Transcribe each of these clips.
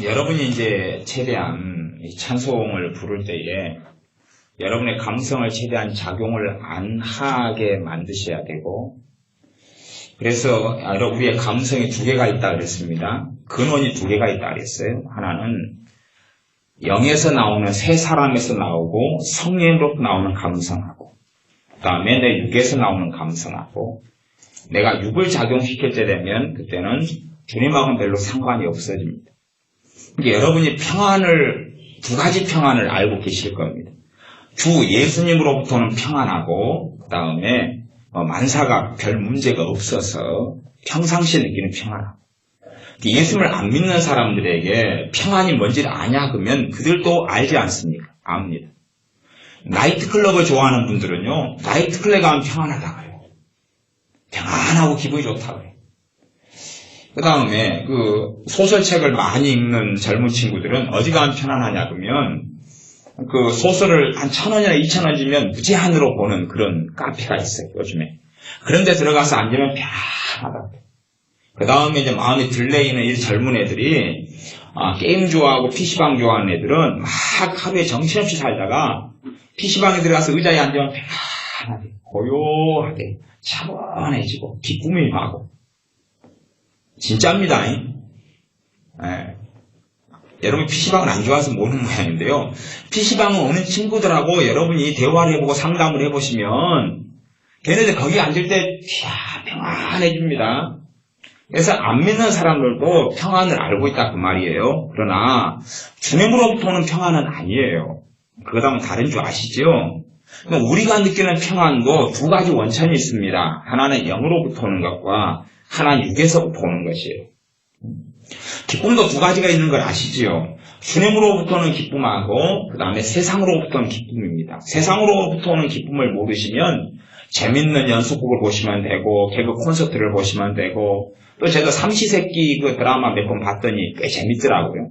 여러분이 이제 최대한 이 찬송을 부를 때에 여러분의 감성을 최대한 작용을 안 하게 만드셔야 되고, 그래서 우리의 감성이 두 개가 있다 그랬습니다. 근원이 두 개가 있다 그랬어요. 하나는 영에서 나오는 새 사람에서 나오고 성령으로부터 나오는 감성하고, 그 다음에 내 육에서 나오는 감성하고, 내가 육을 작용시킬 때 되면 그때는 주님하고는 별로 상관이 없어집니다. 그러니까 여러분이 평안을, 두 가지 평안을 알고 계실 겁니다. 주 예수님으로부터는 평안하고, 그 다음에 만사가 별 문제가 없어서 평상시에 느끼는 평안하고. 예수님을 안 믿는 사람들에게 평안이 뭔지를 아냐 그러면 그들도 알지 않습니까? 압니다. 나이트클럽을 좋아하는 분들은요, 나이트클럽에 가면 평안하다고 해요. 평안하고 기분이 좋다고 해요. 그 다음에 소설책을 많이 읽는 젊은 친구들은 어디 가면 편안하냐 그러면 그 소설을 한 1,000원이나 2,000원 주면 무제한으로 보는 그런 카페가 있어요, 요즘에. 그런 데 들어가서 앉으면 편안하다. 그 다음에 이제 마음이 들레이는 이 젊은 애들이, 게임 좋아하고 PC방 좋아하는 애들은 막 하루에 정신없이 살다가 PC방에 들어가서 의자에 앉으면 편안하게, 고요하게, 차분해지고, 기쁨이 임하고. 진짜입니다. 예. 여러분 PC방을 안 좋아해서 모르는 모양인데요. PC방에 오는 친구들하고 여러분이 대화를 해보고 상담을 해보시면 걔네들 거기 앉을 때 평안해집니다. 그래서 안 믿는 사람들도 평안을 알고 있다 그 말이에요. 그러나 주님으로부터 오는 평안은 아니에요. 그거랑은 다른 줄 아시죠? 우리가 느끼는 평안도 두 가지 원천이 있습니다. 하나는 영으로부터 오는 것과 하나는 육에서부터 오는 것이에요. 기쁨도 두 가지가 있는 걸 아시지요? 주님으로부터는 기쁨하고 그 다음에 세상으로부터는 기쁨입니다. 세상으로부터 오는 기쁨을 모르시면 재밌는 연속극을 보시면 되고 개그 콘서트를 보시면 되고, 또 제가 삼시세끼 그 드라마 몇 번 봤더니 꽤 재밌더라고요.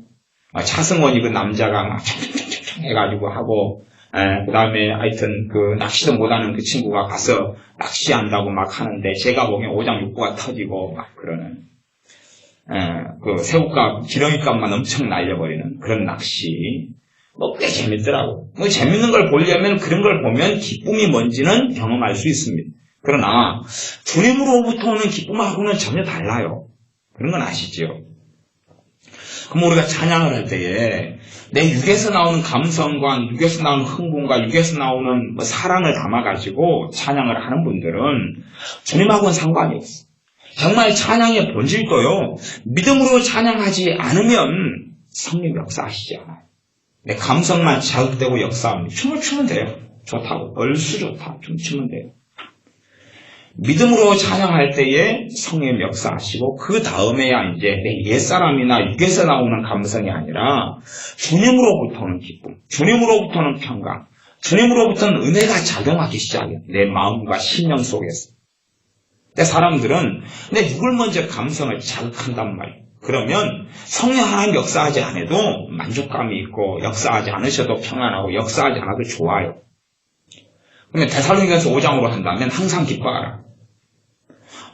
차승원이 그 남자가 막 총총총총 해가지고 하고, 그 다음에 하여튼 그 낚시도 못하는 그 친구가 가서 낚시한다고 막 하는데 제가 보기엔 오장육부가 터지고 막 그러는, 그 새우값, 기러기값만 엄청 날려버리는 그런 낚시. 꽤 재밌더라고. 재밌는 걸 보려면 그런 걸 보면 기쁨이 뭔지는 경험할 수 있습니다. 그러나 주님으로부터 오는 기쁨하고는 전혀 달라요. 그런 건 아시죠? 그럼 우리가 찬양을 할 때에 내 육에서 나오는 감성과 육에서 나오는 흥분과 육에서 나오는 사랑을 담아가지고 찬양을 하는 분들은 주님하고는 상관이 없어요. 정말 찬양의 본질도요, 믿음으로 찬양하지 않으면 성령 역사하시지 않아요. 내 감성만 자극되고 역사하면 춤을 추면 돼요. 좋다고. 얼쑤 좋다. 춤추면 돼요. 믿음으로 찬양할 때에 성령 역사하시고 그 다음에야 이제 내 옛사람이나 육에서 나오는 감성이 아니라 주님으로부터는 기쁨, 주님으로부터는 평강, 주님으로부터는 은혜가 작용하기 시작해요. 내 마음과 심령 속에서. 근데 사람들은 내 육을 먼저 감성을 자극한단 말이에요. 그러면 성령 하나님 역사하지 않아도 만족감이 있고 역사하지 않으셔도 평안하고 역사하지 않아도 좋아요. 그러면 데살로니가서 5장으로 한다면 항상 기뻐하라.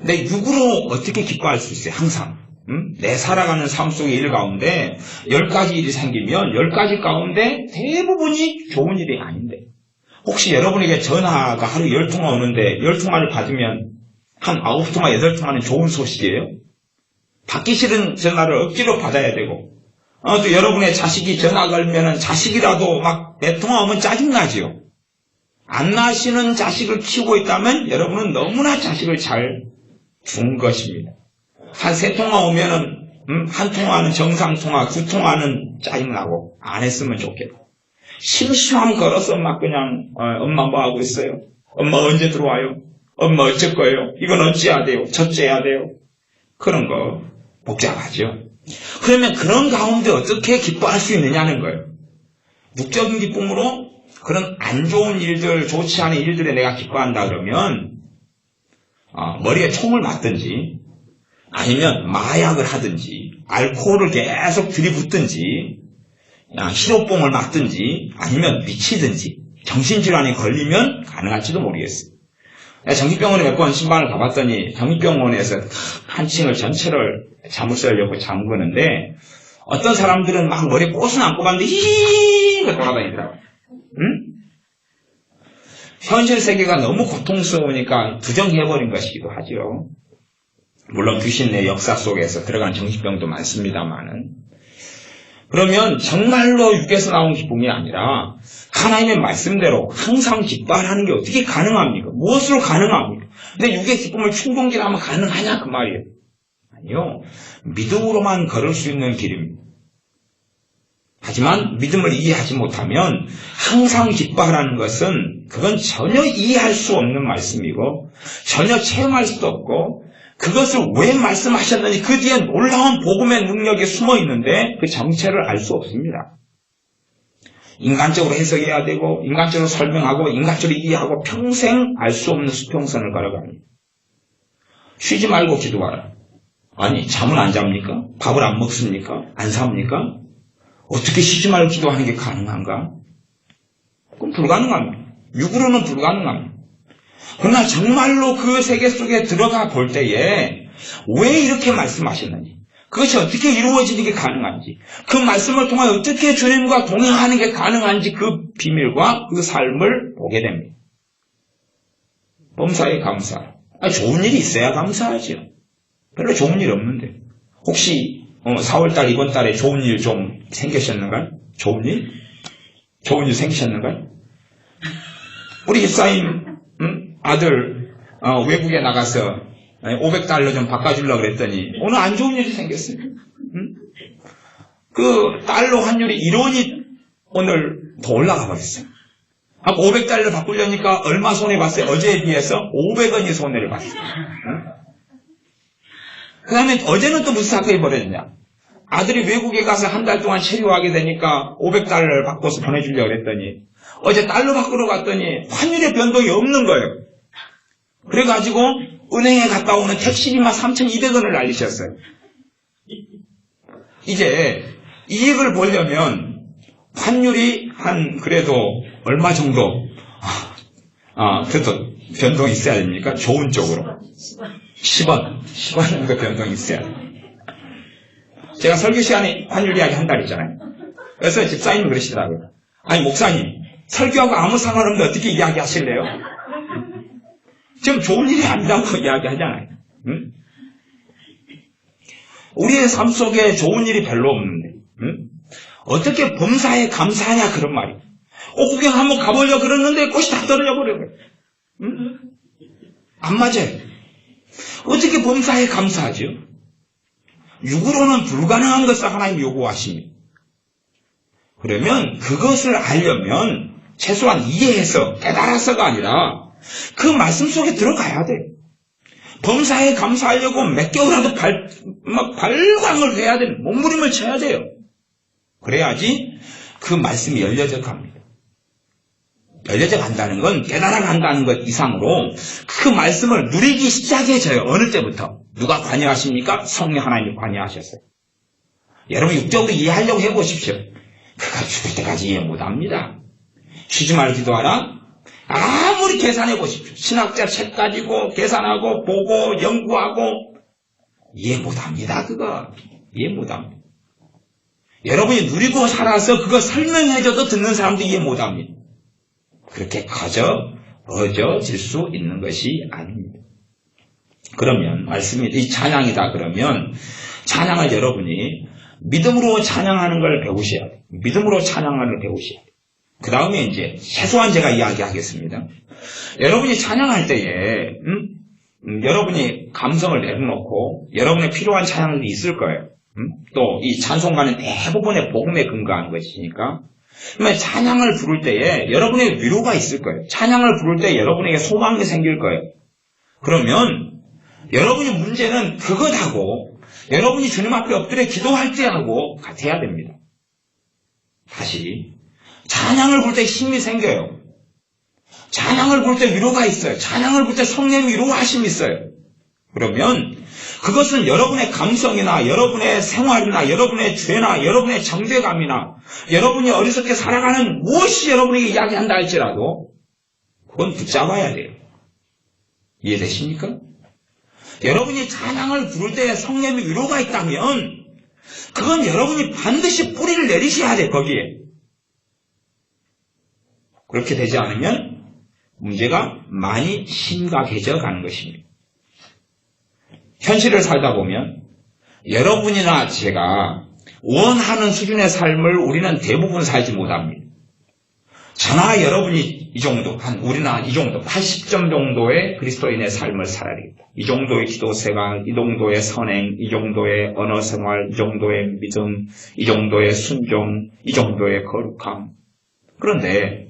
내 육으로 어떻게 기뻐할 수 있어요? 항상. 내 살아가는 삶 속의 일 가운데 10가지 일이 생기면 10가지 가운데 대부분이 좋은 일이 아닌데, 혹시 여러분에게 전화가 하루 10통화 오는데 10통화를 받으면 한 9통화, 8통화는 좋은 소식이에요? 받기 싫은 전화를 억지로 받아야 되고, 또 여러분의 자식이 전화 걸면은 자식이라도 막 내 통화 오면 짜증나지요. 안 나시는 자식을 키우고 있다면 여러분은 너무나 자식을 잘 준 것입니다. 한 3통화 오면은, 한 통화는 정상통화, 2통화는 짜증나고, 안 했으면 좋겠다. 심심함 걸어서 막 그냥, 엄마 뭐 하고 있어요? 엄마 언제 들어와요? 엄마 어쩔 거예요? 이건 어찌해야 돼요? 저째해야 돼요? 그런 거 복잡하죠. 그러면 그런 가운데 어떻게 기뻐할 수 있느냐는 거예요. 육적인 기쁨으로 그런 안 좋은 일들, 좋지 않은 일들에 내가 기뻐한다 그러면 머리에 총을 맞든지 아니면 마약을 하든지 알코올을 계속 들이붓든지 히로뽕을 맞든지 아니면 미치든지 정신질환에 걸리면 가능할지도 모르겠어요. 정신병원에 몇 번 신방을 가봤더니 정신병원에서 한 층을 전체를 자물쇠를 열고 잠그는데 어떤 사람들은 막 머리에 꽃은 안 꼽았는데 히히 돌아다니더라고요. 응? 현실 세계가 너무 고통스러우니까 부정해버린 것이기도 하죠. 물론 귀신의 역사 속에서 들어간 정신병도 많습니다만은. 그러면 정말로 육에서 나온 기쁨이 아니라 하나님의 말씀대로 항상 기뻐하는 게 어떻게 가능합니까? 무엇으로 가능합니까? 근데 육의 기쁨을 충동질하면 가능하냐 그 말이에요. 아니요. 믿음으로만 걸을 수 있는 길입니다. 하지만 믿음을 이해하지 못하면 항상 기뻐하라는 것은 그건 전혀 이해할 수 없는 말씀이고 전혀 체험할 수도 없고 그것을 왜 말씀하셨는지 그 뒤에 놀라운 복음의 능력이 숨어 있는데 그 정체를 알 수 없습니다. 인간적으로 해석해야 되고 인간적으로 설명하고 인간적으로 이해하고 평생 알 수 없는 수평선을 걸어갑니다. 쉬지 말고 기도하라. 아니 잠을 안 잡니까? 밥을 안 먹습니까? 안 삽니까? 어떻게 쉬지 말고 기도하는 게 가능한가? 그건 불가능합니다. 육으로는 불가능합니다. 그러나 정말로 그 세계 속에 들어가 볼 때에 왜 이렇게 말씀하셨는지, 그것이 어떻게 이루어지는 게 가능한지, 그 말씀을 통해 어떻게 주님과 동행하는 게 가능한지 그 비밀과 그 삶을 보게 됩니다. 범사에 감사. 좋은 일이 있어야 감사하죠. 별로 좋은 일 없는데. 혹시 4월달 이번 달에 좋은 일 좀 생기셨는가요? 좋은 일? 좋은 일 생기셨는가요? 우리 집사님 아들 외국에 나가서 500달러 좀 바꿔주려고 그랬더니 오늘 안 좋은 일이 생겼어요. 그 달러 환율이 1원이 오늘 더 올라가 버렸어요. 500달러 바꾸려니까 얼마 손해봤어요? 어제에 비해서 500원이 손해를 봤어요. 그 다음에 어제는 또 무슨 사건이 벌어졌냐? 아들이 외국에 가서 한 달 동안 체류하게 되니까 500달러를 바꿔서 보내주려고 그랬더니 어제 달러 바꾸러 갔더니 환율의 변동이 없는 거예요. 그래가지고 은행에 갔다 오는 택시비만 3,200원을 날리셨어요. 이제 이익을 보려면 환율이 그래도 얼마 정도 그래도 변동이 있어야 됩니까? 좋은 쪽으로 10원 정도 변동이 있어야 돼요. 제가 설교 시간에 환율 이야기 한 달 있잖아요. 그래서 집사님이 그러시더라고요. 아니 목사님 설교하고 아무 상관없는데 어떻게 이야기하실래요? 지금 좋은 일이 아니라고 이야기하잖아요. 응? 우리의 삶 속에 좋은 일이 별로 없는데 어떻게 범사에 감사하냐 그런 말이에요. 구경 한번 가보려고 그러는데 꽃이 다 떨어져 버려요. 안 맞아요. 어떻게 범사에 감사하죠? 육으로는 불가능한 것을 하나님이 요구하십니다. 그러면 그것을 알려면 최소한 이해해서 깨달아서가 아니라 그 말씀 속에 들어가야 돼요. 범사에 감사하려고 몇 개월이라도 발광을 해야 돼요. 몸부림을 쳐야 돼요. 그래야지 그 말씀이 열려져 갑니다. 열려져 간다는 건 깨달아 간다는 것 이상으로 그 말씀을 누리기 시작해져요. 어느 때부터? 누가 관여하십니까? 성령 하나님이 관여하셨어요. 여러분 육적으로 이해하려고 해보십시오. 그가 죽을 때까지 이해 못합니다. 쉬지 말고 기도하라. 아무리 계산해 보십시오. 신학자 책 가지고 계산하고 보고 연구하고 이해 못합니다. 그거 이해 못합니다. 여러분이 누리고 살아서 그거 설명해줘도 듣는 사람도 이해 못합니다. 그렇게 어져질 수 있는 것이 아닙니다. 그러면 말씀이 이 찬양이다 그러면 찬양을 여러분이 믿음으로 찬양하는 걸 배우셔야 돼요. 믿음으로 찬양하는 걸 배우셔야 돼요. 그 다음에 이제 최소한 제가 이야기하겠습니다. 여러분이 찬양할 때에 여러분이 감성을 내려놓고 여러분의 필요한 찬양들이 있을 거예요. 또 이 찬송가는 대부분의 복음에 근거하는 것이니까 그러면 찬양을 부를 때에 여러분의 위로가 있을 거예요. 찬양을 부를 때 여러분에게 소망이 생길 거예요. 그러면 여러분의 문제는 그것하고 여러분이 주님 앞에 엎드려 기도할 때하고 같아야 됩니다. 다시 찬양을 부를 때 힘이 생겨요. 찬양을 부를 때 위로가 있어요. 찬양을 부를 때 성령의 위로하심이 있어요. 그러면 그것은 여러분의 감성이나 여러분의 생활이나 여러분의 죄나 여러분의 정죄감이나 여러분이 어리석게 살아가는 무엇이 여러분에게 이야기한다 할지라도 그건 붙잡아야 돼요. 이해되십니까? 여러분이 찬양을 부를 때 성령의 위로가 있다면 그건 여러분이 반드시 뿌리를 내리셔야 돼, 거기에. 그렇게 되지 않으면 문제가 많이 심각해져 가는 것입니다. 현실을 살다 보면 여러분이나 제가 원하는 수준의 삶을 우리는 대부분 살지 못합니다. 저나 여러분이 이 정도, 우리는 이 정도, 80점 정도의 그리스도인의 삶을 살아야 되겠다. 이 정도의 기도 생활, 이 정도의 선행, 이 정도의 언어 생활, 이 정도의 믿음, 이 정도의 순종, 이 정도의 거룩함. 그런데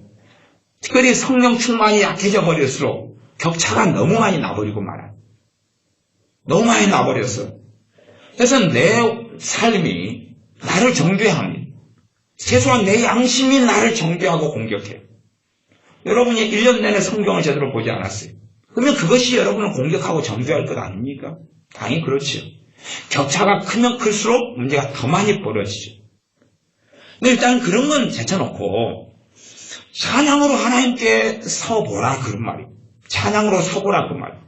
특별히 성령 충만이 약해져 버릴수록 격차가 너무 많이 나버리고 말아요. 너무 많이 나버렸어. 그래서 내 삶이 나를 정죄해야 합니다. 최소한 내 양심이 나를 정죄하고 공격해요. 여러분이 1년 내내 성경을 제대로 보지 않았어요. 그러면 그것이 여러분을 공격하고 정죄할 것 아닙니까? 당연히 그렇죠. 격차가 크면 클수록 문제가 더 많이 벌어지죠. 근데 일단 그런 건 제쳐놓고 찬양으로 하나님께 서보라 그런 말이에요. 찬양으로 서보라 그 말이에요.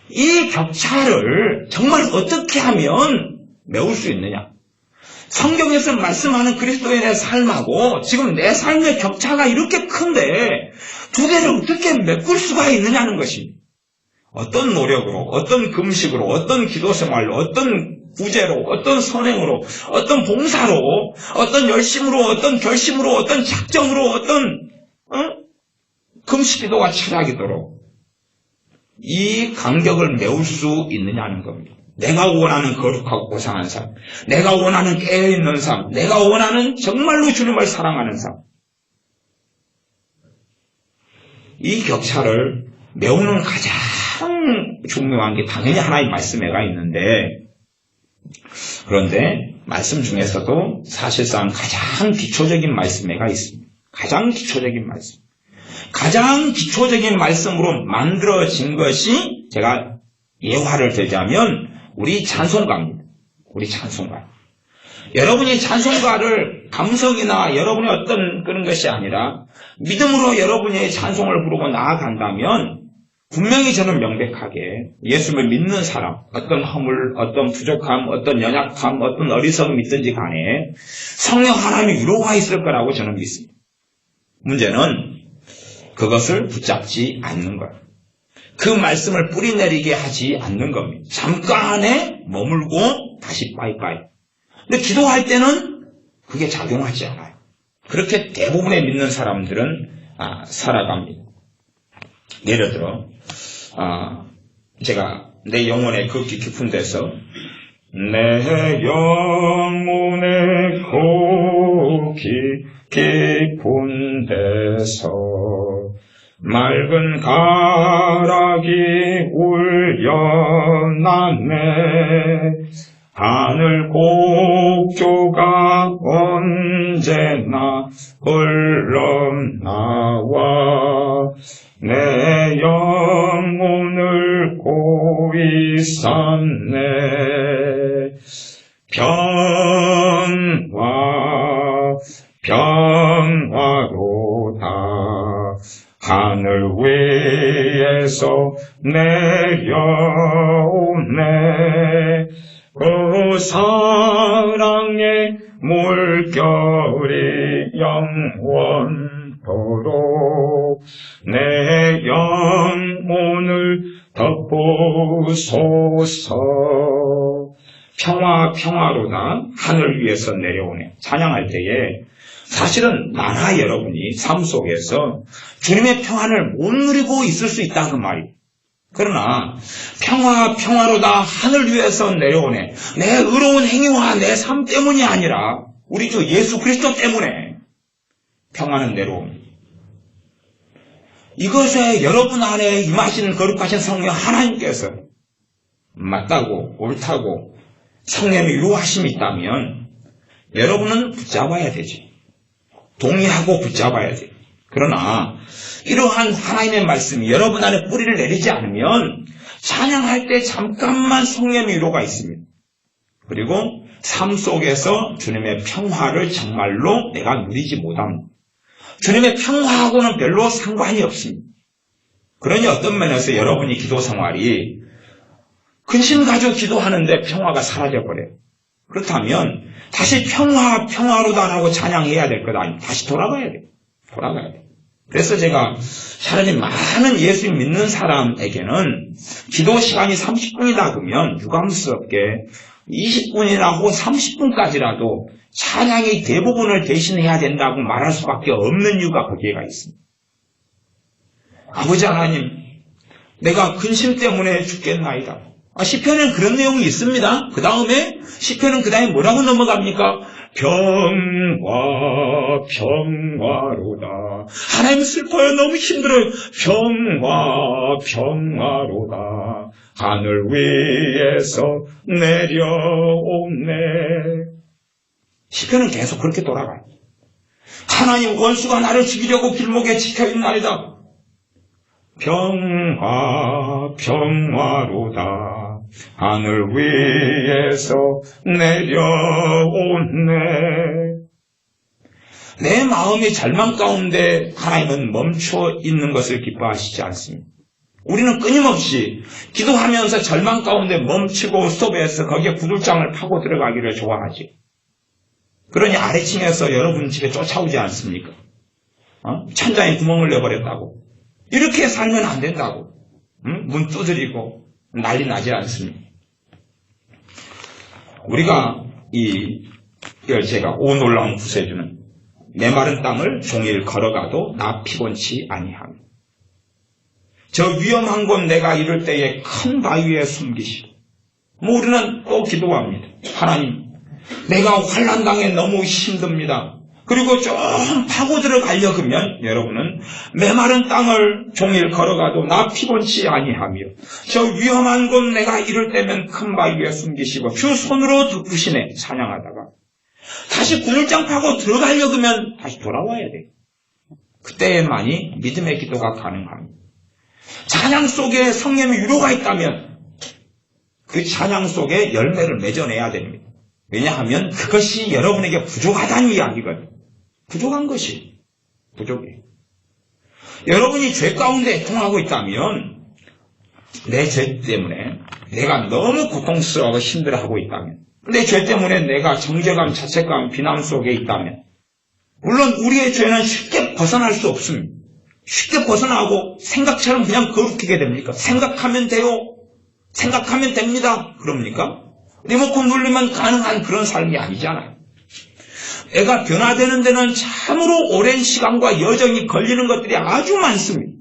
이 격차를 정말 어떻게 하면 메울 수 있느냐? 성경에서 말씀하는 그리스도인의 삶하고 지금 내 삶의 격차가 이렇게 큰데 두 개를 어떻게 메꿀 수가 있느냐는 것입니다. 어떤 노력으로, 어떤 금식으로, 어떤 기도생활로, 어떤 구제로, 어떤 선행으로, 어떤 봉사로, 어떤 열심으로, 어떤 결심으로, 어떤 작정으로, 어떤 금식기도와 철학기도로 이 간격을 메울 수 있느냐는 겁니다. 내가 원하는 거룩하고 고상한 삶, 내가 원하는 깨어있는 삶, 내가 원하는 정말로 주님을 사랑하는 삶. 이 격차를 메우는 가장 중요한 게 당연히 하나님 말씀에가 있는데, 그런데 말씀 중에서도 사실상 가장 기초적인 말씀에가 있습니다. 가장 기초적인 말씀. 가장 기초적인 말씀으로 만들어진 것이 제가 예화를 들자면 우리 찬송가입니다. 우리 찬송가. 여러분이 찬송가를 감성이나 여러분의 어떤 그런 것이 아니라 믿음으로 여러분의 찬송을 부르고 나아간다면 분명히 저는 명백하게 예수를 믿는 사람, 어떤 허물, 어떤 부족함, 어떤 연약함, 어떤 어리석음이 있든지 간에 성령 하나님의 위로가 있을 거라고 저는 믿습니다. 문제는 그것을 붙잡지 않는 것. 그 말씀을 뿌리내리게 하지 않는 겁니다. 잠깐에 머물고 다시 빠이빠이. 근데 기도할 때는 그게 작용하지 않아요. 그렇게 대부분의 믿는 사람들은 살아갑니다. 예를 들어 제가 내 영혼의 그 깊은 데서 내 영혼의 그 깊은 데서 맑은 가락이 울려나네 하늘 곡조가 언제나 흘러나와 내 영혼을 고이 삼네 평화로다 하늘 위에서 내려오네 그 사랑의 물결이 영원토록 내 영혼을 덮으소서. 평화로다 하늘 위에서 내려오네. 찬양할 때에 사실은 나나 여러분이 삶 속에서 주님의 평안을 못 누리고 있을 수 있다 그 말이에요. 그러나 평화로다 하늘 위에서 내려오네. 내 의로운 행위와 내 삶 때문이 아니라 우리 주 예수 그리스도 때문에 평안은 내려옵니다. 이것에 여러분 안에 임하시는 거룩하신 성령 하나님께서 맞다고 옳다고 성령의 위로하심이 있다면 여러분은 붙잡아야 되지. 동의하고 붙잡아야 돼. 그러나 이러한 하나님의 말씀이 여러분 안에 뿌리를 내리지 않으면 찬양할 때 잠깐만 성령의 위로가 있습니다. 그리고 삶 속에서 주님의 평화를 정말로 내가 누리지 못합니다. 주님의 평화하고는 별로 상관이 없습니다. 그러니 어떤 면에서 여러분이 기도 생활이 근심 가지고 기도하는데 평화가 사라져버려요. 그렇다면 다시 평화로다라고 찬양해야 될 것 아닙니까? 다시 돌아가야 돼요. 그래서 제가 차라리 많은 예수 믿는 사람에게는 기도 시간이 30분이다 그러면 유감스럽게 20분이나 혹은 30분까지라도 찬양의 대부분을 대신해야 된다고 말할 수밖에 없는 이유가 거기에가 있습니다. 아버지 하나님, 내가 근심 때문에 죽겠나이다. 시편에는 그런 내용이 있습니다. 그 다음에 시편은 그 다음에 뭐라고 넘어갑니까? 평화로다. 하나님 슬퍼요. 너무 힘들어요. 평화로다. 하늘 위에서 내려오네. 시편은 계속 그렇게 돌아가요. 하나님, 원수가 나를 죽이려고 길목에 지켜있나이다. 평화로다. 하늘 위에서 내려오네. 내 마음이 절망 가운데 하나님은 멈춰 있는 것을 기뻐하시지 않습니다. 우리는 끊임없이 기도하면서 절망 가운데 멈추고 스톱해서 거기에 구들장을 파고 들어가기를 좋아하지. 그러니 아래층에서 여러분 집에 쫓아오지 않습니까? 천장에 구멍을 내버렸다고. 이렇게 살면 안 된다고. 문 두드리고 난리 나지 않습니다. 우리가 이 열쇠가 오 놀라운 구세주는 메마른 땅을 종일 걸어가도 나 피곤치 아니하며 저 위험한 곳 내가 이럴 때에 큰 바위에 숨기시고 우리는 또 기도합니다. 하나님, 내가 환난당에 너무 힘듭니다. 그리고 좀 파고 들어가려고 하면 여러분은 메마른 땅을 종일 걸어가도 나 피곤치 아니하며 저 위험한 곳 내가 이럴 때면 큰 바위에 숨기시고 주 손으로 덮으시네 찬양하다가 다시 구물장 파고 들어가려고 하면 다시 돌아와야 돼. 그때만이 믿음의 기도가 가능합니다. 찬양 속에 성령의 유로가 있다면 그 찬양 속에 열매를 맺어내야 됩니다. 왜냐하면 그것이 여러분에게 부족하다는 이야기거든요. 부족한 것이 부족해. 여러분이 죄 가운데 통하고 있다면 내 죄 때문에 내가 너무 고통스러워하고 힘들어하고 있다면 내 죄 때문에 내가 정죄감, 자책감, 비난 속에 있다면 물론 우리의 죄는 쉽게 벗어날 수 없습니다. 쉽게 벗어나고 생각처럼 그냥 거룩하게 됩니까? 생각하면 돼요. 생각하면 됩니다. 그럽니까? 리모컨 눌리면 가능한 그런 삶이 아니잖아요. 애가 변화되는 데는 참으로 오랜 시간과 여정이 걸리는 것들이 아주 많습니다.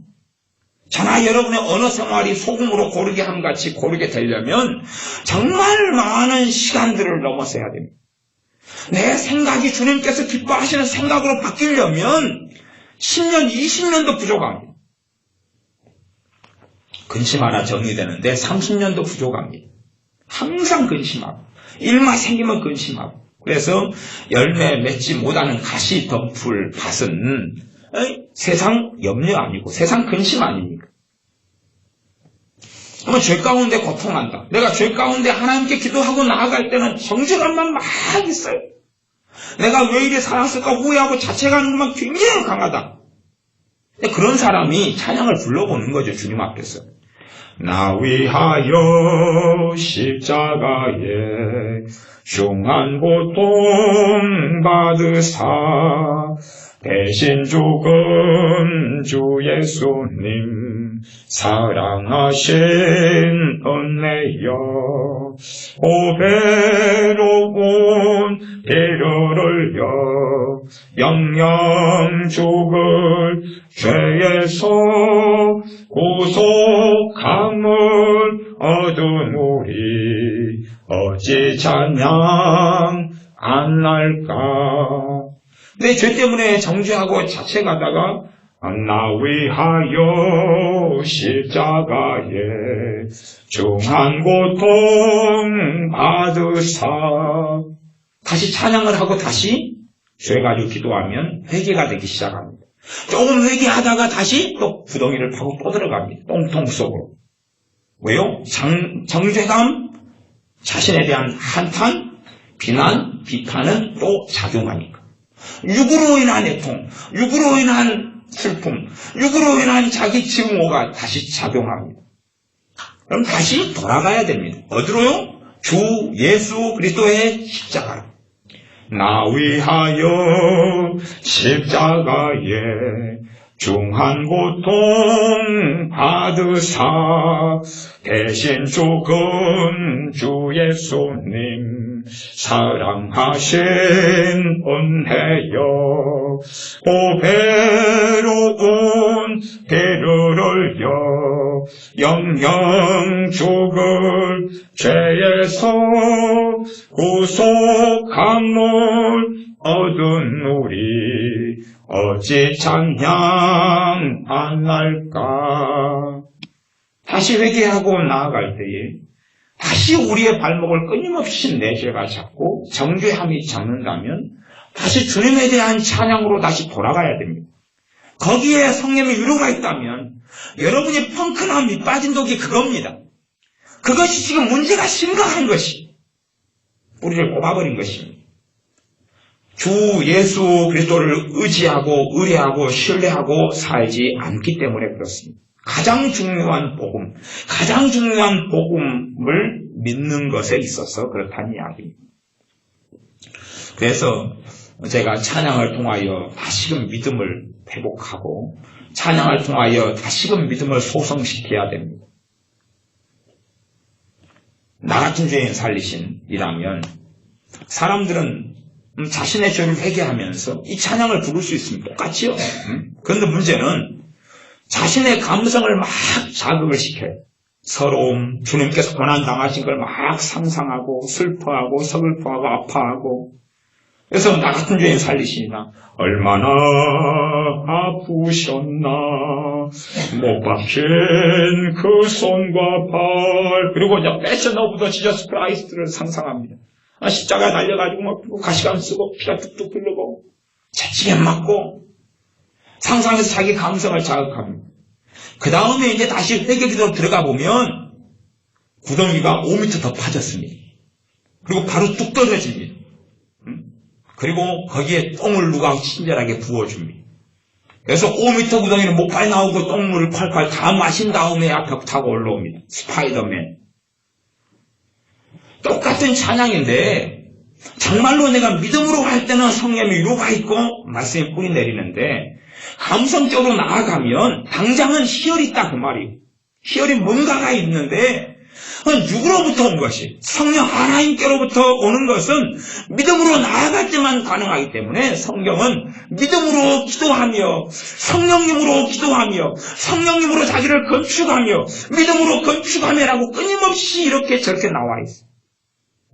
저나 여러분의 언어 생활이 소금으로 고르게 함같이 고르게 되려면 정말 많은 시간들을 넘어서야 됩니다. 내 생각이 주님께서 기뻐하시는 생각으로 바뀌려면 10년, 20년도 부족합니다. 근심 하나 정리되는데 30년도 부족합니다. 항상 근심하고 일만 생기면 근심하고 그래서 열매 맺지 못하는 가시 덮을 밭은 세상 염려 아니고 세상 근심 아닙니까? 그러면 죄 가운데 고통한다. 내가 죄 가운데 하나님께 기도하고 나아갈 때는 정죄감만 막 있어요. 내가 왜 이리 살았을까 후회하고 자책하는 것만 굉장히 강하다. 그런 사람이 찬양을 불러보는 거죠. 주님 앞에서. 나 위하여 십자가에 흉한 고통 받으사 대신 죽은 주 예수님 사랑하신 은혜여 오배로운 배를 흘려 영영 죽을 죄에서 구속함을 얻은 우리 어찌 찬양 안 할까. 내 죄 때문에 정죄하고 자책하다가 나 위하여 십자가에 중한 고통 받으사 다시 찬양을 하고 다시 죄 가지고 기도하면 회개가 되기 시작합니다. 조금 회개하다가 다시 또 구덩이를 파고 또 들어갑니다. 똥통 속으로. 왜요? 정죄감, 자신에 대한 한탄, 비난, 비판은 또 작용하니까. 육으로 인한 애통, 육으로 인한 슬픔, 육으로 인한 자기 증오가 다시 작용합니다. 그럼 다시 돌아가야 됩니다. 어디로요? 주 예수 그리스도의 십자가로 나 위하여 십자가에 중한 고통 받으사 대신 죽은 주 예수님 사랑하신 은혜여 고배로운 배를 올려 영영 죽을 죄에서 구속함을 얻은 우리 어찌 찬양 안 할까. 다시 회개하고 나아갈 때에 다시 우리의 발목을 끊임없이 내 죄가 잡고 정죄함이 잡는다면 다시 주님에 대한 찬양으로 다시 돌아가야 됩니다. 거기에 성령의 위로가 있다면 여러분이 펑크남이 빠진 독이 그겁니다. 그것이 지금 문제가 심각한 것이 우리를 꼽아버린 것입니다. 주 예수 그리스도를 의지하고 의뢰하고 신뢰하고 살지 않기 때문에 그렇습니다. 가장 중요한 복음을 믿는 것에 있어서 그렇다는 이야기입니다. 그래서 제가 찬양을 통하여 다시금 믿음을 회복하고 찬양을 통하여 다시금 믿음을 소성시켜야 됩니다. 나 같은 죄인 살리신이라면 사람들은 자신의 죄를 회개하면서 이 찬양을 부를 수 있습니다. 똑같지요. 그런데 문제는 자신의 감성을 막 자극을 시켜요. 서러움, 주님께서 고난당하신 걸 막 상상하고 슬퍼하고 서글퍼하고 아파하고. 그래서 나 같은 죄인 살리시나 얼마나 아프셨나 못 박힌 그 손과 발. 그리고 이제 패션 오브 더 지저스 크라이스트를 상상합니다. 십자가에 달려가지고 막 가시관 쓰고 피가 뚝뚝 흐르고 채찍에 맞고 상상해서 자기 감성을 자극합니다. 그 다음에 이제 다시 회개기도로 들어가 보면 구덩이가 5m 더 파졌습니다. 그리고 바로 뚝 떨어집니다. 그리고 거기에 똥을 누가 친절하게 부어줍니다. 그래서 5m 구덩이는 목발 나오고 똥물을 콸콸 다 마신 다음에야 벽 타고 올라옵니다. 스파이더맨. 똑같은 찬양인데 정말로 내가 믿음으로 할 때는 성령의 위로가 있고 말씀이 뿌리 내리는데 감성적으로 나아가면 당장은 희열이 있다 그 말이에요. 희열이 뭔가가 있는데 누구로부터 온 것이 성령 하나님께로부터 오는 것은 믿음으로 나아갈 때만 가능하기 때문에 성경은 믿음으로 기도하며 성령님으로 기도하며 성령님으로 자기를 건축하며 믿음으로 건축하며라고 끊임없이 이렇게 저렇게 나와 있어요.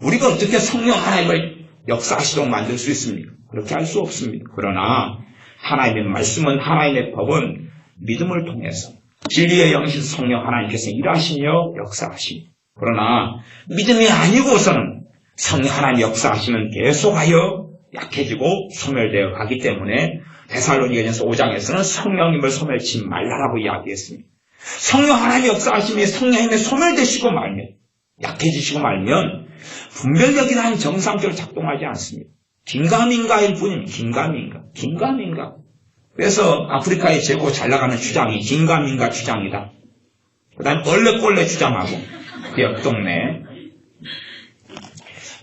우리가 어떻게 성령 하나님을 역사하시도록 만들 수 있습니까? 그렇게 할 수 없습니다. 그러나 하나님의 말씀은 하나님의 법은 믿음을 통해서 진리의 영신 성령 하나님께서 일하시며 역사하시며 그러나 믿음이 아니고서는 성령 하나님 역사하시면 계속하여 약해지고 소멸되어 가기 때문에 데살로니가전서 5장에서는 성령님을 소멸치 말라라고 이야기했습니다. 성령 하나님 역사하시며 성령님의 소멸되시고 말면 약해지시고 말면 분별력이라는 정상적으로 작동하지 않습니다. 긴가민가일 뿐입니다. 긴가민가. 그래서 아프리카의 최고 잘 나가는 주장이 긴가민가 주장이다. 그 다음에 얼레꼴레 주장하고 그 옆 동네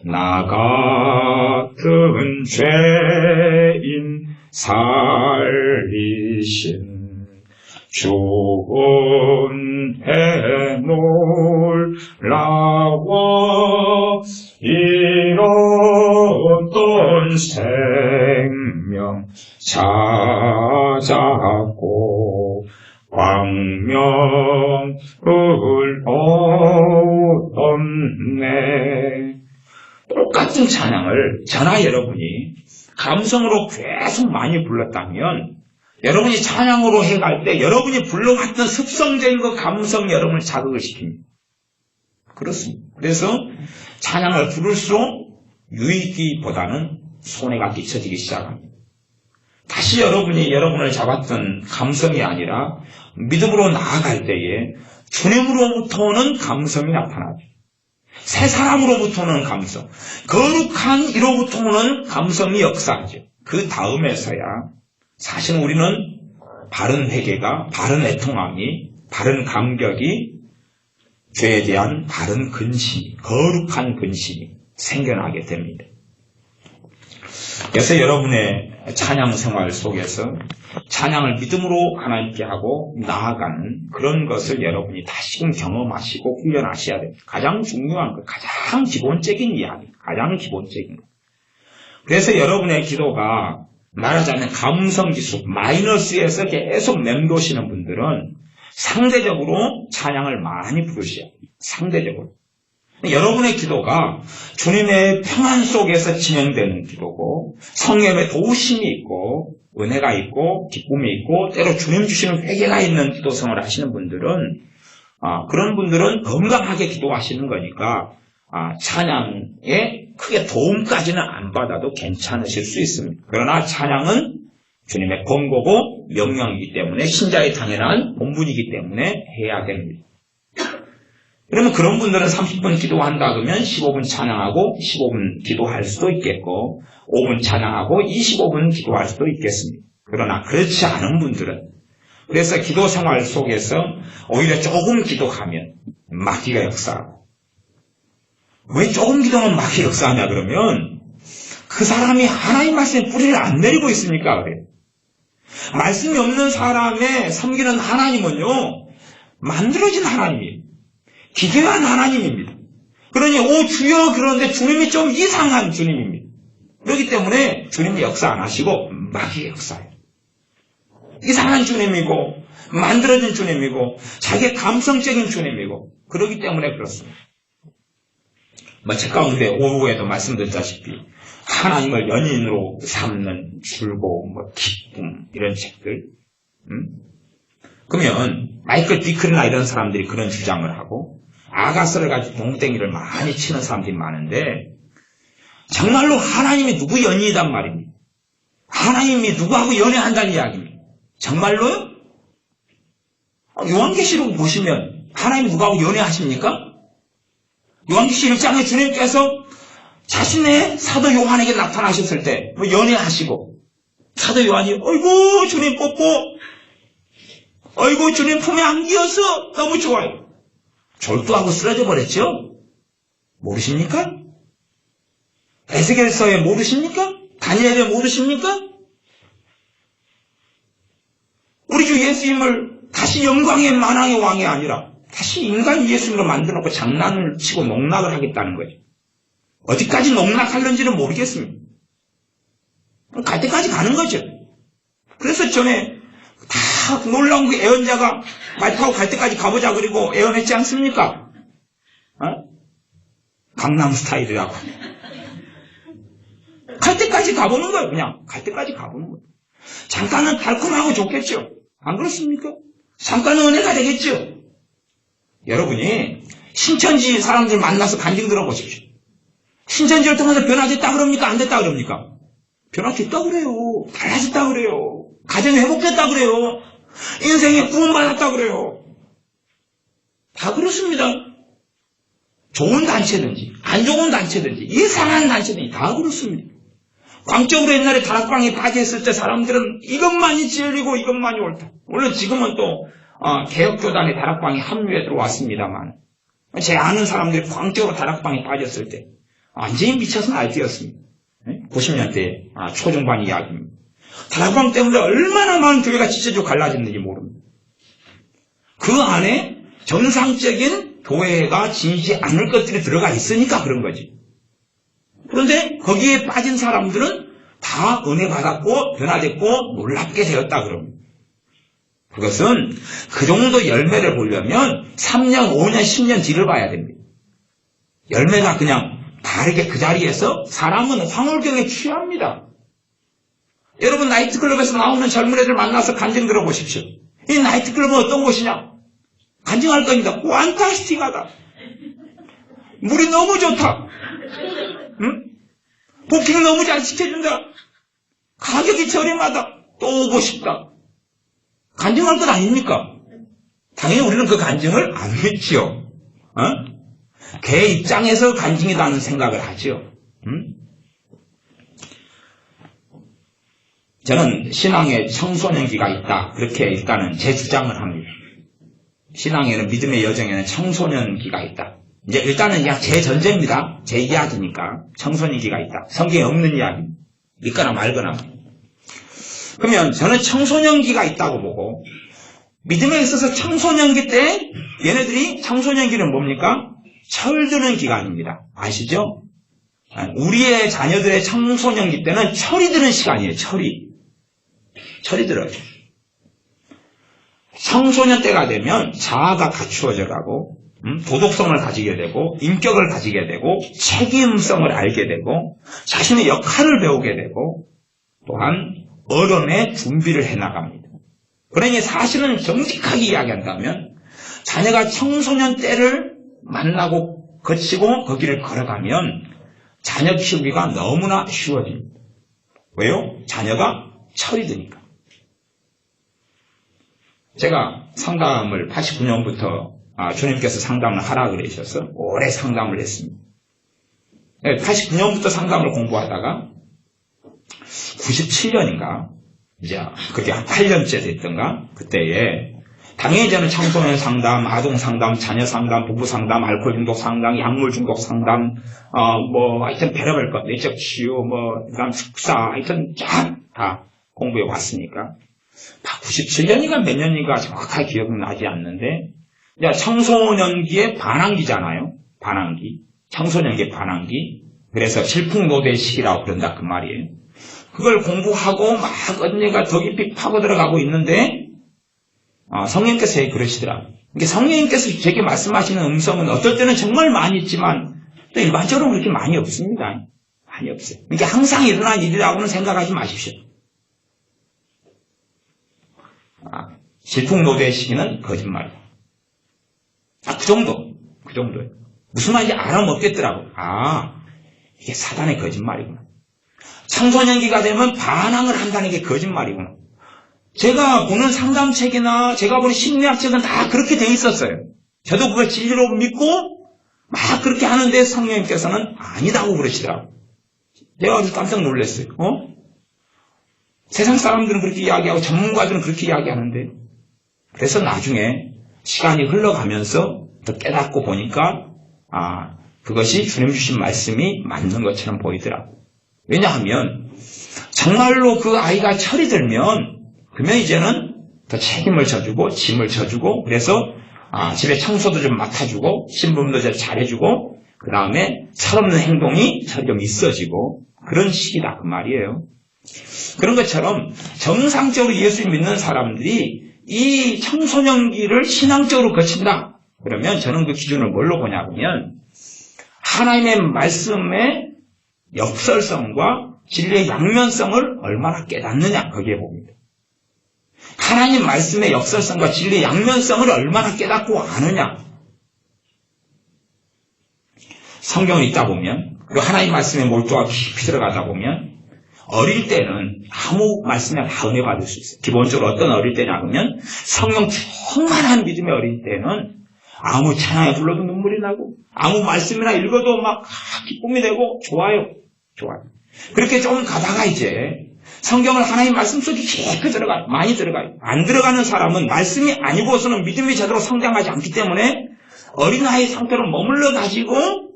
나 같은 죄인 살리신 주은혜 놀라워 잃었던 생명 찾았고 광명을 얻었네. 똑같은 찬양을 저나 여러분이 감성으로 계속 많이 불렀다면 여러분이 찬양으로 해갈 때 여러분이 불러왔던 습성적인 그 감성이 여러분을 자극을 시킵니다. 그렇습니다. 그래서 찬양을 부를수록 유익기보다는 손해가 끼쳐지기 시작합니다. 다시 여러분이 여러분을 잡았던 감성이 아니라 믿음으로 나아갈 때에 주님으로부터 오는 감성이 나타나죠. 새 사람으로부터 오는 감성, 거룩한 이로부터 오는 감성이 역사하죠. 그 다음에서야 사실 우리는 바른 회개가, 바른 애통함이, 바른 감격이 죄에 대한 바른 근심이, 거룩한 근심이 생겨나게 됩니다. 그래서 여러분의 찬양 생활 속에서 찬양을 믿음으로 하나님께 하고 나아가는 그런 것을 여러분이 다시금 경험하시고 훈련하셔야 됩니다. 가장 중요한 것, 가장 기본적인 이야기, 가장 기본적인 것. 그래서 여러분의 기도가 말하자면 감성지수, 마이너스에서 계속 맴도시는 분들은 상대적으로 찬양을 많이 부르셔야 돼요. 상대적으로. 여러분의 기도가 주님의 평안 속에서 진행되는 기도고 성령의 도우심이 있고 은혜가 있고 기쁨이 있고 때로 주님 주시는 회개가 있는 기도생활을 하시는 분들은 그런 분들은 건강하게 기도하시는 거니까 찬양에 크게 도움까지는 안 받아도 괜찮으실 수 있습니다. 그러나 찬양은 주님의 권고고 명령이기 때문에 신자의 당연한 본분이기 때문에 해야 됩니다. 그러면 그런 분들은 30분 기도한다 그러면 15분 찬양하고 15분 기도할 수도 있겠고 5분 찬양하고 25분 기도할 수도 있겠습니다. 그러나 그렇지 않은 분들은 그래서 기도 생활 속에서 오히려 조금 기도하면 마귀가 역사하고 왜 조금 기도하면 마귀가 역사하냐 그러면 그 사람이 하나님 말씀에 뿌리를 안 내리고 있으니까 그래요. 말씀이 없는 사람의 섬기는 하나님은요 만들어진 하나님이에요. 기괴한 하나님입니다. 그러니 오 주여 그러는데 주님이 좀 이상한 주님입니다. 그렇기 때문에 주님이 역사 안 하시고 마귀의 역사예요. 이상한 주님이고 만들어진 주님이고 자기의 감성적인 주님이고 그렇기 때문에 그렇습니다. 책 가운데 오후에도 말씀드렸다시피 하나님을 연인으로 삼는 즐거움, 기쁨 이런 책들 그러면 마이클 비클이나 이런 사람들이 그런 주장을 하고 아가서를 가지고 동땡이를 많이 치는 사람들이 많은데 정말로 하나님이 누구 연인이단 말입니다. 하나님이 누구하고 연애한다는 이야기입니다. 정말로요? 요한계시록 보시면 하나님이 누구하고 연애하십니까? 요한계시록 1장에 주님께서 자신의 사도 요한에게 나타나셨을 때 연애하시고 사도 요한이 어이구 주님 뽀뽀 어이구 주님 품에 안기어서 너무 좋아요. 절도하고 쓰러져 버렸죠? 모르십니까? 에스겔서에 모르십니까? 다니엘에 모르십니까? 우리 주 예수님을 다시 영광의 만왕의 왕이 아니라 다시 인간 예수님으로 만들어놓고 장난을 치고 농락을 하겠다는 거예요. 어디까지 농락하려는지는 모르겠습니다. 갈 때까지 가는 거죠. 그래서 전에 다 놀라운 그 애언자가 말 타고 갈 때까지 가보자 그리고 애언했지 않습니까? 강남 스타일이라고. 갈 때까지 가보는 거예요. 그냥 갈 때까지 가보는 거예요. 잠깐은 달콤하고 좋겠죠. 안 그렇습니까? 잠깐은 은혜가 되겠죠. 여러분이 신천지 사람들 만나서 간증 들어보십시오. 신천지를 통해서 변화됐다 그럽니까? 안 됐다 그럽니까? 변화됐다 그래요. 달라졌다 그래요. 가정이 회복됐다 그래요. 인생에 구원받았다 그래요. 다 그렇습니다. 좋은 단체든지 안 좋은 단체든지 이상한 단체든지 다 그렇습니다. 광적으로 옛날에 다락방에 빠져있을 때 사람들은 이것만이 진리고 이것만이 옳다. 물론 지금은 또 개혁교단의 다락방에 합류해 들어왔습니다만 제 아는 사람들이 광적으로 다락방에 빠졌을 때 완전히 미쳐서 날뛰었습니다. 90년대 초중반 이야기입니다. 다락방 때문에 얼마나 많은 교회가 지체적으로 갈라졌는지 모릅니다. 그 안에 정상적인 교회가 지니지 않을 것들이 들어가 있으니까 그런 거지. 그런데 거기에 빠진 사람들은 다 은혜 받았고 변화됐고 놀랍게 되었다 그럽니다. 그것은 그 정도 열매를 보려면 3년, 5년, 10년 뒤를 봐야 됩니다. 열매가 그냥 바르게 그 자리에서 사람은 황홀경에 취합니다. 여러분 나이트클럽에서 나오는 젊은 애들 만나서 간증 들어보십시오. 이 나이트클럽은 어떤 곳이냐? 간증할 겁니다. 완타스틱하다. 물이 너무 좋다. 응? 부킹 너무 잘 시켜준다. 가격이 저렴하다. 또 오고 싶다. 간증할 것 아닙니까? 당연히 우리는 그 간증을 안 믿지요. 걔 입장에서 간증이라는 생각을 하지요. 저는 신앙에 청소년기가 있다. 그렇게 일단은 제 주장을 합니다. 신앙에는 믿음의 여정에는 청소년기가 있다. 이제 일단은 그냥 제 전제입니다. 제 이야기니까 청소년기가 있다. 성경에 없는 이야기. 믿거나 말거나. 그러면 저는 청소년기가 있다고 보고 믿음에 있어서 청소년기 때 얘네들이 청소년기는 뭡니까? 철드는 기간입니다. 아시죠? 우리의 자녀들의 청소년기 때는 철이 드는 시간이에요. 철이 들어요. 청소년 때가 되면 자아가 갖추어져 가고 도덕성을 가지게 되고 인격을 가지게 되고 책임성을 알게 되고 자신의 역할을 배우게 되고 또한 어른의 준비를 해나갑니다. 그러니 사실은 정직하게 이야기한다면 자녀가 청소년 때를 만나고 거치고 거기를 걸어가면 자녀 키우기가 너무나 쉬워집니다. 왜요? 자녀가 철이 드니까. 제가 상담을 89년부터 주님께서 상담을 하라 그러셔서 오래 상담을 했습니다. 89년부터 상담을 공부하다가 97년인가 이제 그게 한 8년째 됐던가 그때에 당연히 저는 청소년 상담, 아동 상담, 자녀 상담, 부부 상담, 알코올 중독 상담, 약물 중독 상담, 하여튼 별의별 것, 내적 치유, 그다음 축사, 하여튼 다 공부해 왔으니까 97년인가 몇 년인가 정확하게 기억은 나지 않는데 청소년기의 반항기잖아요. 반항기. 청소년기의 반항기. 그래서 질풍노도의 시기라고 그런다 그 말이에요. 그걸 공부하고 막 언니가 더 깊이 파고 들어가고 있는데 성령님께서 그러시더라. 성령님께서 제게 말씀하시는 음성은 어떨 때는 정말 많이 있지만 또 일반적으로 그렇게 많이 없습니다. 많이 없어요. 이게 항상 일어난 일이라고는 생각하지 마십시오. 질풍노도의 시기는 거짓말이다. 그 정도예요. 무슨 말인지 알아먹겠더라고. 이게 사단의 거짓말이구나. 청소년기가 되면 반항을 한다는 게 거짓말이구나. 제가 보는 상담책이나 제가 보는 심리학책은 다 그렇게 돼 있었어요. 저도 그걸 진리로 믿고 막 그렇게 하는데 성령님께서는 아니다고 그러시더라고요. 내가 아주 깜짝 놀랐어요. 세상 사람들은 그렇게 이야기하고 전문가들은 그렇게 이야기하는데 그래서 나중에 시간이 흘러가면서 더 깨닫고 보니까 그것이 주님 주신 말씀이 맞는 것처럼 보이더라고요. 왜냐하면 정말로 그 아이가 철이 들면 그러면 이제는 더 책임을 져주고 짐을 져주고 그래서 집에 청소도 좀 맡아주고 신부름도 좀 잘해주고 그 다음에 철없는 행동이 좀 있어지고 그런 시기다 그 말이에요. 그런 것처럼 정상적으로 예수 믿는 사람들이 이 청소년기를 신앙적으로 거친다. 그러면 저는 그 기준을 뭘로 보냐면 하나님의 말씀의 역설성과 진리의 양면성을 얼마나 깨닫느냐 거기에 봅니다. 하나님 말씀의 역설성과 진리의 양면성을 얼마나 깨닫고 아느냐. 성경을 읽다 보면 그리고 하나님 말씀에 몰두하고 깊이 들어가다 보면 어릴 때는 아무 말씀에 다 은혜 받을 수 있어요. 기본적으로 어떤 어릴 때냐 하면 성령 충만한 믿음의 어릴 때는 아무 찬양에 불러도 눈물이 나고 아무 말씀이나 읽어도 막 기쁨이 되고 좋아요. 그렇게 조금 가다가 이제 성경을 하나님 말씀 속에 깊이 들어가요. 많이 들어가요. 안 들어가는 사람은 말씀이 아니고서는 믿음이 제대로 성장하지 않기 때문에 어린아이 상태로 머물러 가지고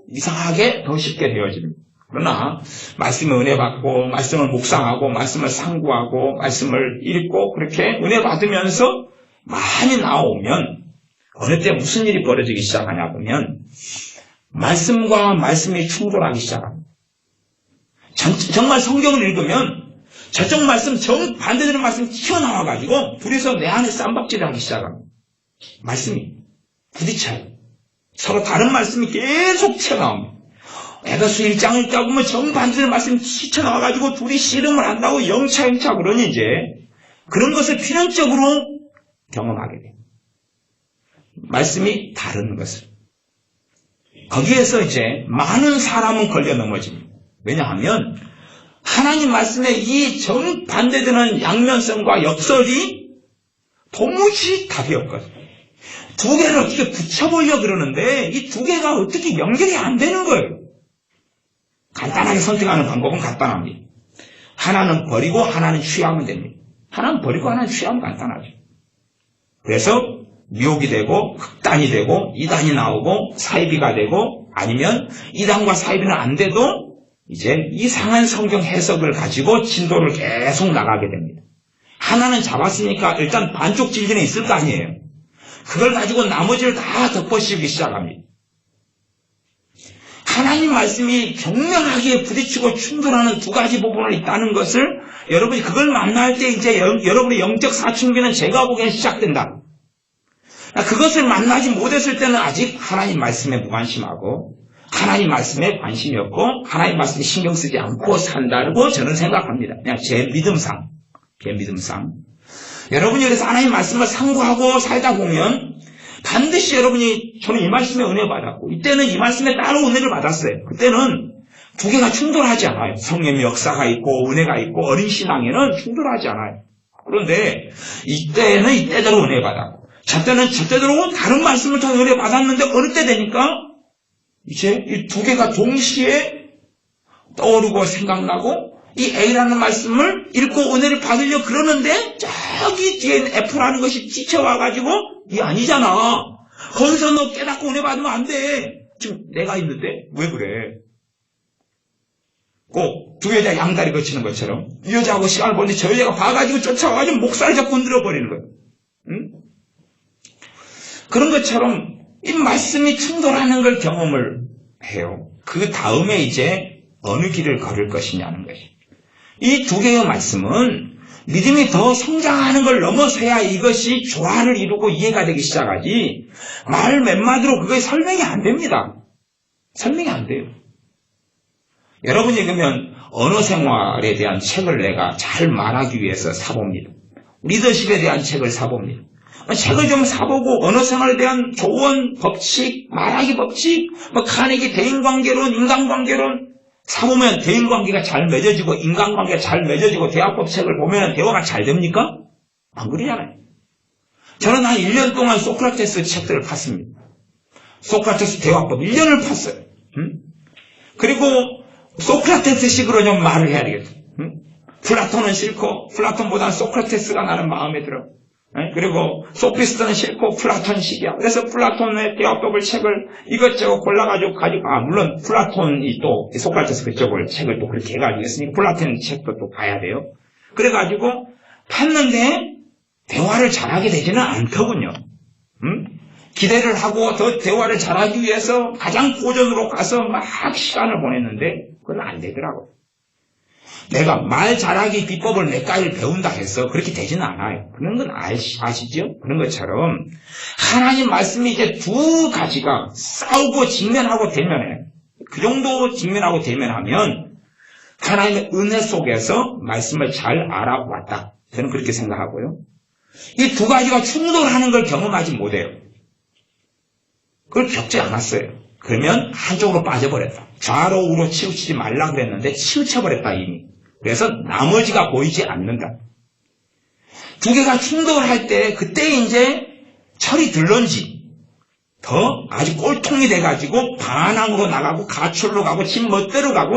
이상하게 더 쉽게 되어집니다. 그러나 말씀을 은혜 받고 말씀을 묵상하고 말씀을 상고하고 말씀을 읽고 그렇게 은혜 받으면서 많이 나오면 어느 때 무슨 일이 벌어지기 시작하냐 보면 말씀과 말씀이 충돌하기 시작합니다. 정말 성경을 읽으면 저쪽 말씀 반대되는 말씀이 튀어나와가지고 둘이서 내 안에 쌈박질을 하기 시작합니다. 말씀이 부딪혀요. 서로 다른 말씀이 계속 튀어나옵니다. 에베소 1장을 읽다 보면 정반대되는 말씀이 튀어나와가지고 둘이 씨름을 한다고 영차 그러니 이제 그런 것을 필연적으로 경험하게 돼요. 말씀이 다른 것을. 거기에서 이제 많은 사람은 걸려 넘어집니다. 왜냐하면 하나님 말씀에 이 정반대되는 양면성과 역설이 도무지 답이 없거든요. 두 개를 어떻게 붙여보려고 그러는데 이 두 개가 어떻게 연결이 안 되는 거예요. 간단하게 선택하는 방법은 간단합니다. 하나는 버리고 하나는 취하면 됩니다. 하나는 버리고 하나는 취하면 간단하죠. 그래서 미혹이 되고 흑단이 되고 이단이 나오고 사이비가 되고 아니면 이단과 사이비는 안 돼도 이제 이상한 성경 해석을 가지고 진도를 계속 나가게 됩니다. 하나는 잡았으니까 일단 반쪽 진리는 있을 거 아니에요. 그걸 가지고 나머지를 다 덮어씌우기 시작합니다. 하나님 말씀이 경명하게 부딪히고 충돌하는 두 가지 부분을 있다는 것을 여러분이 그걸 만날 때 이제 여러분의 영적 사춘기는 제가 보기엔 시작된다. 그것을 만나지 못했을 때는 아직 하나님 말씀에 무관심하고 하나님 말씀에 관심이 없고 하나님 말씀에 신경 쓰지 않고 산다고 저는 생각합니다. 그냥 제 믿음상. 여러분이 그래서 하나님 말씀을 상고하고 살다 보면 반드시 여러분이 저는 이 말씀에 은혜 받았고 이때는 이 말씀에 따로 은혜를 받았어요. 그때는 두 개가 충돌하지 않아요. 성령의 역사가 있고 은혜가 있고 어린 신앙에는 충돌하지 않아요. 그런데 이때는 이때대로 은혜 받았고 저때는 저때대로 다른 말씀을 통해 은혜 받았는데 어느 때 되니까 이제 이 두 개가 동시에 떠오르고 생각나고 이 A라는 말씀을 읽고 은혜를 받으려 그러는데 저기 뒤에 F라는 것이 지쳐와가지고 이 아니잖아. 거기서 너 깨닫고 은혜 받으면 안 돼. 지금 내가 있는데 왜 그래? 꼭 두 여자 양다리 거치는 것처럼 이 여자하고 시간을 보는데 저 여자가 봐가지고 쫓아와가지고 목살을 잡고 흔들어버리는 거예요. 응? 그런 것처럼 이 말씀이 충돌하는 걸 경험을 해요. 그 다음에 이제 어느 길을 걸을 것이냐는 것이. 이 두 개의 말씀은 믿음이 더 성장하는 걸 넘어서야 이것이 조화를 이루고 이해가 되기 시작하지 말 몇 마디로 그게 설명이 안 됩니다. 설명이 안 돼요. 여러분이 그러면 언어 생활에 대한 책을 내가 잘 말하기 위해서 사봅니다. 리더십에 대한 책을 사봅니다. 책을 좀 사보고 언어 생활에 대한 조언, 법칙, 말하기 법칙, 카네기 대인관계론, 인간관계론 사보면 대인관계가 잘 맺어지고 인간관계가 잘 맺어지고 대화법 책을 보면 대화가 잘 됩니까? 안 그러잖아요. 저는 한 1년 동안 소크라테스 책들을 팠습니다. 소크라테스 대화법 1년을 팠어요. 그리고 소크라테스식으로 좀 말을 해야 되겠다. 플라톤은 싫고 플라톤보다는 소크라테스가 나는 마음에 들어. 그리고 소피스트는 싫고 플라톤식이야. 그래서 플라톤의 대화법을 책을 이것저것 골라가지고 물론 플라톤이 또 소크라테스 그쪽을 책을 또 그렇게 해가지고 했으니까 플라톤 책도 또 봐야 돼요. 그래가지고 팠는데 대화를 잘하게 되지는 않더군요. 기대를 하고 더 대화를 잘하기 위해서 가장 고전으로 가서 막 시간을 보냈는데 그건 안 되더라고요. 내가 말 잘하기 비법을 몇 가지를 배운다 해서 그렇게 되지는 않아요. 그런 건 아시죠? 그런 것처럼 하나님 말씀이 이제 두 가지가 싸우고 직면하고 대면해. 그 정도 직면하고 대면하면 하나님의 은혜 속에서 말씀을 잘 알아왔다. 저는 그렇게 생각하고요. 이 두 가지가 충돌하는 걸 경험하지 못해요. 그걸 겪지 않았어요. 그러면 한쪽으로 빠져버렸다. 좌로 우로 치우치지 말라 그랬는데 치우쳐버렸다 이미. 그래서 나머지가 보이지 않는다. 두 개가 충돌할 때 그때 이제 철이 들런지 더 아주 꼴통이 돼가지고 반항으로 나가고 가출로 가고 집 멋대로 가고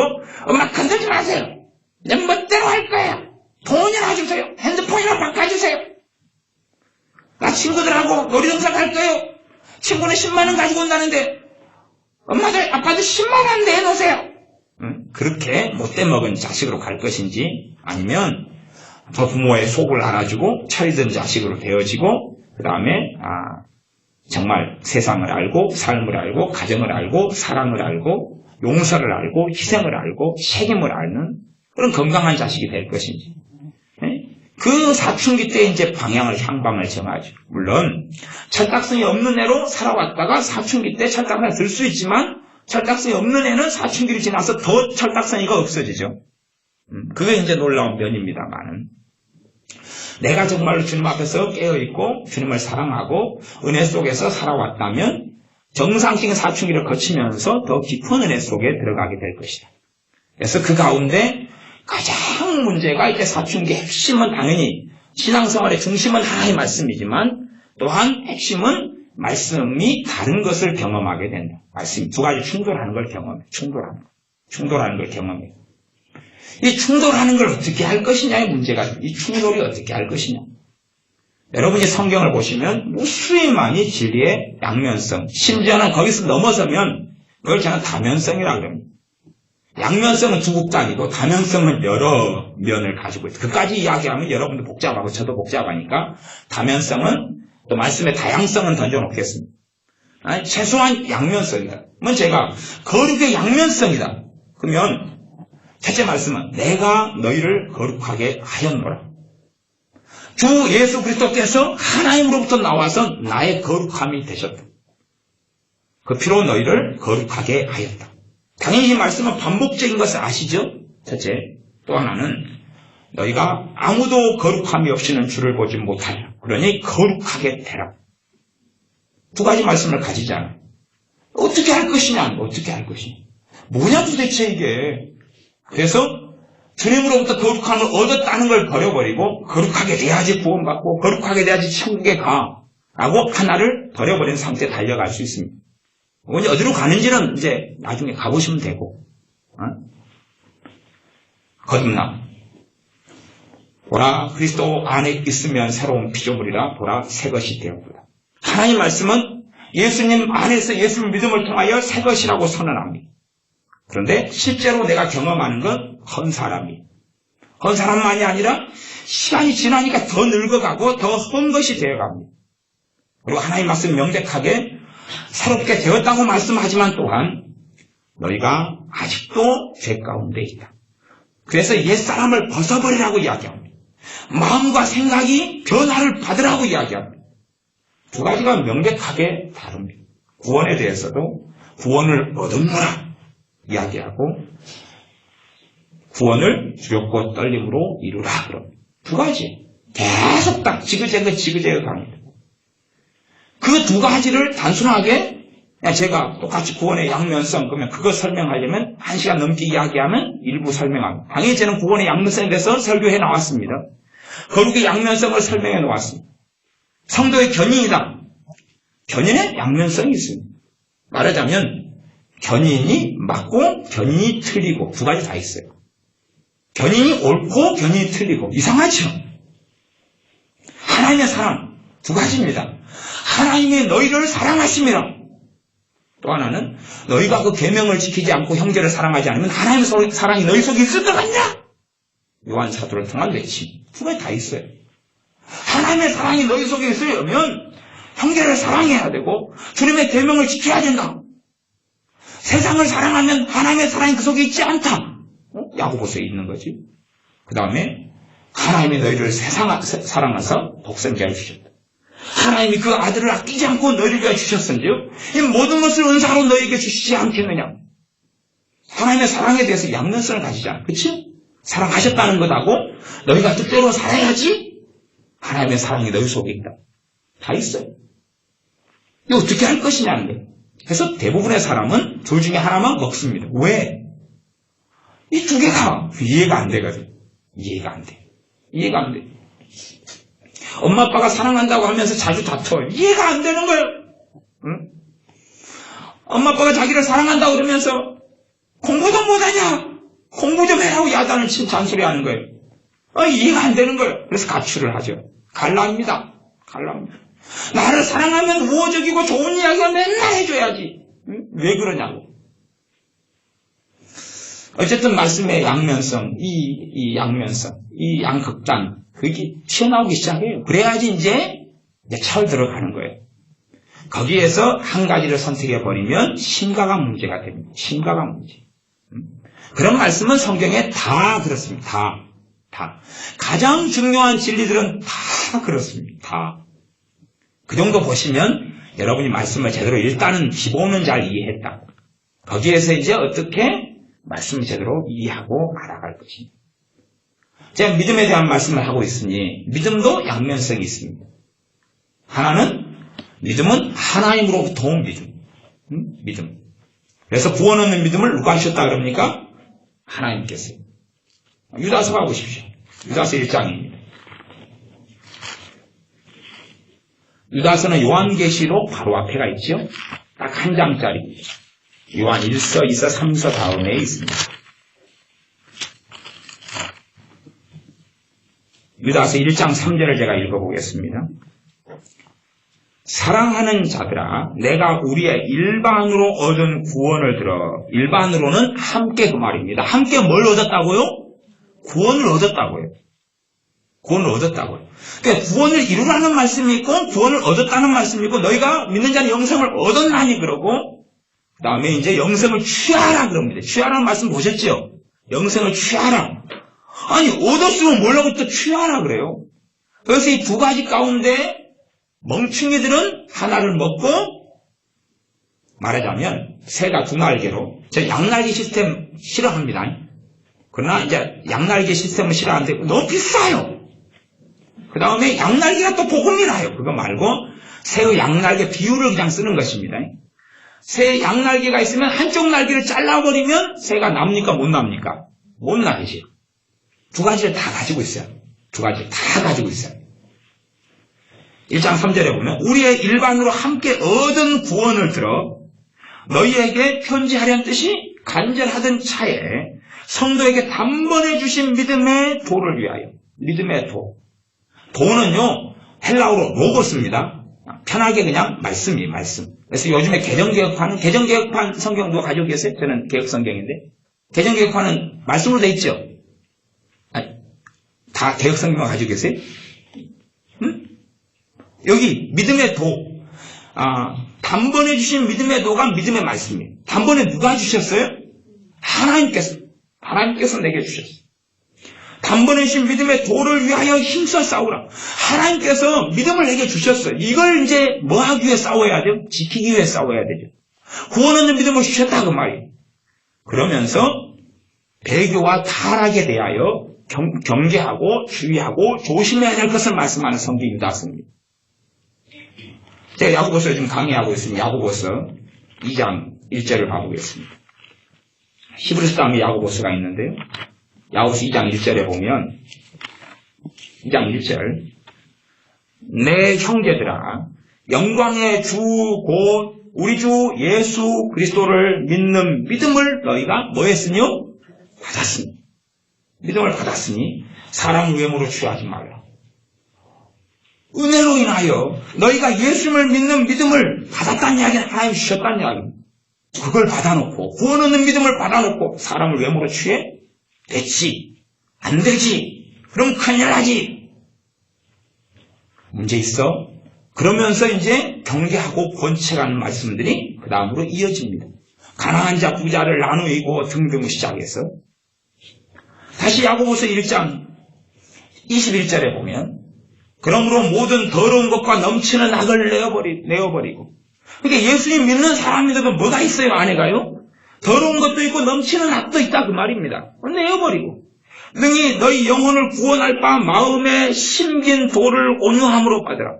엄마 건들지 마세요. 내 멋대로 할 거예요. 돈이나 주세요. 핸드폰이나 바꿔주세요. 나 친구들하고 놀이동산 갈 거예요. 친구는 10만 원 가지고 온다는데 엄마들 아빠들 10만 원 내놓으세요. 그렇게 못돼 먹은 자식으로 갈 것인지 아니면 더 부모의 속을 알아주고 철이든 자식으로 되어지고 그 다음에 정말 세상을 알고 삶을 알고 가정을 알고 사랑을 알고 용서를 알고 희생을 알고 책임을 아는 그런 건강한 자식이 될 것인지 그 사춘기 때 이제 향방을 정하죠. 물론 철딱선이 없는 애로 살아왔다가 사춘기 때 철딱선이 들 수 있지만 철딱선이 없는 애는 사춘기를 지나서 더 철딱선이가 없어지죠. 그게 이제 놀라운 면입니다만은 내가 정말로 주님 앞에서 깨어있고 주님을 사랑하고 은혜 속에서 살아왔다면 정상적인 사춘기를 거치면서 더 깊은 은혜 속에 들어가게 될 것이다. 그래서 그 가운데 가장 문제가 이제 사춘기의 핵심은 당연히 신앙생활의 중심은 하나의 말씀이지만 또한 핵심은 말씀이 다른 것을 경험하게 된다. 말씀이 두 가지 충돌하는 걸 경험해. 충돌하는 걸 경험해. 이 충돌하는 걸 어떻게 할 것이냐의 문제가 이 충돌이 어떻게 할 것이냐. 여러분이 성경을 보시면 무수히 많이 진리의 양면성, 심지어는 거기서 넘어서면 그걸 저는 다면성이라고 합니다. 양면성은 두 극단이고 다면성은 여러 면을 가지고 있어요. 그까지 이야기하면 여러분도 복잡하고 저도 복잡하니까 다면성은 또 말씀의 다양성은 던져놓겠습니다. 아니, 최소한 양면성이다. 그러면 제가 거룩의 양면성이다. 그러면 첫째 말씀은 내가 너희를 거룩하게 하였노라. 주 예수 그리스도께서 하나님으로부터 나와서 나의 거룩함이 되셨다. 그 피로 너희를 거룩하게 하였다. 당연히 이 말씀은 반복적인 것을 아시죠? 첫째. 또 하나는 너희가 아무도 거룩함이 없이는 주를 보지 못하리라. 그러니 거룩하게 되라. 두 가지 말씀을 가지잖아. 어떻게 할 것이냐? 어떻게 할 것이냐? 뭐냐 도대체 이게. 그래서 주님으로부터 거룩함을 얻었다는 걸 버려버리고 거룩하게 돼야지 구원받고 거룩하게 돼야지 천국에 가 라고 하나를 버려버린 상태에 달려갈 수 있습니다. 어디로 가는지는 이제 나중에 가보시면 되고. 거듭나. 보라 그리스도 안에 있으면 새로운 피조물이라 보라 새 것이 되었구나. 하나님 말씀은 예수님 안에서 예수님 믿음을 통하여 새 것이라고 선언합니다. 그런데 실제로 내가 경험하는 건 헌 사람이. 헌 사람만이 아니라 시간이 지나니까 더 늙어가고 더 헌 것이 되어갑니다. 그리고 하나님 말씀 명백하게 새롭게 되었다고 말씀하지만 또한 너희가 아직도 죄 가운데 있다. 그래서 옛사람을 벗어버리라고 이야기합니다. 마음과 생각이 변화를 받으라고 이야기합니다. 두 가지가 명백하게 다릅니다. 구원에 대해서도 구원을 얻음노라 이야기하고 구원을 두렵고 떨림으로 이루라 그럽니다. 두 가지 계속 딱 지그재그 갑니다. 그 두 가지를 단순하게 제가 똑같이 구원의 양면성 그러면 그거 설명하려면 1시간 넘게 이야기하면 일부 설명합니다. 당연히 저는 구원의 양면성에 대해서 설교해 나왔습니다. 거룩의 양면성을 설명해 놓았습니다. 성도의 견인이다. 견인에 양면성이 있습니다. 말하자면 견인이 맞고 견인이 틀리고 두 가지 다 있어요. 견인이 옳고 견인이 틀리고 이상하죠? 하나님의 사랑 두 가지입니다. 하나님이 너희를 사랑하심이라. 또 하나는 너희가 그 계명을 지키지 않고 형제를 사랑하지 않으면 하나님의 사랑이 너희 속에 있을 것 같냐? 요한 사도를 통한 외침. 두 가지 다 있어요. 하나님의 사랑이 너희 속에 있으려면 형제를 사랑해야 되고 주님의 계명을 지켜야 된다. 세상을 사랑하면 하나님의 사랑이 그 속에 있지 않다. 야고보서에 있는 거지. 그 다음에 하나님이 너희를 사랑하사 독생자를 주셨다. 하나님이 그 아들을 아끼지 않고 너희를 위하여 주셨은데요. 이 모든 것을 은사로 너희에게 주시지 않겠느냐. 하나님의 사랑에 대해서 양면성을 가지잖아. 그치? 사랑하셨다는 것하고 너희가 뜻대로 살아야지 하나님의 사랑이 너희 속에 있다. 다 있어요. 이거 어떻게 할 것이냐는 거예요. 그래서 대부분의 사람은 둘 중에 하나만 먹습니다. 왜? 이 두 개가 이해가 안 되거든. 이해가 안 돼. 엄마 아빠가 사랑한다고 하면서 자주 다퉈요. 이해가 안 되는 거예요. 응? 엄마 아빠가 자기를 사랑한다고 그러면서 공부 좀 못하냐? 공부 좀 해라고 야단을 치는 잔소리 하는 거예요. 이해가 안 되는 거예요. 그래서 가출을 하죠. 갈라합니다. 나를 사랑하면 우호적이고 좋은 이야기를 맨날 해줘야지. 응? 왜 그러냐고. 어쨌든 말씀의 양면성, 이 양면성, 이 양극단, 그게 튀어나오기 시작해요. 그래야지 이제 철 들어가는 거예요. 거기에서 한 가지를 선택해버리면 심각한 문제가 됩니다. 심각한 문제. 그런 말씀은 성경에 다 그렇습니다. 다. 가장 중요한 진리들은 다 그렇습니다. 다. 그 정도 보시면 여러분이 말씀을 제대로 일단은 기본은 잘 이해했다. 거기에서 이제 어떻게 말씀을 제대로 이해하고 알아갈 것입니다. 제가 믿음에 대한 말씀을 하고 있으니 믿음도 양면성이 있습니다. 하나는 믿음은 하나님으로부터 온 믿음. 믿음. 그래서 구원 얻는 믿음을 누가 하셨다 그럽니까? 하나님께서. 유다서 가보십시오. 유다서 1장입니다. 유다서는 요한계시록 바로 앞에가 있죠. 딱 한 장짜리. 요한 1서, 2서, 3서 다음에 있습니다. 유다서 1장 3절을 제가 읽어보겠습니다. 사랑하는 자들아, 내가 우리의 일반으로 얻은 구원을 들어. 일반으로는 함께 그 말입니다. 함께 뭘 얻었다고요? 구원을 얻었다고요. 구원을 얻었다고요. 그러니까 구원을 이루라는 말씀이 있고 구원을 얻었다는 말씀이 있고 너희가 믿는 자는 영생을 얻었나니 그러고 그 다음에 이제 영생을 취하라 그럽니다. 취하라는 말씀 보셨죠? 영생을 취하라. 아니 얻었으면 뭐라고 또 취하라 그래요. 그래서 이 두 가지 가운데 멍충이들은 하나를 먹고 말하자면 새가 두 날개로 저 양날개 시스템 싫어합니다. 그러나 이제 양날개 시스템은 싫어하는데 너무 비싸요. 그 다음에 양날개가 또 복음이 나요. 그거 말고 새의 양날개 비유를 그냥 쓰는 것입니다. 새 양날개가 있으면 한쪽 날개를 잘라버리면 새가 납니까 못 납니까? 못 나겠죠. 두 가지를 다 가지고 있어요. 두 가지를 다 가지고 있어요. 1장 3절에 보면 우리의 일반으로 함께 얻은 구원을 들어 너희에게 편지하려는 뜻이 간절하던 차에 성도에게 단번에 주신 믿음의 도를 위하여. 믿음의 도. 도는요 헬라어로 로고스입니다. 편하게 그냥 말씀이 말씀. 그래서 요즘에 개정개혁판 성경도 가지고 계세요? 저는 개혁성경인데 개정개혁판은 말씀으로 돼 있죠? 아니, 다 개혁성경만 가지고 계세요? 응? 여기 믿음의 도, 단번에 주신 믿음의 도가 믿음의 말씀이에요. 단번에 누가 주셨어요? 하나님께서 내게 주셨어요. 단번에 주신 믿음의 도를 위하여 힘써 싸우라. 하나님께서 믿음을 내게 주셨어요. 이걸 이제 뭐 하기 위해 싸워야 돼요? 지키기 위해 싸워야 되죠. 구원 얻는 믿음을 주셨다 그 말이에요. 그러면서 배교와 타락에 대하여 경계하고 주의하고 조심해야 될 것을 말씀하는 성경 유다서입니다. 제가 야고보서 지금 강의하고 있습니다. 야고보서 2장 1절을 봐보겠습니다. 히브리서 다음에 야고보서가 있는데요. 야고보서 2장 1절에 보면 2장 1절 내 형제들아 영광의 주 곧 우리 주 예수 그리스도를 믿는 믿음을 너희가 뭐 했으뇨? 받았으니. 믿음을 받았으니 사람 외모로 취하지 말라. 은혜로 인하여 너희가 예수님을 믿는 믿음을 받았다는 이야기는 하나님 주셨다는 이야기입니다. 그걸 받아놓고 구원 얻는 믿음을 받아놓고 사람을 외모로 취해? 됐지. 안 되지. 그럼 큰일 나지. 문제 있어. 그러면서 이제 경계하고 권책하는 말씀들이 그 다음으로 이어집니다. 가난한 자 부자를 나누이고 등등 시작해서 다시 야고보서 1장 21절에 보면 그러므로 모든 더러운 것과 넘치는 악을 내어버리고 그러니까 예수님 믿는 사람인데도 뭐가 있어요? 안에가요? 더러운 것도 있고 넘치는 악도 있다 그 말입니다. 내어버리고 능히 너희 영혼을 구원할 바 마음에 심긴 도를 온유함으로 받으라.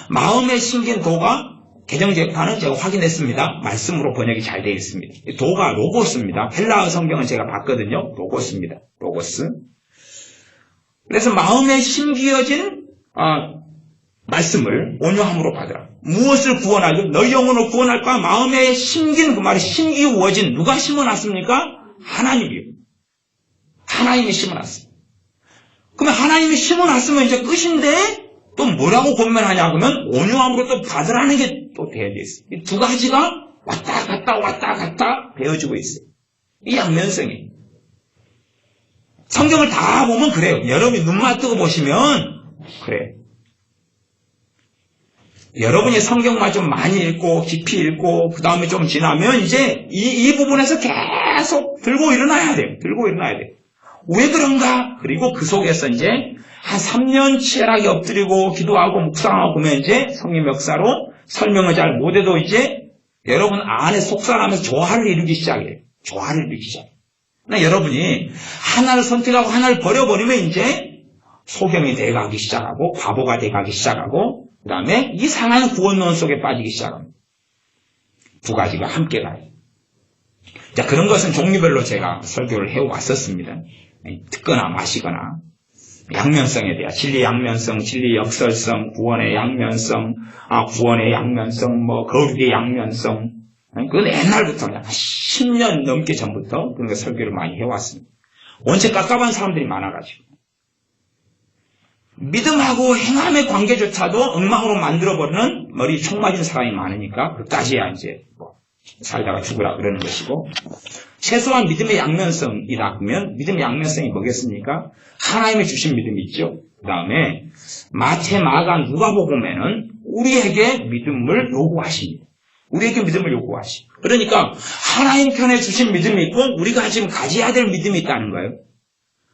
마음에 심긴 도가 개정개혁판은 제가 확인했습니다. 말씀으로 번역이 잘 되어 있습니다. 도가 로고스입니다. 헬라어 성경은 제가 봤거든요. 로고스입니다. 로고스. 그래서 마음에 심기어진 말씀을 온유함으로 받으라. 무엇을 구원하죠? 너희 영혼을 구원할 바 마음에 심긴 그 말이 심기워진 누가 심어놨습니까? 하나님이요. 하나님이 심어놨습니다. 그러면 하나님이 심어놨으면 이제 끝인데 또 뭐라고 고민하냐 그러면 온유함으로 또 받으라는 게 또 되어져 있어요. 이 두 가지가 왔다 갔다 배워지고 있어요. 이 양면성이. 성경을 다 보면 그래요. 여러분이 눈만 뜨고 보시면 그래요. 여러분이 성경만 좀 많이 읽고 깊이 읽고 그 다음에 좀 지나면 이제 이 부분에서 계속 들고 일어나야 돼요. 들고 일어나야 돼요. 왜 그런가? 그리고 그 속에서 이제 한 3년 치열하게 엎드리고 기도하고 묵상하고 보면 이제 성령 역사로 설명을 잘 못해도 이제 여러분 안에 속살하면서 조화를 이루기 시작해요. 조화를 이루기 시작해요. 그러니까 여러분이 하나를 선택하고 하나를 버려버리면 이제 소경이 돼가기 시작하고 바보가 돼가기 시작하고 그 다음에 이상한 구원론 속에 빠지기 시작합니다. 두 가지가 함께 가요. 자, 그런 것은 종류별로 제가 설교를 해왔었습니다. 듣거나 마시거나 양면성에 대한 진리 양면성, 진리 역설성, 구원의 양면성, 구원의 양면성, 거룩의 양면성. 그건 옛날부터 그냥 10년 넘게 전부터 그런 거 설교를 많이 해왔습니다. 원체 깝깝한 사람들이 많아가지고. 믿음하고 행함의 관계조차도 엉망으로 만들어버리는 머리 총 맞은 사람이 많으니까 그까지야 이제 살다가 죽으라 그러는 것이고, 최소한 믿음의 양면성이라 그러면 믿음의 양면성이 뭐겠습니까? 하나님이 주신 믿음이 있죠. 그 다음에 마태, 마가, 누가복음에는 우리에게 믿음을 요구하십니다. 우리에게 믿음을 요구하십니다. 그러니까 하나님 편에 주신 믿음이 있고 우리가 지금 가져야 될 믿음이 있다는 거예요.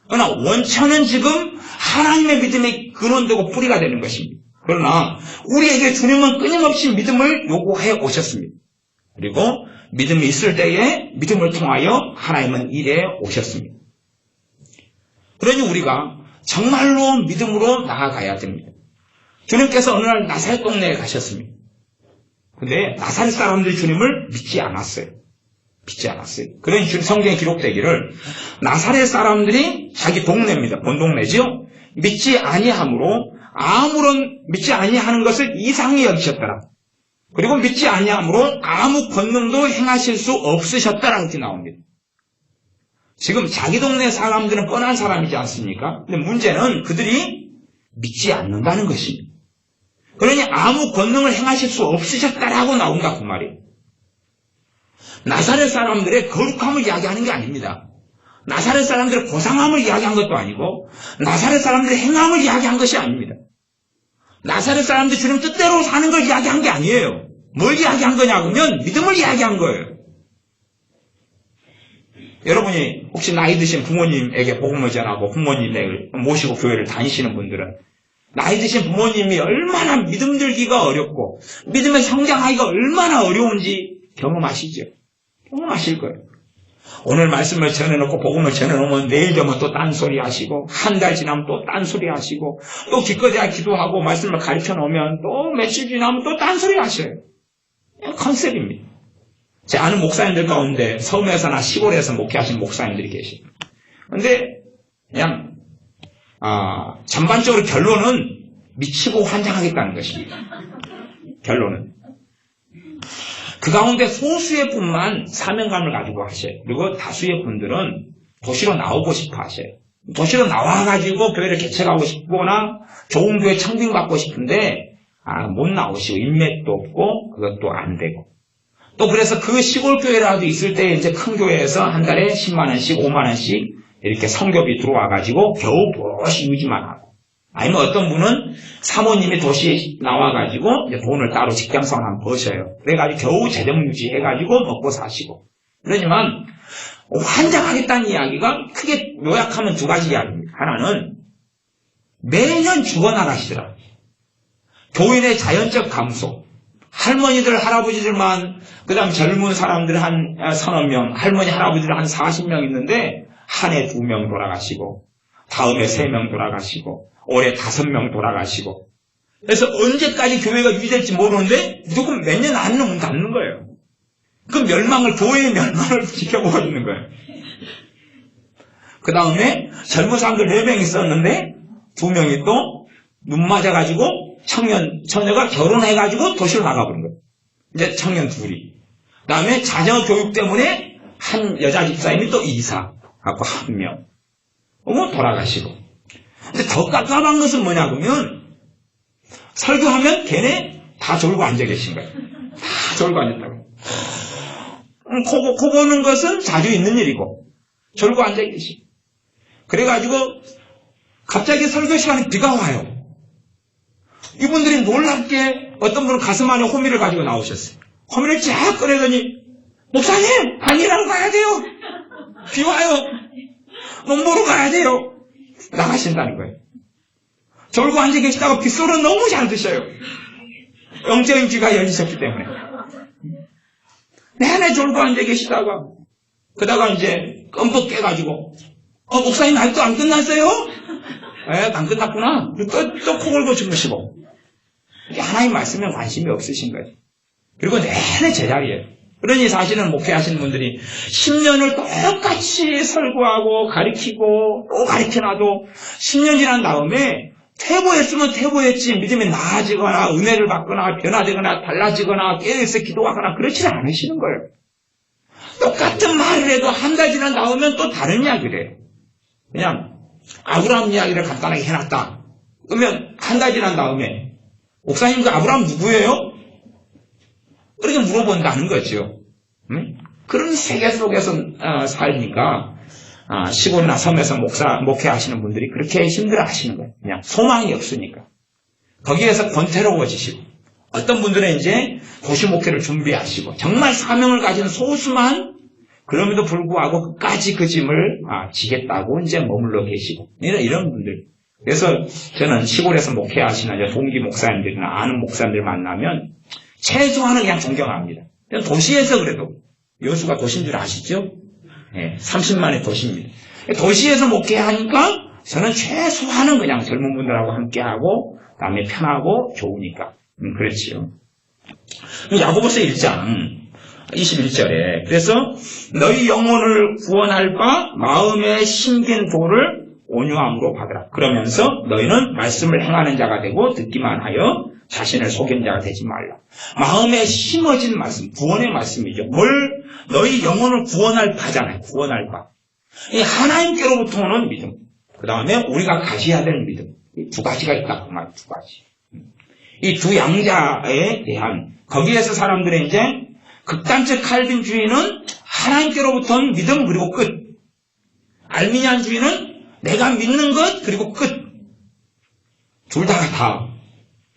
그러나 원천은 지금 하나님의 믿음이 근원되고 뿌리가 되는 것입니다. 그러나 우리에게 주님은 끊임없이 믿음을 요구해 오셨습니다. 그리고 믿음이 있을 때에 믿음을 통하여 하나님은 일해 오셨습니다. 그러니 우리가 정말로 믿음으로 나아가야 됩니다. 주님께서 어느 날 나사렛 동네에 가셨습니다. 근데 나사렛 사람들이 주님을 믿지 않았어요. 믿지 않았어요. 그러니 성경에 기록되기를 나사렛 사람들이 자기 동네입니다. 본 동네죠. 믿지 아니함으로 아무런 믿지 아니하는 것을 이상히 여기셨더라. 그리고 믿지 아니함으로 아무 권능도 행하실 수 없으셨다라고 이렇게 나옵니다. 지금 자기 동네 사람들은 뻔한 사람이지 않습니까? 근데 문제는 그들이 믿지 않는다는 것입니다. 그러니 아무 권능을 행하실 수 없으셨다라고 나온다 그 말이에요. 나사렛 사람들의 거룩함을 이야기하는 게 아닙니다. 나사렛 사람들의 고상함을 이야기한 것도 아니고 나사렛 사람들의 행함을 이야기한 것이 아닙니다. 나사렛 사람들이 주님 뜻대로 사는 걸 이야기한 게 아니에요. 뭘 이야기한 거냐면 믿음을 이야기한 거예요. 여러분이 혹시 나이 드신 부모님에게 복음을 전하고 부모님을 모시고 교회를 다니시는 분들은 나이 드신 부모님이 얼마나 믿음 들기가 어렵고 믿음에 성장하기가 얼마나 어려운지 경험하시죠. 경험하실 거예요. 오늘 말씀을 전해놓고 복음을 전해놓으면 내일 되면 또 딴소리 하시고 한 달 지나면 또 딴소리 하시고 또 기껏해야 기도하고 말씀을 가르쳐 놓으면 또 며칠 지나면 또 딴소리 하셔요. 컨셉입니다. 제 아는 목사님들 가운데 섬에서나 시골에서 목회하신 목사님들이 계세요. 그런데 그냥 전반적으로 결론은 미치고 환장하겠다는 것입니다. 결론은. 그 가운데 소수의 분만 사명감을 가지고 하셔요. 그리고 다수의 분들은 도시로 나오고 싶어 하셔요. 도시로 나와가지고 교회를 개척하고 싶거나 좋은 교회 청빙받고 싶은데 못 나오시고 인맥도 없고 그것도 안 되고 또 그래서 그 시골 교회라도 있을 때 이제 큰 교회에서 한 달에 10만 원씩 5만 원씩 이렇게 성교비 들어와가지고 겨우 도시 유지만 하고 아니면 어떤 분은 사모님이 도시에 나와가지고 이제 돈을 따로 직장생활 한번 버셔요. 그래가지고 겨우 재정 유지해가지고 먹고 사시고. 그러지만 환장하겠다는 이야기가 크게 요약하면 두 가지 이야기입니다. 하나는 매년 죽어나가시더라. 교인의 자연적 감소. 할머니들, 할아버지들만 그 다음 젊은 사람들 한 서너 명, 할머니, 할아버지들 한 40명 있는데 한 해 2명 돌아가시고 다음에 3명 돌아가시고 올해 5명 돌아가시고 그래서 언제까지 교회가 유지될지 모르는데 무조건 몇 년 안 넘으면 닫는 거예요. 그 멸망을 교회의 멸망을 지켜보고 있는 거예요. 그 다음에 젊은 사람들 4명 있었는데 2명이 또 눈 맞아가지고 처녀가 결혼해가지고 도시로 나가버린 거예요. 이제 청년 2이. 그 다음에 자녀 교육 때문에 한 여자 집사님이 또 이사 하고 1명. 돌아가시고. 근데 더 깝깝한 것은 뭐냐면 설교하면 걔네 다 졸고 앉아 계신 거예요. 다 졸고 앉았다고. 코 고는 것은 자주 있는 일이고 졸고 앉아 계시고. 그래가지고 갑자기 설교 시간에 비가 와요. 이분들이 놀랍게 어떤 분은 가슴 안에 호미를 가지고 나오셨어요. 호미를 쫙 꺼내더니 목사님 안일하러 가야 돼요. 비 와요. 논 보러 가야 돼요. 나가신다는 거예요. 졸고 앉아 계시다가 빗소리를 너무 잘 드셔요. 영적인 귀가 열리셨기 때문에. 내내 졸고 앉아 계시다가 그러다가 이제 껌뻑 깨가지고 목사님 아직도 안 끝났어요? 안 끝났구나. 또 코 골고 주무시고. 하나님 말씀에 관심이 없으신 거예요. 그리고 내내 제자리에요. 그러니 사실은 목회하시는 분들이 10년을 똑같이 설교하고 가르치고 또 가르쳐놔도 10년 지난 다음에 퇴보했으면 퇴보했지 믿음이 나아지거나 은혜를 받거나 변화되거나 달라지거나 깨어있어 기도하거나 그렇지 않으시는 거예요. 똑같은 말을 해도 한 달 지난 다음엔 또 다른 이야기를 해요. 그냥 아브라함 이야기를 간단하게 해놨다. 그러면 한 달 지난 다음에 목사님 그 아브라함 누구예요? 그렇게 물어본다는 거죠. 그런 세계 속에서 살니까 시골이나 섬에서 목회하시는 분들이 그렇게 힘들어하시는 거예요. 그냥 소망이 없으니까. 거기에서 권태로워지시고 어떤 분들은 이제 도시 목회를 준비하시고 정말 사명을 가진 소수만 그럼에도 불구하고 끝까지 그 짐을 지겠다고 이제 머물러 계시고 이런 분들. 그래서 저는 시골에서 목회하시는 동기 목사님들이나 아는 목사님들 만나면 최소한은 그냥 존경합니다. 도시에서 그래도 여수가 도시인 줄 아시죠? 네, 30만의 도시입니다. 도시에서 목회하니까 저는 최소한은 그냥 젊은 분들하고 함께하고 그다음에 편하고 좋으니까 그렇지요. 야고보서 1장 21절에 그래서 너희 영혼을 구원할 바 마음에 심긴 도를 온유함으로 받으라. 그러면서 너희는 말씀을 행하는 자가 되고 듣기만 하여 자신을 속이는 자가 되지 말라. 마음에 심어진 말씀, 구원의 말씀이죠. 너희 영혼을 구원할 바잖아요. 구원할 바. 이 하나님께로부터 오는 믿음. 그 다음에 우리가 가져야 되는 믿음. 두 가지가 있다. 그 말, 두 가지. 이 두 양자에 대한, 거기에서 사람들의 이제 극단적 칼빈주의는 하나님께로부터 온 믿음 그리고 끝. 알미니안주의는 내가 믿는 것 그리고 끝. 둘 다가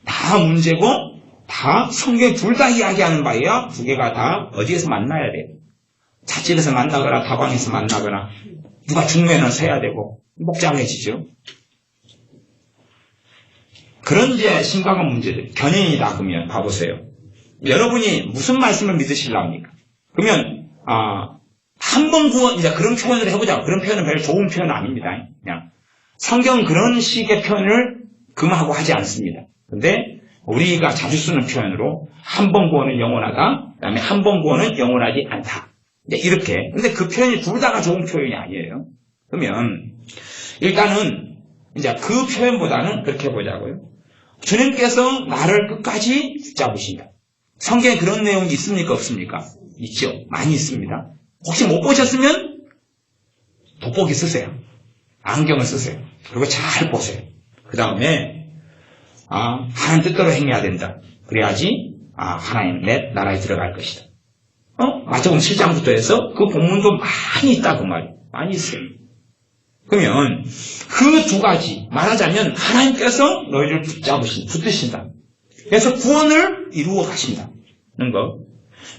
다 문제고 다 성경에 둘 다 이야기하는 바예요. 두 개가 다 어디에서 만나야 돼요. 자집에서 만나거나 다방에서 만나거나 누가 중매는 서야 되고 복잡해지죠. 그런 이제 심각한 문제들. 견인이다 그러면 봐보세요. 여러분이 무슨 말씀을 믿으시려합니까? 그러면 한 번 구원 이제 그런 표현을 해보자. 그런 표현은 별로 좋은 표현은 아닙니다. 그냥 성경 그런 식의 표현을 금하고 하지 않습니다. 근데 우리가 자주 쓰는 표현으로 한 번 구원은 영원하다. 그다음에 한 번 구원은 영원하지 않다. 이렇게. 근데 그 표현이 둘 다가 좋은 표현이 아니에요. 그러면 일단은 이제 그 표현보다는 그렇게 해보자고요. 주님께서 나를 끝까지 붙잡으신다. 성경에 그런 내용이 있습니까? 없습니까? 있죠. 많이 있습니다. 혹시 못 보셨으면 돋보기 쓰세요. 안경을 쓰세요. 그리고 잘 보세요. 그 다음에 하나님 뜻대로 행해야 된다. 그래야지 하나님 내 나라에 들어갈 것이다. 마태복음 7장부터 해서 그 본문도 많이 있다 그 말이에요. 많이 있어요. 그러면 그 두 가지 말하자면 하나님께서 너희를 붙드신다. 그래서 구원을 이루어 가신다는 거.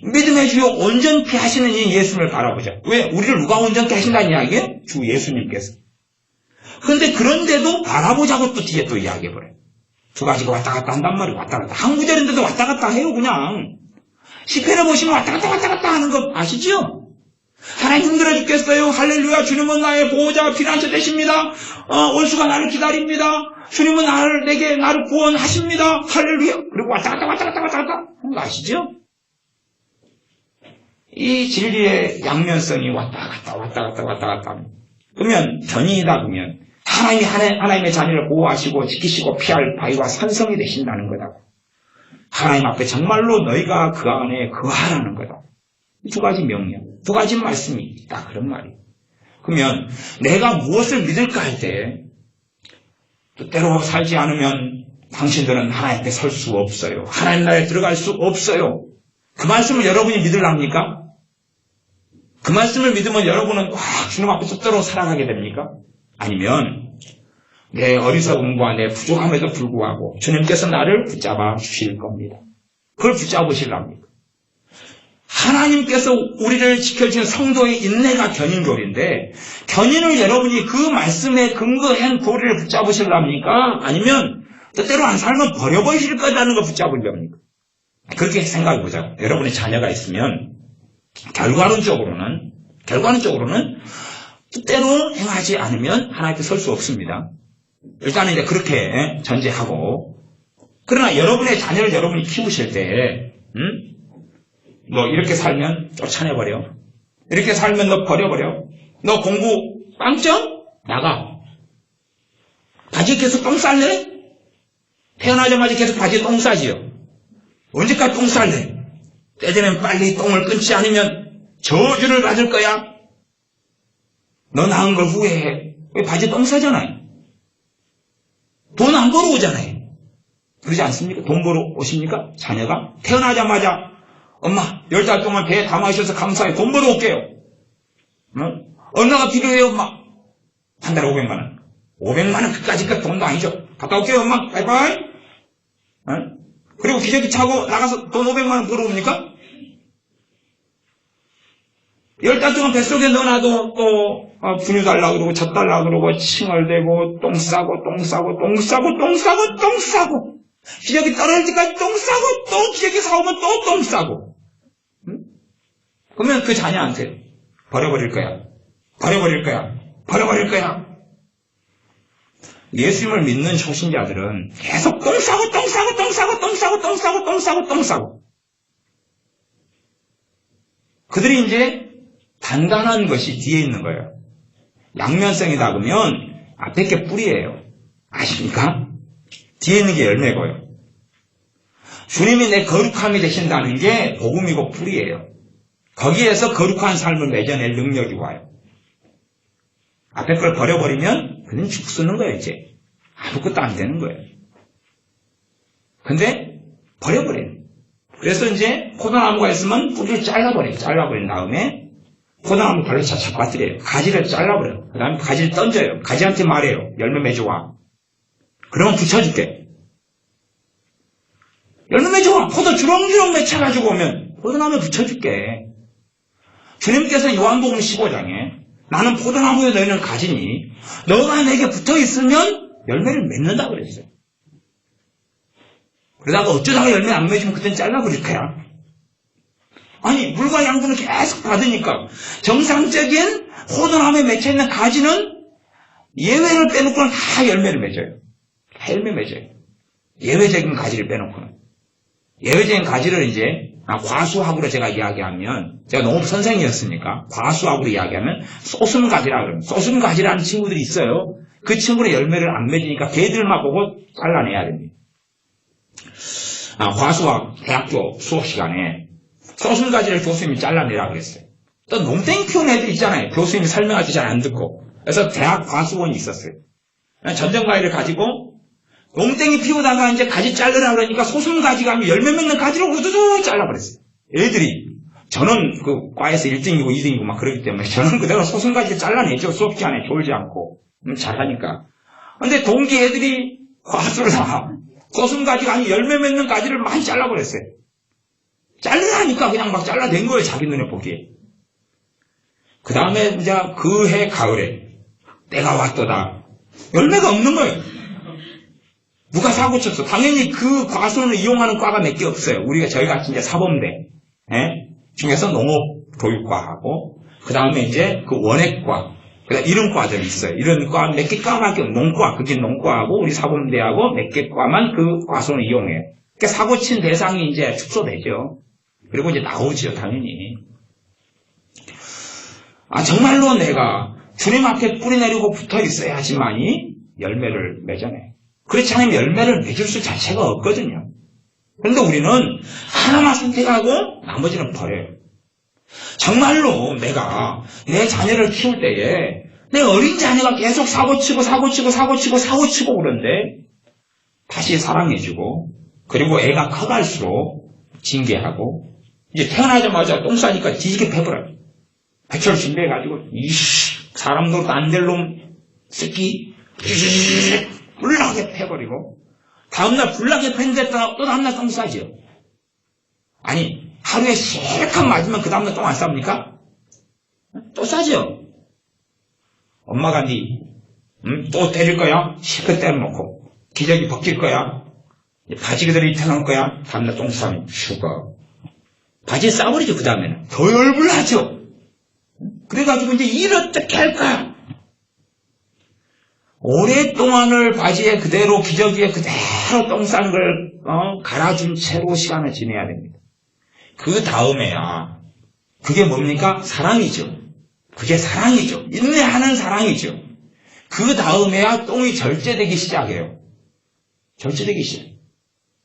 믿음의 주요 온전케 하시는 이 예수님을 바라보자. 왜? 우리를 누가 온전케 하신다는 이야기예요? 주 예수님께서. 그런데 그런데도 바라보자고 또 뒤에 또 이야기해버려요. 두 가지가 왔다 갔다 한단 말이에요. 왔다 갔다. 한 구절인데도 왔다 갔다 해요 그냥. 시편에 보시면 왔다 갔다 하는 거 아시죠? 하나님 힘들어 죽겠어요. 할렐루야. 주님은 나의 보호자 피난처 되십니다. 원수가 나를 기다립니다. 주님은 나를 구원하십니다. 할렐루야. 그리고 왔다 갔다 하는 거 아시죠? 이 진리의 양면성이 왔다 갔다. 그러면 견인이다 그러면 하나님의 자녀를 보호하시고 지키시고 피할 바위와 산성이 되신다는 거다. 하나님 앞에 정말로 너희가 그 안에 거하라는 거다. 두 가지 명령, 두 가지 말씀이 있다. 그런 말이에요. 그러면 내가 무엇을 믿을까 할 때 뜻대로 살지 않으면 당신들은 하나님 앞에 설 수 없어요. 하나님 나라에 들어갈 수 없어요. 그 말씀을 여러분이 믿으랍니까? 그 말씀을 믿으면 여러분은 주님 앞에 뜻대로 살아가게 됩니까? 아니면 내 어리석음과 내 부족함에도 불구하고 주님께서 나를 붙잡아 주실 겁니다. 그걸 붙잡으시랍니까? 하나님께서 우리를 지켜주신 성도의 인내가 견인교리인데 견인을 여러분이 그 말씀에 근거한 교리를 붙잡으시랍니까? 아니면 뜻대로 안 살면 버려버리실 거라는 걸 붙잡으렵니까? 그렇게 생각해 보자고. 여러분의 자녀가 있으면 결과론적으로는 뜻대로 행하지 않으면 하나님께 설 수 없습니다. 일단은 이제 그렇게 전제하고, 그러나 여러분의 자녀를 여러분이 키우실 때, 너 이렇게 살면 쫓아내버려. 이렇게 살면 너 버려버려. 너 공부 빵점? 나가. 바지에 계속 똥 쌀래? 태어나자마자 계속 바지에 똥 싸지요. 언제까지 똥 쌀래? 때 되면 빨리 똥을 끊지 않으면 저주를 받을 거야. 너 낳은 걸 후회해. 왜 바지에 똥 싸잖아요. 돈 안 벌어오잖아요. 그러지 않습니까? 돈 벌어오십니까? 자녀가 태어나자마자 엄마 10달 동안 배에 담아주셔서 감사해요. 돈 벌어올게요. 얼마가 필요해요 엄마? 한 달에 500만 원. 500만 원 그까짓 돈도 아니죠. 갔다 올게요 엄마. 바이바이. 그리고 기저귀 차고 나가서 돈 500만 원 벌어옵니까? 10달 동안 뱃속에 넣어놔도 또 분유 달라고 그러고 젖 달라고 그러고 칭얼대고 똥 싸고 똥 싸고 똥 싸고 똥 싸고 똥 싸고 기저귀 떨어질 때까지 똥 싸고 또 기저귀 사오면 또 똥 싸고. 그러면 그 자녀한테 버려버릴 거야. 버려버릴 거야. 버려버릴 거야. 예수님을 믿는 초신자들은 계속 똥 싸고 똥 싸고 똥 싸고 똥 싸고 똥 싸고 똥 싸고 똥 싸고. 그들이 이제 단단한 것이 뒤에 있는 거예요. 양면성이다 그러면 앞에 게 뿌리예요. 아십니까? 뒤에 있는 게 열매고요. 주님이 내 거룩함이 되신다는 게 복음이고 뿌리예요. 거기에서 거룩한 삶을 맺어낼 능력이 와요. 앞에 걸 버려버리면 그는 죽쓰는 거예요. 이제 아무것도 안 되는 거예요. 근데 버려버려요. 그래서 이제 포도나무가 있으면 뿌리를 잘라버려요. 잘라버린 다음에 포도나무 발로 잡아뜨려요. 가지를 잘라버려요. 그 다음에 가지를 던져요. 가지한테 말해요. 열매 맺어와. 그러면 붙여줄게. 열매 맺어와. 포도 주렁주렁 맺혀가지고 오면 포도나무에 붙여줄게. 주님께서 요한복음 15장에 나는 포도나무에 너희는 가지니 너가 내게 붙어있으면 열매를 맺는다 그랬어요. 그러다가 어쩌다가 열매 안 맺으면 그땐 잘라버릴 거야. 아니 물과 양분을 계속 받으니까 정상적인 포도나무에 맺혀있는 가지는 예외를 빼놓고는 다 열매를 맺어요. 다 열매 맺어요. 예외적인 가지를 빼놓고는. 예외적인 가지를 이제 과수학으로 제가 이야기하면 제가 농업 선생이었으니까 과수학으로 이야기하면 소순가지라 그러면 소순가지라는 친구들이 있어요. 그 친구는 열매를 안 맺으니까 걔들만 보고 잘라내야 됩니다. 과수학 대학교 수업 시간에 소순가지를 교수님이 잘라내라 그랬어요. 또 농땡이 키우는 애들 있잖아요. 교수님이 설명할 때 잘 안 듣고. 그래서 대학 과수원이 있었어요. 전정가위를 가지고 농땡이 피우다가 이제 가지 자르라 그러니까 소순가지가 하면 열매 맺는 가지를 우두두 잘라버렸어요. 애들이 저는 그 과에서 1등이고 2등이고 막 그러기 때문에 저는 그대로 소순가지를 잘라내죠. 수업 시간에 졸지 않고 잘하니까. 근데 동기 애들이 과수를 다 소순가지가 아니 열매 맺는 가지를 많이 잘라버렸어요. 자르라니까 그냥 막 잘라낸 거예요. 자기 눈에 보기에. 그 다음에 이제 그 해 가을에 때가 왔도다. 열매가 없는 거예요. 누가 사고 쳤어? 당연히 그 과수원을 이용하는 과가 몇 개 없어요. 저희가 이제 사범대 중에서 농업교육과하고 그 다음에 이제 그 원액과 그다음 이런 과들이 있어요. 이런 과 몇 개 과밖에 농과 그게 농과하고 우리 사범대하고 몇 개 과만 그 과수원을 이용해요. 그러니까 사고 친 대상이 이제 축소되죠. 그리고 이제 나오죠, 당연히. 정말로 내가 주님 앞에 뿌리 내리고 붙어 있어야지만이 열매를 맺어내. 그렇지 않으면 열매를 맺을 수 자체가 없거든요. 그런데 우리는 하나만 선택하고 나머지는 버려요. 정말로 내가 내 자녀를 키울 때에 내 어린 자녀가 계속 사고치고 그런데 다시 사랑해주고 그리고 애가 커갈수록 징계하고 이제 태어나자마자 똥 싸니까 뒤지게 패버려요. 배철 준비해가지고 사람 노릇 안 될 놈 새끼 불나게 패버리고 다음날 불나게 팼는데 또 다음날 똥 싸죠. 아니 하루에 실컷 맞으면 그 다음날 똥 안 쌉니까? 또 싸죠. 엄마가 또 때릴 거야? 실컷 때려놓고 기저귀 벗길 거야? 바지 그대로 입혀놓을 거야? 다음날 똥 싸면 죽어. 바지 싸버리죠. 그 다음에는 더 열불나죠. 그래가지고 이제 일 어떻게 할 거야? 오랫동안을 바지에 그대로 기저귀에 그대로 똥 싼 걸 갈아준 채로 시간을 지내야 됩니다. 그 다음에야 그게 뭡니까? 사랑이죠. 그게 사랑이죠. 인내하는 사랑이죠. 그 다음에야 똥이 절제되기 시작해요. 절제되기 시작.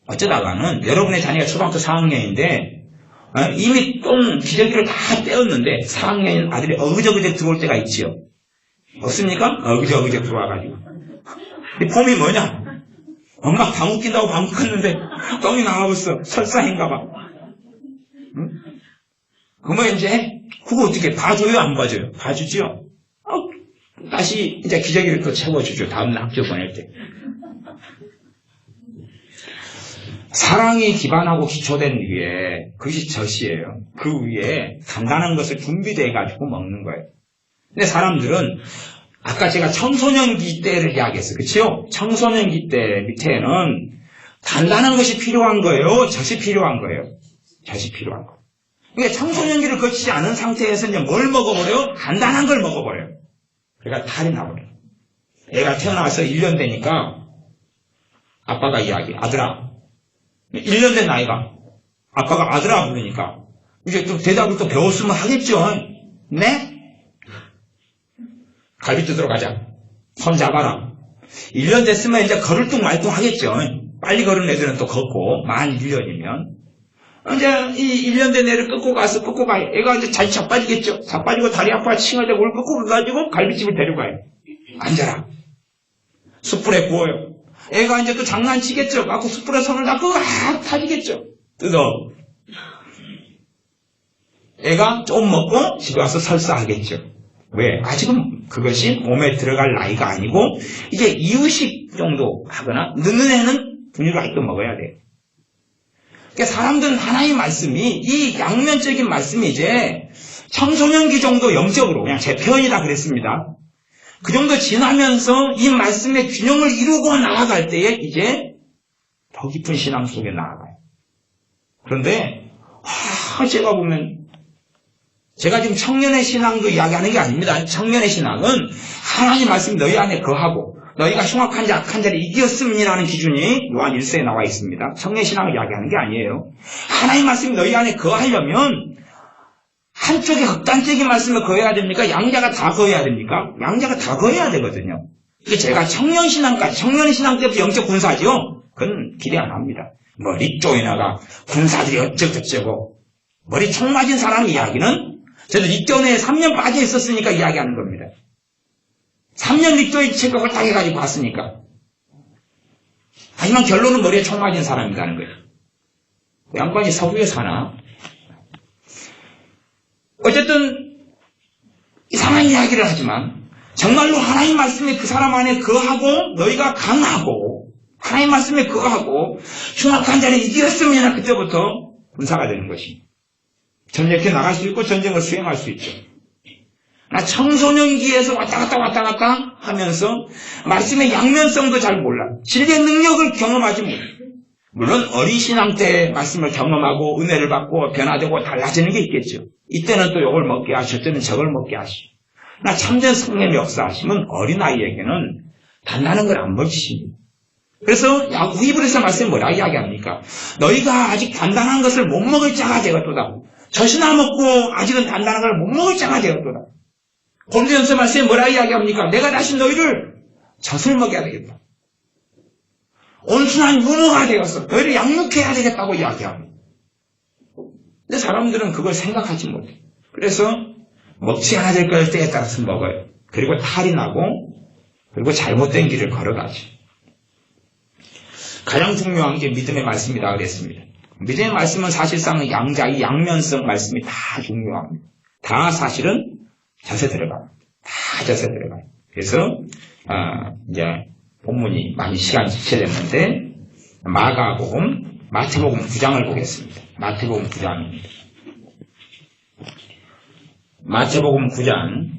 어쩌다가는 여러분의 자녀가 초등학교 4학년인데 이미 똥 기저귀를 다 떼었는데 4학년인 아들이 어그저그저 들어올 때가 있지요. 없습니까? 어그저그저 들어와가지고. 이 폼이 뭐냐? 엄마 밥 웃긴다고 밥 먹었는데 똥이 나와버렸어. 설사인가 봐. 응? 그러면 이제 그거 어떻게 봐줘요? 안 봐줘요? 봐주죠? 다시 이제 기저귀를 또 채워주죠. 다음날 학교 보낼 때. 사랑이 기반하고 기초된 위에 그것이 젖이에요. 그 위에 단단한 것을 준비돼가지고 먹는 거예요. 근데 사람들은 아까 제가 청소년기 때를 이야기했어요. 그렇죠? 청소년기 때 밑에는 단단한 것이 필요한 거예요? 젖이 필요한 거예요? 젖이 필요한 거예요. 그러니까 청소년기를 거치지 않은 상태에서 이제 뭘 먹어버려요? 단단한 걸 먹어버려요. 그러니까 탈이 나버려요. 애가 태어나서 1년 되니까 아빠가 아들아 1년 된 아이가 아빠가 아들아 부르니까 이제 또 대답을 또 배웠으면 하겠죠. 네? 갈비 뜯으러 가자. 손 잡아라. 1년 됐으면 이제 걸을 뚱 말뚱 하겠죠. 빨리 걸은 애들은 또 걷고 만 1년이면 이제 이 1년 된 애를 끌고 가. 애가 이제 잘 자빠지겠죠. 자빠지고 다리 아파 칭얼대고 올 끌고 가가지고 갈비집을 데려가요. 앉아라. 숯불에 구워요. 애가 이제 또 장난치겠죠. 갖고 숯불에 손을 닦고 타지겠죠. 뜯어. 애가 좀 먹고 집에 와서 설사하겠죠. 왜? 아직은 그것이 몸에 들어갈 나이가 아니고 이제 이유식 정도 하거나 늦는 애는 분유를 아직도 먹어야 돼요. 그러니까 사람들은 하나의 말씀이 이 양면적인 말씀이 이제 청소년기 정도 영적으로 그냥 제 표현이다 그랬습니다. 그 정도 지나면서 이 말씀의 균형을 이루고 나아갈 때에 이제 더 깊은 신앙 속에 나아가요. 그런데 제가 보면 제가 지금 청년의 신앙도 이야기하는 게 아닙니다. 청년의 신앙은 하나님 말씀이 너희 안에 거하고 너희가 흉악한 자 악한 자를 이겼음이라는 기준이 요한 1서에 나와 있습니다. 청년 신앙을 이야기하는 게 아니에요. 하나님 말씀이 너희 안에 거하려면 한쪽에 극단적인 말씀을 거해야 됩니까? 양자가 다 거해야 됩니까? 양자가 다 거해야 되거든요. 이게 제가 청년 신앙 때부터 영적 군사죠? 그건 기대 안 합니다. 머리 쪼이나가 군사들이 어쩌고저쩌고 머리 총 맞은 사람 이야기는 저도 닉전에 3년 빠져 있었으니까 이야기하는 겁니다. 3년 닉전의 체격을 딱 해가지고 왔으니까. 하지만 결론은 머리에 총 맞은 사람이라는 거예요. 그 양반이 서부에 사나? 어쨌든 이상한 이야기를 하지만 정말로 하나님 말씀이 그 사람 안에 거하고 너희가 강하고 하나님 말씀에 거하고 흉악한 자를 이겼으면 그때부터 군사가 되는 것입니다. 전쟁에 나갈 수 있고 전쟁을 수행할 수 있죠. 나 청소년기에서 왔다 갔다 하면서 말씀의 양면성도 잘 몰라. 진리의 능력을 경험하지 못해. 물론 어린 신앙 때 말씀을 경험하고 은혜를 받고 변화되고 달라지는 게 있겠죠. 이때는 또 이걸 먹게 하시고 저때는 저걸 먹게 하시고. 나 참된 성령의 역사하시면 어린아이에게는 단단한 걸 안 먹이십니다. 그래서 히브리서 말씀이 뭐라 이야기합니까? 너희가 아직 단단한 것을 못 먹을 자가 되었도다. 젖이나 먹고 아직은 단단한 걸 못 먹을 자가 되었도다. 고린도전서 말씀이 뭐라 이야기합니까? 내가 다시 너희를 젖을 먹여야 되겠다. 온순한 유모가 되어서 너희를 양육해야 되겠다고 이야기합니다. 근데 사람들은 그걸 생각하지 못해. 그래서 먹지 않아야 될 걸 때에 따라서 먹어요. 그리고 탈이 나고 그리고 잘못된 길을 걸어가죠. 가장 중요한 게 믿음의 말씀이다 그랬습니다. 믿음의 말씀은 사실상 이 양면성 말씀이 다 중요합니다. 다 사실은 젖에 들어갑니다. 다 젖에 들어가요. 그래서 이제 본문이 많이 시간이 지체됐는데 마태복음 9장을 보겠습니다. 마태복음 9장입니다. 마태복음 9장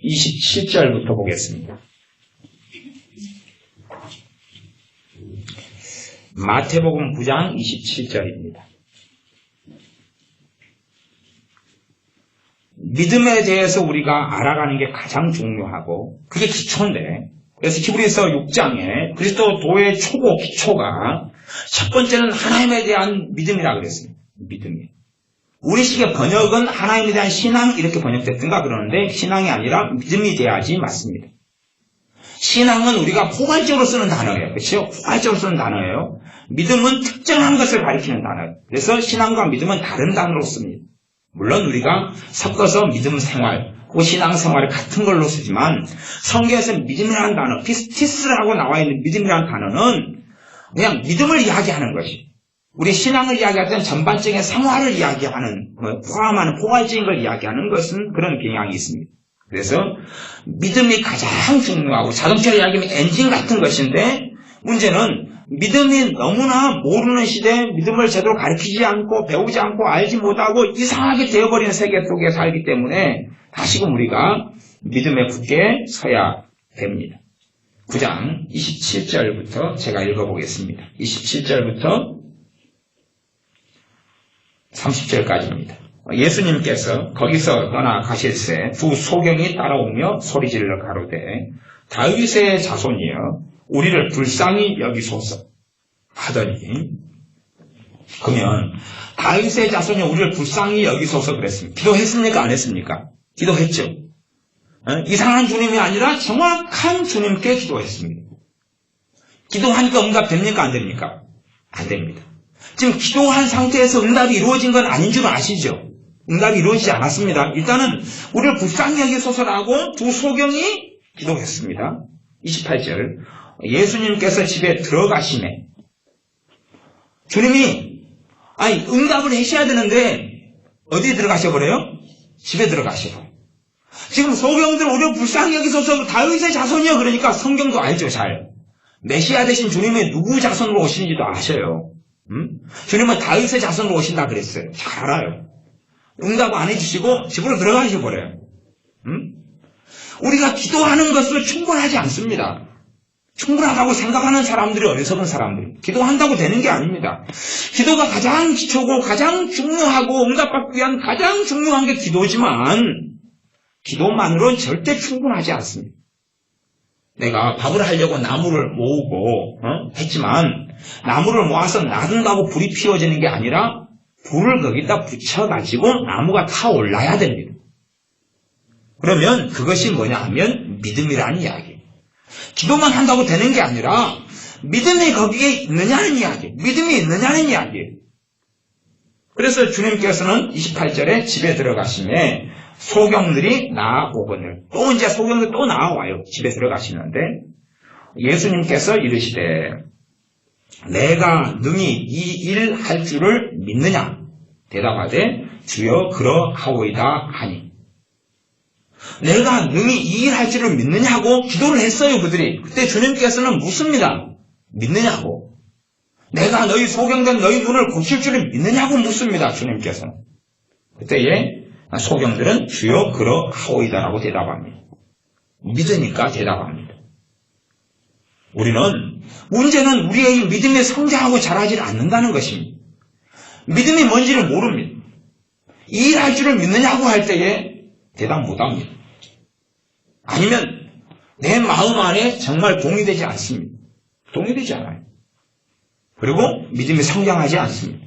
27절부터 보겠습니다. 마태복음 9장 27절입니다. 믿음에 대해서 우리가 알아가는 게 가장 중요하고 그게 기초인데 그래서 히브리서 6장에 그리스도도의 초고 기초가 첫 번째는 하나님에 대한 믿음이라 그랬습니다. 믿음이에요. 우리식의 번역은 하나님에 대한 신앙 이렇게 번역됐던가 그러는데 신앙이 아니라 믿음이 돼야지 맞습니다. 신앙은 우리가 포괄적으로 쓰는 단어예요. 그렇죠? 포괄적으로 쓰는 단어예요. 믿음은 특정한 것을 가리키는 단어예요. 그래서 신앙과 믿음은 다른 단어로 씁니다. 물론 우리가 섞어서 믿음 생활, 그 신앙 생활을 같은 걸로 쓰지만 성경에서 믿음이라는 단어, 피스티스라고 나와 있는 믿음이라는 단어는 그냥 믿음을 이야기하는 것이. 우리 신앙을 이야기할 때는 전반적인 생활을 이야기하는, 포함하는 포괄적인 걸 이야기하는 것은 그런 경향이 있습니다. 그래서 믿음이 가장 중요하고 자동차를 이야기하면 엔진 같은 것인데 문제는 믿음이 너무나 모르는 시대에 믿음을 제대로 가르치지 않고 배우지 않고 알지 못하고 이상하게 되어버리는 세계 속에 살기 때문에 다시금 우리가 믿음에 굳게 서야 됩니다. 9장 27절부터 제가 읽어보겠습니다. 27절부터 30절까지입니다. 예수님께서 거기서 떠나 가실새 두 소경이 따라오며 소리질러 가로되 다윗의 자손이여 우리를 불쌍히 여기소서 하더니, 그러면 다윗의 자손이 우리를 불쌍히 여기소서 그랬습니다. 기도했습니까? 안 했습니까? 기도했죠. 이상한 주님이 아니라 정확한 주님께 기도했습니다. 기도하니까 응답됩니까? 안 됩니까? 안 됩니다. 지금 기도한 상태에서 응답이 이루어진 건 아닌 줄 아시죠? 응답이 이루어지지 않았습니다. 일단은 우리를 불쌍히 여기소서라고 두 소경이 기도했습니다. 28절 예수님께서 집에 들어가시매, 주님이 응답을 하셔야 되는데 어디에 들어가셔버려요? 집에 들어가셔버려요. 지금 소경들 우리를 불쌍히 여기소서 다윗의 자손이요. 그러니까 성경도 알죠. 잘 메시아 되신 주님이 누구 자손으로 오시는지도 아셔요. 주님은 다윗의 자손으로 오신다 그랬어요. 잘 알아요. 응답 안 해주시고 집으로 들어가셔 버려요. 우리가 기도하는 것으로 충분하지 않습니다. 충분하다고 생각하는 사람들이 어리석은 사람들. 기도한다고 되는 게 아닙니다. 기도가 가장 기초고 가장 중요하고 응답받기 위한 가장 중요한 게 기도지만 기도만으로는 절대 충분하지 않습니다. 내가 밥을 하려고 나무를 모으고 했지만 나무를 모아서 놔둔다고 불이 피워지는 게 아니라 불을 거기다 붙여가지고 나무가 타올라야 됩니다. 그러면 그것이 뭐냐 하면 믿음이라는 이야기예요. 기도만 한다고 되는 게 아니라 믿음이 거기에 있느냐는 이야기예요. 믿음이 있느냐는 이야기예요. 그래서 주님께서는 28절에 집에 들어가시매 소경들이 나아오거늘, 또 이제 소경들이 또 나와요. 집에 들어가시는데 예수님께서 이르시되 내가 능히 이 일 할 줄을 믿느냐? 대답하되 주여 그러하오이다 하니, 내가 능히 이 일 할 줄을 믿느냐고 기도를 했어요. 그들이. 그때 주님께서는 묻습니다. 믿느냐고. 내가 너희 소경된 너희 눈을 고칠 줄을 믿느냐고 묻습니다. 주님께서는. 그때에 소경들은 주여 그러하오이다라고 대답합니다. 믿으니까 대답합니다. 문제는 우리의 믿음이 성장하고 자라지 않는다는 것입니다. 믿음이 뭔지를 모릅니다. 이 일 할 줄을 믿느냐고 할 때에 대답 못합니다. 아니면 내 마음 안에 정말 동의되지 않습니다. 동의되지 않아요. 그리고 믿음이 성장하지 않습니다.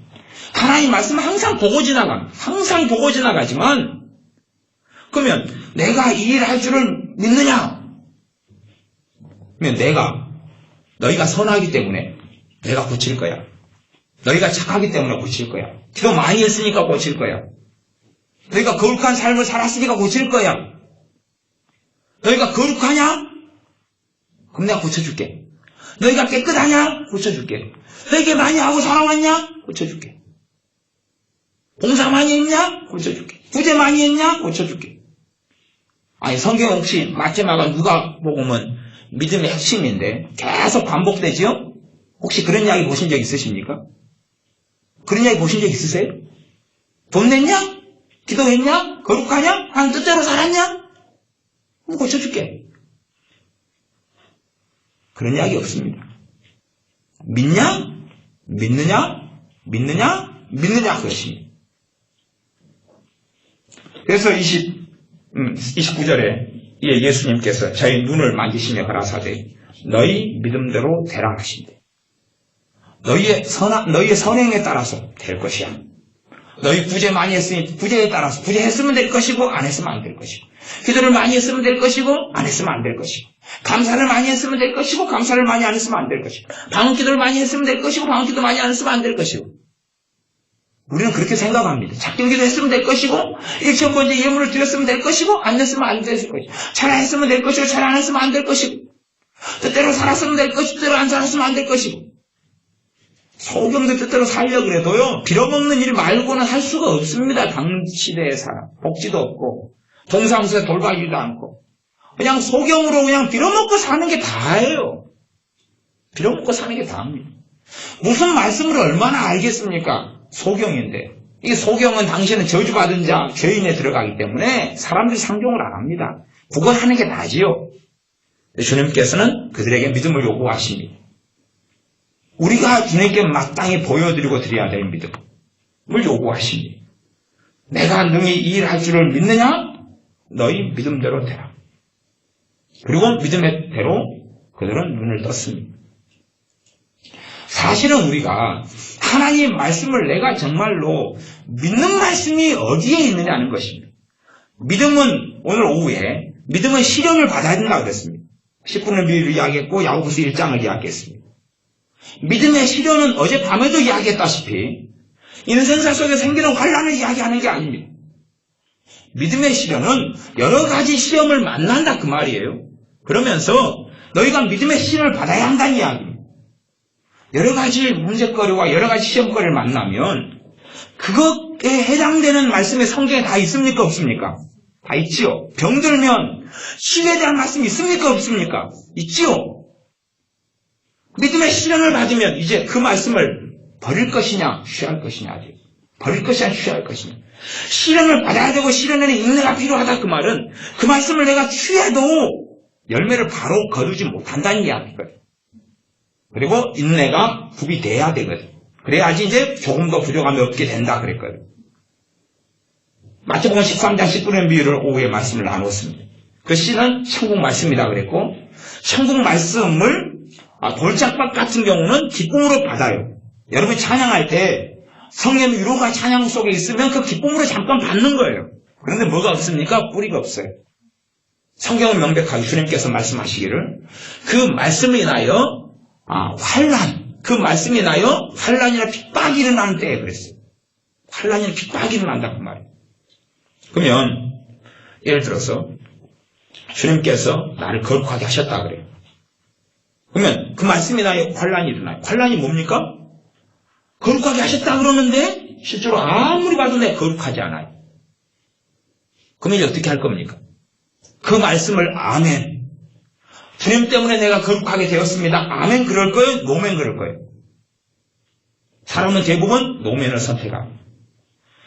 하나님 말씀은 항상 보고 지나갑니다. 항상 보고 지나가지만, 그러면 내가 이 일 할 줄을 믿느냐? 그러면 너희가 선하기 때문에 내가 고칠 거야. 너희가 착하기 때문에 고칠 거야. 기도 많이 했으니까 고칠 거야. 너희가 거룩한 삶을 살았으니까 고칠 거야. 너희가 거룩하냐? 그럼 내가 고쳐줄게. 너희가 깨끗하냐? 고쳐줄게. 너희가 많이 하고 살아왔냐? 고쳐줄게. 봉사 많이 했냐? 고쳐줄게. 구제 많이 했냐? 고쳐줄게. 성경 혹시 마지막은 누가복음은 믿음의 핵심인데 계속 반복되지요? 혹시 그런 이야기 보신 적 있으십니까? 그런 이야기 보신 적 있으세요? 돈 냈냐? 기도했냐? 거룩하냐? 하나님 뜻대로 살았냐? 그럼 고쳐줄게. 그런 이야기 없습니다. 믿냐? 믿느냐? 믿느냐? 믿느냐? 그것입니다. 그래서 29절에 예수님께서 저희 눈을 만지시며 가라사대 너희 믿음대로 되라 하신대. 너희의 선행에 따라서 될 것이야. 너희 구제 많이 했으니 구제에 따라서 구제했으면 될 것이고 안 했으면 안 될 것이고, 기도를 많이 했으면 될 것이고 안 했으면 안 될 것이고, 감사를 많이 했으면 될 것이고 감사를 많이 안 했으면 안 될 것이고, 방언기도를 많이 했으면 될 것이고 방언기도 많이 안 했으면 안 될 것이고. 우리는 그렇게 생각합니다. 작정기도 했으면 될 것이고, 일천번째 예물을 드렸으면 될 것이고, 안 냈으면 안 될 것이고, 잘 했으면 될 것이고, 잘 안 했으면 안 될 것이고, 뜻대로 살았으면 될 것이고, 뜻대로 안 살았으면 안 될 것이고. 소경도 뜻대로 살려 그래도요, 빌어먹는 일 말고는 할 수가 없습니다. 당시대의 사람. 복지도 없고, 동사무소에 돌봐주지도 않고, 그냥 소경으로 그냥 빌어먹고 사는 게 다예요. 빌어먹고 사는 게 다입니다. 무슨 말씀을 얼마나 알겠습니까? 소경인데. 이 소경은 당신은 저주받은 자, 죄인에 들어가기 때문에 사람들이 상종을 안 합니다. 구걸하는 게 나지요. 주님께서는 그들에게 믿음을 요구하십니다. 우리가 주님께 마땅히 보여드리고 드려야 될 믿음을 요구하십니다. 내가 능히 이 일할 줄을 믿느냐? 너희 믿음대로 되라. 그리고 믿음의 대로 그들은 눈을 떴습니다. 사실은 우리가 하나님의 말씀을 내가 정말로 믿는 말씀이 어디에 있느냐는 것입니다. 믿음은 오늘 오후에 믿음은 시련을 받아야 된다고 그랬습니다. 10분의 비유를 이야기했고 야고보서 1장을 이야기했습니다. 믿음의 시련은 어젯밤에도 이야기했다시피 인생사 속에 생기는 환란을 이야기하는 게 아닙니다. 믿음의 시련은 여러 가지 시험을 만난다 그 말이에요. 그러면서 너희가 믿음의 시련을 받아야 한다는 이야기입니다. 여러 가지 문제거리와 여러 가지 시험거리를 만나면 그것에 해당되는 말씀이 성경에 다 있습니까? 없습니까? 다 있지요. 병들면 치유에 대한 말씀이 있습니까? 없습니까? 있지요. 믿음의 시련을 받으면 이제 그 말씀을 버릴 것이냐 취할 것이냐 버릴 것이냐 취할 것이냐. 시련을 받아야 되고 시련에는 인내가 필요하다 그 말은 그 말씀을 내가 취해도 열매를 바로 거두지 못한다는 이야기거든요. 그리고 인내가 구비돼야 되거든. 그래야지 이제 조금 더 부족함이 없게 된다 그랬거든. 마태복음 13장 10분의 비유를 오후에 말씀을 나눴습니다. 그 씨는 천국 말씀이다 그랬고 천국 말씀을 돌짝밭 같은 경우는 기쁨으로 받아요. 여러분 찬양할 때 성령의 위로가 찬양 속에 있으면 그 기쁨으로 잠깐 받는 거예요. 그런데 뭐가 없습니까? 뿌리가 없어요. 성경은 명백하게 주님께서 말씀하시기를 그 말씀이 인하여 환란, 그 말씀이 인하여 환란이나 핍박이 일어나는 때에 그랬어요. 환란이나 핍박이 일어난다 그 말이에요. 그러면 예를 들어서 주님께서 나를 거룩하게 하셨다 그래요. 그러면 그 말씀이 인하여 환란이 일어나요. 환란이 뭡니까? 거룩하게 하셨다 그러는데 실제로 아무리 봐도 내가 거룩하지 않아요. 그러면 어떻게 할 겁니까? 그 말씀을 아멘. 주님 때문에 내가 거룩하게 되었습니다. 아멘 그럴 거예요? 노멘 그럴 거예요? 사람은 대부분 노멘을 선택합니다.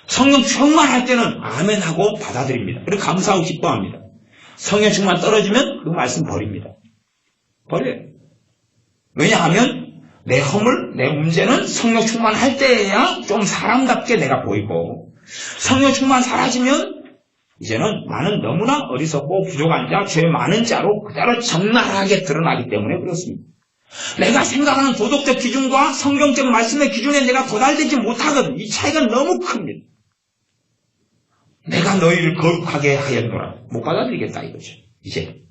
성령 충만할 때는 아멘하고 받아들입니다. 그리고 감사하고 기뻐합니다. 성령 충만 떨어지면 그 말씀 버립니다. 버려요. 왜냐하면 내 허물, 내 문제는 성령 충만할 때야 좀 사람답게 내가 보이고 성령 충만 사라지면 이제는 나는 너무나 어리석고 부족한 자, 죄 많은 자로 그대로 적나라하게 드러나기 때문에 그렇습니다. 내가 생각하는 도덕적 기준과 성경적 말씀의 기준에 내가 도달되지 못하거든. 이 차이가 너무 큽니다. 내가 너희를 거룩하게 하였노라. 못 받아들이겠다 이거죠. 이제.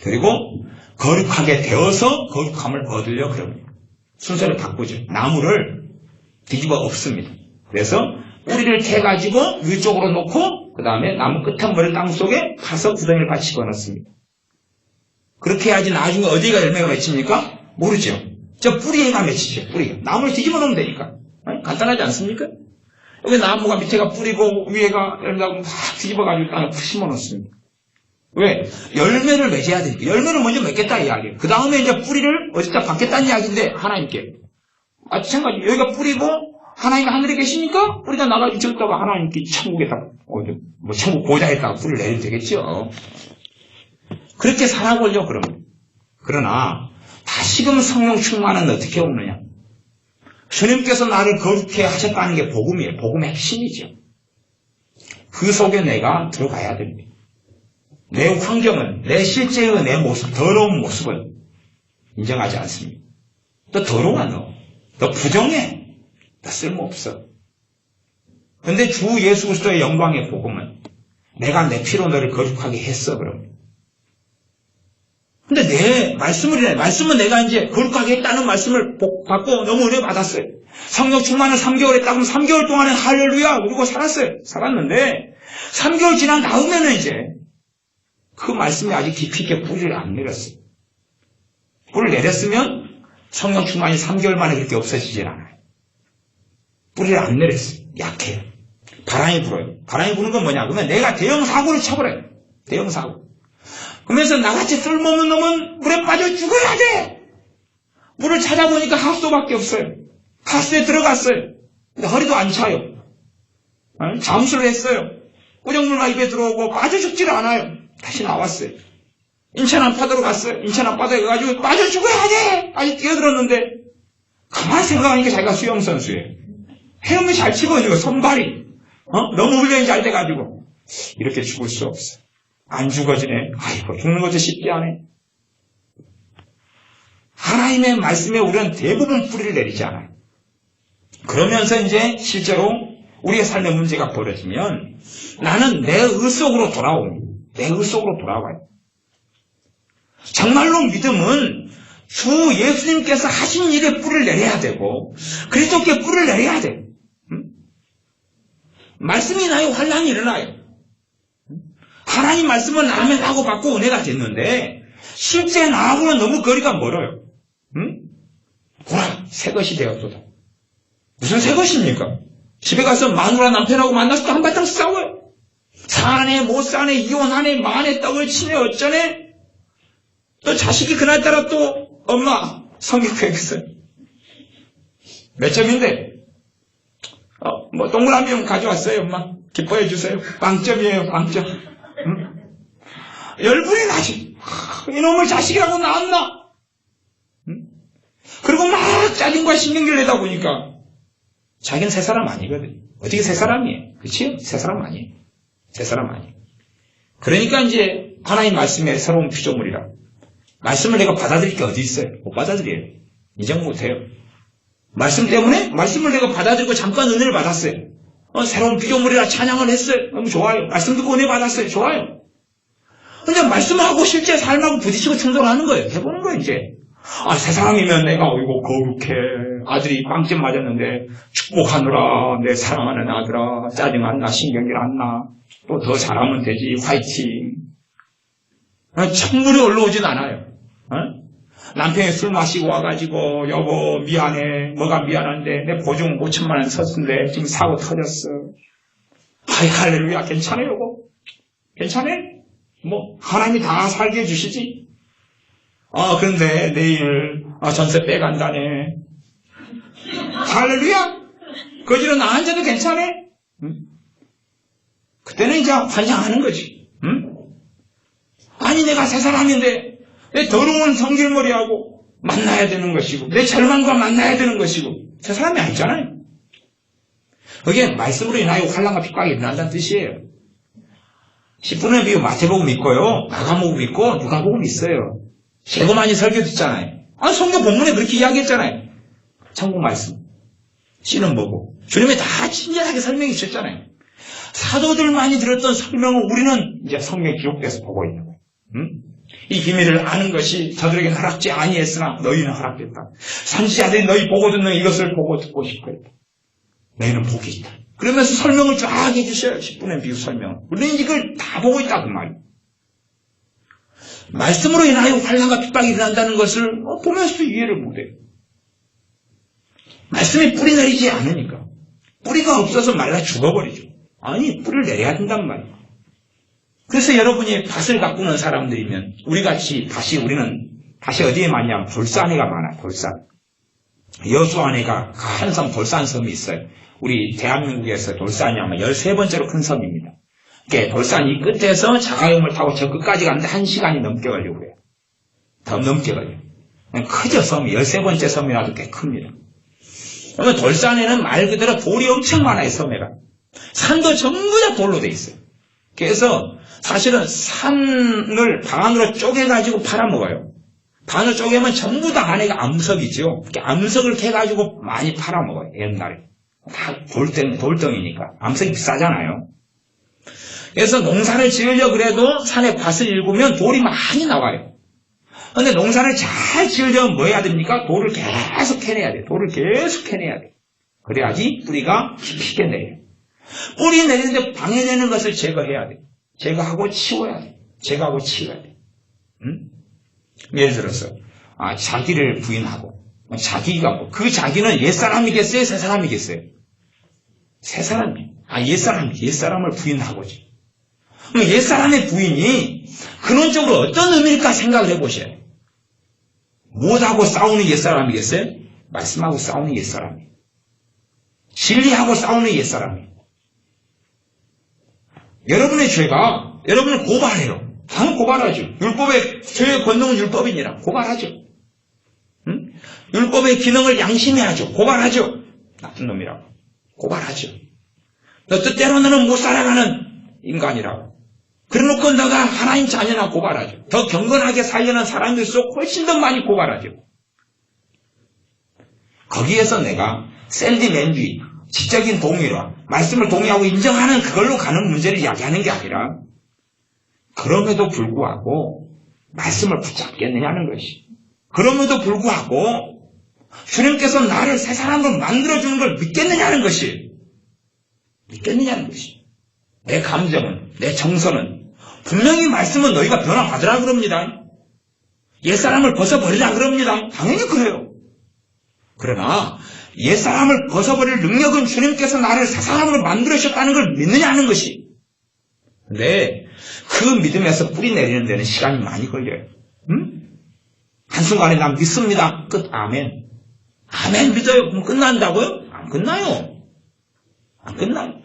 그리고 거룩하게 되어서 거룩함을 얻으려 그럽니다. 순서를 바꾸죠. 나무를 뒤집어 엎습니다. 그래서 뿌리를 캐가지고 위쪽으로 놓고 그 다음에 나무 끝한머리 땅속에 가서 구덩이를 같이 집어넣습니다. 그렇게 해야지 나중에 어디가 열매가 맺힙니까? 모르죠. 저 뿌리에가 맺히죠. 뿌리가. 나무를 뒤집어 놓으면 되니까. 간단하지 않습니까? 여기 나무가 밑에가 뿌리고 위에가 열매가 막 뒤집어가지고 땅에 심어 놓습니다. 왜? 열매를 맺어야 되니까. 열매를 먼저 맺겠다 이야기예요. 그 다음에 이제 뿌리를 어디다 받겠다는 이야기인데 하나님께. 마찬가지 여기가 뿌리고 하나님 하늘에 계시니까 뿌리가 나가지고 저기다가 하나님께 천국에다 천국 보좌에다가 뿌리를 내리면 되겠죠. 그렇게 살아보려고 그러면. 그러나 다시금 성령 충만은 어떻게 오느냐? 주님께서 나를 거룩해 하셨다는 게 복음이에요. 복음의 핵심이죠. 그 속에 내가 들어가야 됩니다. 내 환경은 내 실제의 내 모습, 더러운 모습을 인정하지 않습니다. 너 더러워 너 부정해. 다 쓸모없어. 근데 주 예수 그리스도의 영광의 복음은 내가 내 피로 너를 거룩하게 했어 그럼. 근데 내 말씀은 내가 이제 거룩하게 했다는 말씀을 받고 너무 은혜 받았어요. 성령 충만을 3개월 했다 그러면 3개월 동안은 할렐루야 그러고 살았어요. 살았는데 3개월 지난 다음에는 이제 그 말씀이 아직 깊이 있게 뿌리를 안 내렸어요. 뿌리를 내렸으면 성령 충만이 3개월 만에 그렇게 없어지질 않아요. 뿌리를 안 내렸어요. 약해요. 바람이 불어요. 바람이 부는 건 뭐냐? 그러면 내가 대형 사고를 쳐버려요. 대형 사고. 그러면서 나같이 쓸모없는 놈은 물에 빠져 죽어야 돼! 물을 찾아보니까 하수도밖에 없어요. 하수도에 들어갔어요. 근데 허리도 안 차요. 잠수를 했어요. 꾸정물만 입에 들어오고 빠져 죽지를 않아요. 다시 나왔어요. 인천 앞바다로 갔어요. 인천 앞바다에 가가지고 빠져 죽어야 돼! 아직 뛰어들었는데 가만히 생각하니까 자기가 수영선수예요. 헤엄을 잘 치고 있는 거, 손발이. 너무 훈련이 잘 돼가지고 이렇게 죽을 수 없어. 안 죽어지네. 아이고, 죽는 것도 쉽지 않네. 하나님의 말씀에 우리는 대부분 뿌리를 내리지 않아요. 그러면서 이제 실제로 우리의 삶의 문제가 벌어지면 나는 내 의 속으로 돌아옵니다. 내 의 속으로 돌아와요. 정말로 믿음은 주 예수님께서 하신 일에 뿌리를 내려야 되고 그리스도께 뿌리를 내려야 돼요. 말씀이 나요. 환란이 일어나요. 하나님 말씀은 아멘하고 받고 은혜가 됐는데 실제 나하고는 너무 거리가 멀어요. 보라, 새 것이 되었도다. 무슨 새 것입니까? 집에 가서 마누라 남편하고 만나서 또 한바탕 싸워요. 사네 못 사네 이혼하네 마네 떡을 치네 어쩌네. 또 자식이 그날따라 또 엄마 성격했어요. 몇 점인데? 뭐 동그라미 좀 가져왔어요 엄마. 기뻐해 주세요. 빵점이에요 빵점. 열불이 나지. 이놈의 자식이라고 낳았나? 그리고 막 짜증과 신경질 내다 보니까 자기는 새 사람 아니거든. 어떻게 새 사람이에요? 그치요? 새 사람 아니에요. 새 사람 아니에요. 그러니까 이제 하나님 말씀의 새로운 피조물이라. 말씀을 내가 받아들일 게 어디 있어요? 못 받아들여요. 인정 못해요. 말씀 때문에 말씀을 내가 받아들이고 잠깐 은혜를 받았어요. 새로운 피조물이라 찬양을 했어요. 너무 좋아요. 말씀 듣고 은혜 받았어요. 좋아요. 근데 말씀하고 실제 삶하고 부딪히고 충돌하는 거예요. 해보는 거예요, 이제. 새 사람이면 내가, 이거 거룩해. 아들이 빵점 맞았는데, 축복하느라, 내 사랑하는 아들아, 짜증 안 나, 신경질 안 나. 또 더 잘하면 되지, 화이팅. 천물이 올라오진 않아요. 남편이 술 마시고 와가지고, 여보, 미안해. 뭐가 미안한데, 내 보증 5천만 원 썼는데, 지금 사고 터졌어. 할렐루야, 괜찮아요, 여보? 괜찮아? 뭐 하나님이 다 살게 해주시지. 그런데 내일 전세 빼간다네. 할렐루야. 거지로 나 앉아도 괜찮아? 그때는 이제 환장하는 거지. 아니 내가 새 사람인데 내 더러운 성질머리하고 만나야 되는 것이고 내 절망과 만나야 되는 것이고 새 사람이 아니잖아요. 그게 말씀으로 인하여 환난과 핍박이 일어난다는 뜻이에요. 10분의 비유 마태복음 있고요. 마가복음 있고 누가복음 있어요. 제거 많이 설교 듣잖아요. 성경 본문에 그렇게 이야기했잖아요. 천국 말씀. 씨는 뭐고. 주님이 다 친절하게 설명해 주셨잖아요. 사도들만이 들었던 설명을 우리는 이제 성경에 기록돼서 보고 있는 거예요. 이 비밀을 아는 것이 저들에게 허락지 아니했으나 너희는 허락됐다. 선지자들이 너희 보고 듣는 이것을 보고 듣고 싶어 했다. 너희는 복이 있다. 그러면서 설명을 쫙 해주셔요. 10분의 비유 설명. 우리는 이걸 다 보고 있다 그 말이에요. 말씀으로 인하여 환난과 핍박이 일어난다는 것을 보면서도 이해를 못해요. 말씀에 뿌리 내리지 않으니까. 뿌리가 없어서 말라 죽어버리죠. 아니 뿌리를 내려야 된단 말이에요. 그래서 여러분이 밭을 가꾸는 사람들이면 우리같이 우리는 다시 어디에 많냐면 돌산에가 많아요. 돌산. 여수안에가 큰 섬 돌산섬이 있어요. 우리 대한민국에서 돌산이 아마 13번째로 큰 섬입니다. 돌산 이 끝에서 자가용을 타고 저 끝까지 가는데 1시간이 넘게 걸리고 그래요. 더 넘게 걸려요. 크죠, 섬이. 13번째 섬이라도 꽤 큽니다. 그러면 돌산에는 말 그대로 돌이 엄청 많아요, 섬에가. 산도 전부 다 돌로 돼 있어요. 그래서 사실은 산을 반으로 쪼개가지고 팔아먹어요. 반을 쪼개면 전부 다 안에가 암석이죠. 암석을 캐가지고 많이 팔아먹어요, 옛날에. 다 돌덩이니까. 암석이 비싸잖아요. 그래서 농사를 지으려 그래도 산에 밭을 일구면 돌이 많이 나와요. 그런데 농사를 잘 지으려면 뭐 해야 됩니까? 돌을 계속 캐내야 돼요. 돌을 계속 캐내야 돼요. 그래야지 뿌리가 깊게 내려요. 뿌리 내리는데 방해되는 것을 제거해야 돼요. 제거하고 치워야 돼요. 제거하고 치워야 돼요. 예를 들어서 자기를 부인하고 자기가 그 자기는 옛사람이겠어요? 새사람이겠어요? 새 사람이에요. 옛사람을 부인하고지. 그럼 옛사람의 부인이 근원적으로 어떤 의미일까 생각을 해보셔요. 무엇하고 싸우는 옛사람이겠어요? 말씀하고 싸우는 옛사람이에요. 진리하고 싸우는 옛사람이에요. 여러분의 죄가 여러분을 고발해요. 당연히 고발하죠. 율법의 죄의 권능은 율법이니라 고발하죠. 응? 율법의 기능을 양심히 하죠. 고발하죠. 나쁜 놈이라고 고발하죠. 너 뜻대로 너는 못 살아가는 인간이라고. 그래놓고 너가 하나님 자녀나 고발하죠. 더 경건하게 살려는 사람들일수록 훨씬 더 많이 고발하죠. 거기에서 내가 샌디맨주의, 지적인 동의와 말씀을 동의하고 인정하는 그걸로 가는 문제를 이야기하는 게 아니라 그럼에도 불구하고 말씀을 붙잡겠느냐는 것이. 그럼에도 불구하고 주님께서 나를 새 사람으로 만들어주는 걸 믿겠느냐는 것이. 믿겠느냐는 것이. 내 감정은, 내 정서는 분명히 말씀은 너희가 변화받으라 그럽니다. 옛사람을 벗어버리라 그럽니다. 당연히 그래요. 그러나 옛사람을 벗어버릴 능력은 주님께서 나를 새 사람으로 만들어주셨다는 걸 믿느냐는 것이. 근데 그 믿음에서 뿌리 내리는 데는 시간이 많이 걸려요. 응? 한순간에 난 믿습니다. 끝. 아멘. 아멘 믿어요. 그럼 끝난다고요? 안 끝나요. 안 끝나요.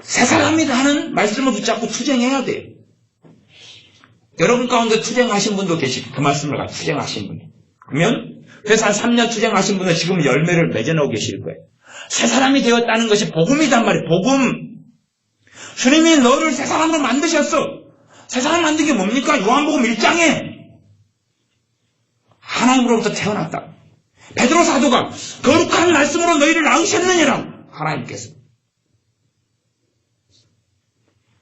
새 사람이라는 말씀을 붙잡고 투쟁해야 돼요. 여러분 가운데 투쟁하신 분도 계시고 그 말씀을 가지고 투쟁하신 분이. 그러면 회사 3년 투쟁하신 분은 지금 열매를 맺어놓고 계실 거예요. 새 사람이 되었다는 것이 복음이단 말이에요. 복음. 주님이 너를 새 사람으로 만드셨어. 새 사람 만든 게 뭡니까? 요한복음 1장에 하나님으로부터 태어났다. 베드로 사도가 거룩한 말씀으로 너희를 낳으셨느니라. 하나님께서.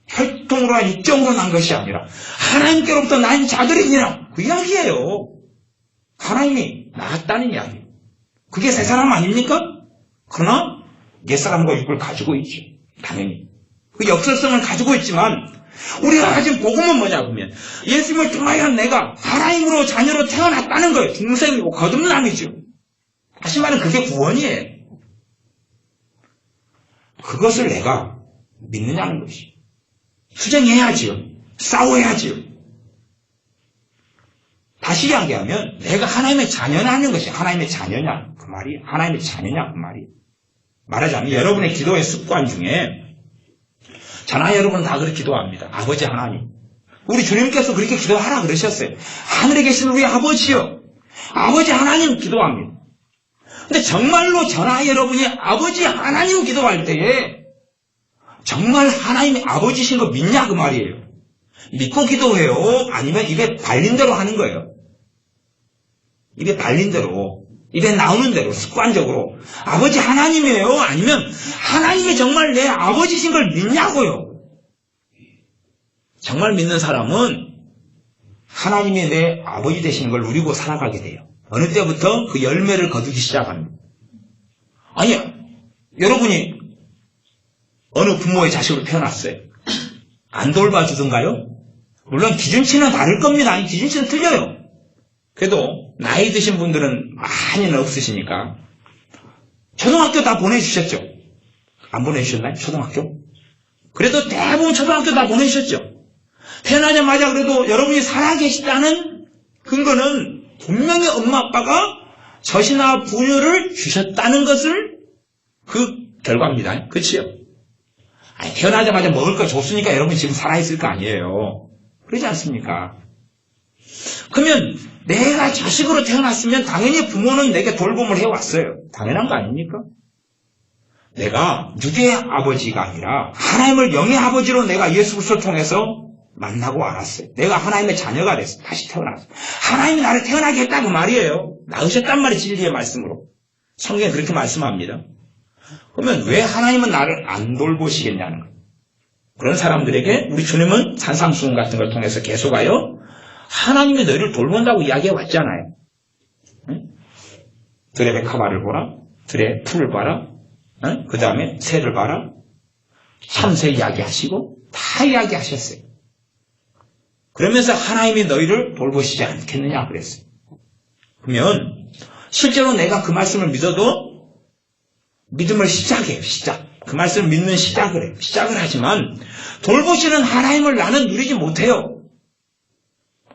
혈통으로나 육정으로 난 것이 아니라 하나님께로부터 난 자들이니라. 그 이야기예요. 하나님이 낳았다는 이야기. 그게 새 사람 아닙니까? 그러나 옛사람과 육을 가지고 있죠. 당연히. 그 역설성을 가지고 있지만 우리가 가진 복음은 뭐냐 보면 예수님을 통하여 내가 하나님으로 자녀로 태어났다는 거예요. 중생이고 거듭남이죠. 다시 말하면 그게 구원이에요. 그것을 내가 믿느냐는 것이. 투쟁해야지요. 싸워야지요. 다시 이야기하면 내가 하나님의 자녀냐는 것이. 하나님의 자녀냐 그 말이. 하나님의 자녀냐 그 말이. 말하자면 여러분의 기도의 습관 중에 저나 여러분 다 그렇게 기도합니다. 아버지 하나님. 우리 주님께서 그렇게 기도하라 그러셨어요. 하늘에 계신 우리 아버지요. 아버지 하나님 기도합니다. 근데 정말로 저나 여러분이 아버지 하나님 기도할 때에 정말 하나님이 아버지신 거 믿냐 그 말이에요. 믿고 기도해요? 아니면 입에 발린 대로 하는 거예요? 입에 발린 대로, 입에 나오는 대로 습관적으로 아버지 하나님이에요? 아니면 하나님이 정말 내 아버지신 걸 믿냐고요? 정말 믿는 사람은 하나님이 내 아버지 되시는 걸 누리고 살아가게 돼요. 어느 때부터 그 열매를 거두기 시작합니다. 아니, 여러분이 어느 부모의 자식으로 태어났어요. 안 돌봐주던가요? 물론 기준치는 다를 겁니다. 아니, 기준치는 틀려요. 그래도 나이 드신 분들은 많이는 없으시니까 초등학교 다 보내주셨죠? 안 보내주셨나요? 초등학교? 그래도 대부분 초등학교 다 보내주셨죠? 태어나자마자 그래도 여러분이 살아계시다는 근거는 분명히 엄마 아빠가 젖이나 분유를 주셨다는 것을 그 결과입니다. 그치요? 아니, 태어나자마자 먹을 거 줬으니까 여러분이 지금 살아있을 거 아니에요. 그러지 않습니까? 그러면 내가 자식으로 태어났으면 당연히 부모는 내게 돌봄을 해왔어요. 당연한 거 아닙니까? 내가 육의 아버지가 아니라 하나님을 영의 아버지로 내가 예수 그리스도를 통해서 만나고 알았어요. 내가 하나님의 자녀가 됐어. 다시 태어났어. 하나님이 나를 태어나게 했다고 말이에요. 낳으셨단 말이 진리의 말씀으로. 성경에 그렇게 말씀합니다. 그러면 왜 하나님은 나를 안 돌보시겠냐는 거예요. 그런 사람들에게 우리 주님은 산상수훈 같은 걸 통해서 계속하여 하나님이 너희를 돌본다고 이야기해 왔잖아요. 응? 들의 백합화를 보라. 들의 풀을 봐라. 응? 그 다음에 새를 봐라. 참새 이야기하시고 다 이야기하셨어요. 그러면서 하나님이 너희를 돌보시지 않겠느냐 그랬어요. 그러면 실제로 내가 그 말씀을 믿어도 믿음을 시작해요. 시작. 그 말씀을 믿는 시작을 해요. 시작을 하지만 돌보시는 하나님을 나는 누리지 못해요.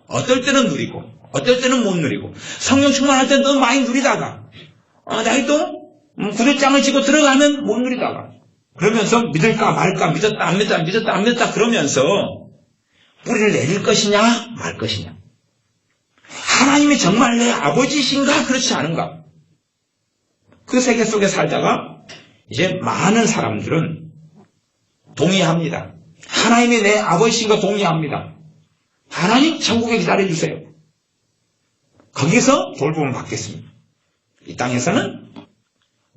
어떨 때는 누리고 어떨 때는 못 누리고 성령 충만할 때는 너무 많이 누리다가 나이 또 구두장을 지고 들어가면 못 누리다가 그러면서 믿을까 말까 믿었다 안 믿었다 믿었다 안 믿었다 그러면서 뿌리를 내릴 것이냐 말 것이냐 하나님이 정말 내 아버지신가 그렇지 않은가 그 세계 속에 살다가 이제 많은 사람들은 동의합니다. 하나님이 내 아버지신가 동의합니다. 하나님 천국에 기다려주세요. 거기서 돌봄을 받겠습니다. 이 땅에서는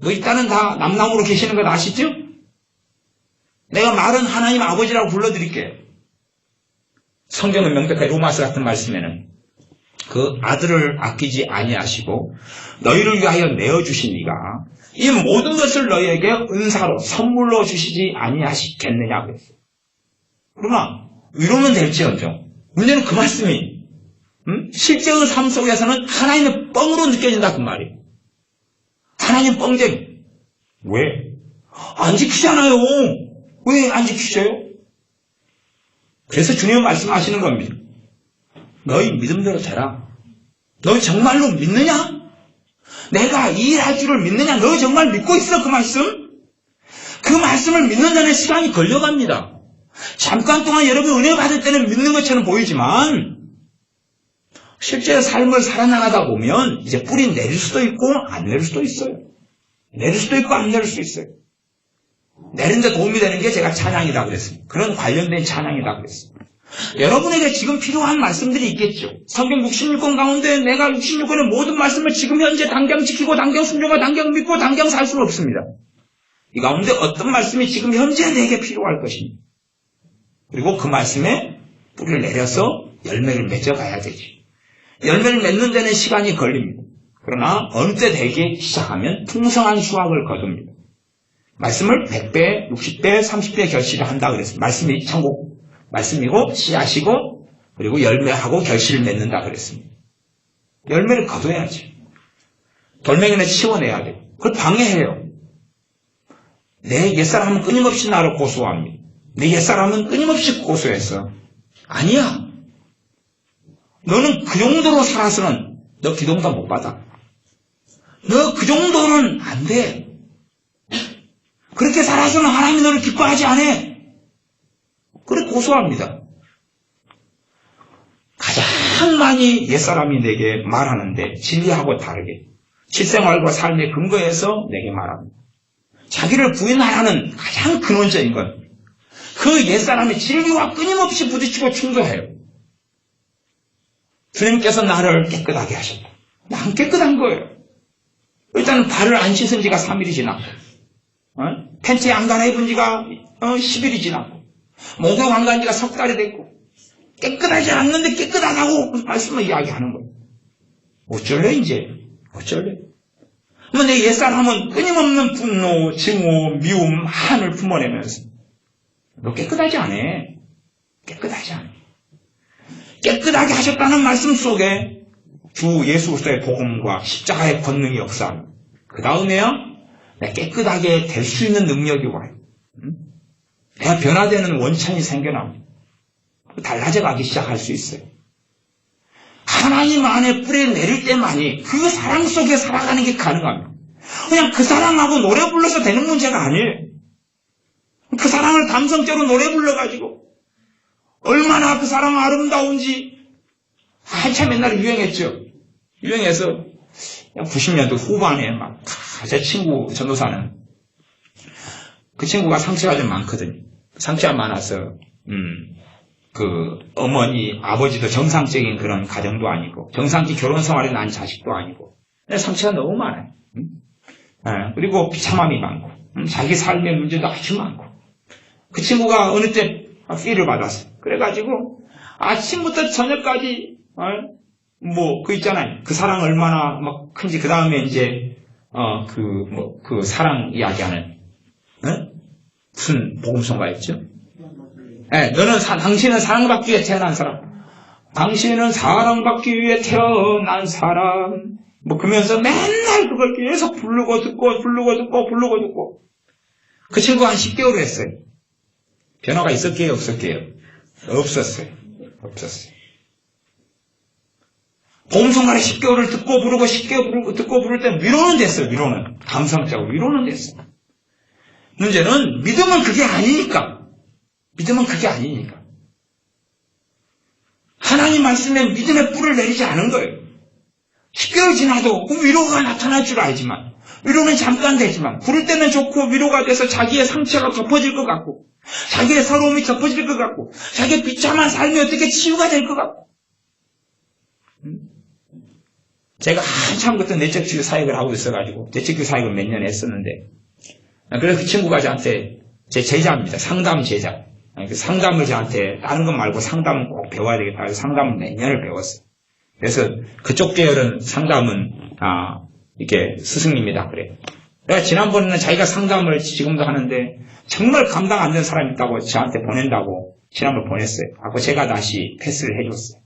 뭐 일단은 다 남남으로 계시는 거 아시죠? 내가 말은 하나님 아버지라고 불러드릴게요. 성경은 명백하게 로마서 같은 말씀에는 그 아들을 아끼지 아니하시고 너희를 위하여 내어주신 이가 이 모든 것을 너희에게 은사로 선물로 주시지 아니하시겠느냐 그랬어요. 그러나 위로는 될지언정 문제는 그 말씀이 실제의 삶 속에서는 하나님의 뻥으로 느껴진다 그 말이에요. 하나님 뻥쟁이. 왜? 안 지키잖아요. 왜 안 지키셔요? 그래서 주님은 말씀하시는 겁니다. 너희 믿음대로 되라. 너희 정말로 믿느냐? 내가 이 일할 줄을 믿느냐? 너희 정말 믿고 있어 그 말씀? 그 말씀을 믿는 데는 시간이 걸려갑니다. 잠깐 동안 여러분 은혜 받을 때는 믿는 것처럼 보이지만 실제 삶을 살아나가다 보면 이제 뿌리 내릴 수도 있고 안 내릴 수도 있어요. 내릴 수도 있고 안 내릴 수 있어요. 내리는데 도움이 되는 게 제가 찬양이다 그랬습니다. 그런 관련된 찬양이다 그랬습니다. 여러분에게 지금 필요한 말씀들이 있겠죠. 성경 66권 가운데 내가 66권의 모든 말씀을 지금 현재 당장 지키고 당장 순종하고 당장 믿고 당장 살 수는 없습니다. 이 가운데 어떤 말씀이 지금 현재 내게 필요할 것입니다. 그리고 그 말씀에 뿌리를 내려서 열매를 맺어가야 되지. 열매를 맺는 데는 시간이 걸립니다. 그러나 어느 때 되기 시작하면 풍성한 수확을 거둡니다. 말씀을 100배, 60배, 30배 결실을 한다 그랬습니다. 말씀이 천국 말씀이고 씨앗이고 그리고 열매하고 결실을 맺는다 그랬습니다. 열매를 거둬야지. 돌멩이는 치워내야 돼요. 그걸 방해해요. 내 옛사람은 끊임없이 나를 고소합니다. 내 옛사람은 끊임없이 고소했어. 아니야. 너는 그 정도로 살아서는 너 기도응답 못 받아. 너 그 정도는 안 돼. 그렇게 살아서는 하나님이 너를 기뻐하지 않아. 그래 고소합니다. 가장 많이 옛사람이 내게 말하는데 진리하고 다르게 실생활과 삶의 근거에서 내게 말합니다. 자기를 부인하라는 가장 근원적인 건 그 옛사람의 진리와 끊임없이 부딪히고 충돌해요. 주님께서 나를 깨끗하게 하셨다. 난 깨끗한 거예요. 일단은 발을 안 씻은 지가 3일이 지났고 팬티에 안 갈아입은 지가 10일이 지났고 목욕 안 간 지가 석 달이 됐고 깨끗하지 않는데 깨끗하다고 말씀을 이야기하는 거예요. 어쩔래 이제? 어쩔래? 그러면 내 옛사람은 끊임없는 분노, 증오, 미움, 한을 품어내면서 너 깨끗하지 않아. 깨끗하지 않아. 깨끗하게 하셨다는 말씀 속에 주 예수 그리스도의 복음과 십자가의 권능이 역사합니다. 그 다음에요. 내가 깨끗하게 될 수 있는 능력이 와요. 내가 변화되는 원천이 생겨납니다. 달라져가기 시작할 수 있어요. 하나님 안에 뿌리를 내릴 때만이 그 사랑 속에 살아가는 게 가능합니다. 그냥 그 사랑하고 노래 불러서 되는 문제가 아니에요. 그 사랑을 감성적으로 노래 불러가지고 얼마나 그 사랑 아름다운지 한참 옛날에 유행했죠. 유행해서 90년대 후반에 막 제 친구 전도사는 그 친구가 상처가 좀 많거든요. 상처가 많아서 그 어머니 아버지도 정상적인 그런 가정도 아니고 정상적인 결혼 생활에 난 자식도 아니고 상처가 너무 많아요. 그리고 비참함이 많고 자기 삶의 문제도 아주 많고 그 친구가 어느 때 피를 받았어요. 그래가지고 아침부터 저녁까지 그 있잖아요. 그 사랑 얼마나 막 큰지 그 다음에 이제 그 사랑 이야기하는 무슨 복음성가였죠? 당신은 사랑받기 위해 태어난 사람. 당신은 사랑받기 위해 태어난 사람. 뭐 그러면서 맨날 그걸 계속 부르고 듣고. 그 친구가 한 10개월 했어요. 변화가 있었게요, 없었게요? 없었어요. 복음성가를 10개월을 듣고 부르고 10개월 듣고 부를 때 위로는 됐어요. 위로는. 감성적으로 위로는 됐어요. 문제는 믿음은 그게 아니니까. 하나님 말씀에 믿음의 뿔을 내리지 않은 거예요. 10개월 지나도 그 위로가 나타날 줄 알지만, 위로는 잠깐 되지만, 부를 때는 좋고 위로가 돼서 자기의 상처가 덮어질 것 같고, 자기의 서러움이 덮어질 것 같고, 자기의 비참한 삶이 어떻게 치유가 될 것 같고. 제가 한참 그때 내적치유 사역을 하고 있어가지고, 내적치유 사역을 몇 년 했었는데, 그래서 그 친구가 저한테, 제 제자입니다. 상담 제자. 그 상담을 저한테, 다른 것 말고 상담은 꼭 배워야 되겠다 해서 상담을 몇 년을 배웠어요. 그래서 그쪽 계열은 상담은, 이게 스승님이다 그래요. 내가 지난번에는 자기가 상담을 지금도 하는데, 정말 감당 안 되는 사람이 있다고 저한테 보낸다고 지난번 보냈어요. 하고 제가 다시 패스를 해줬어요.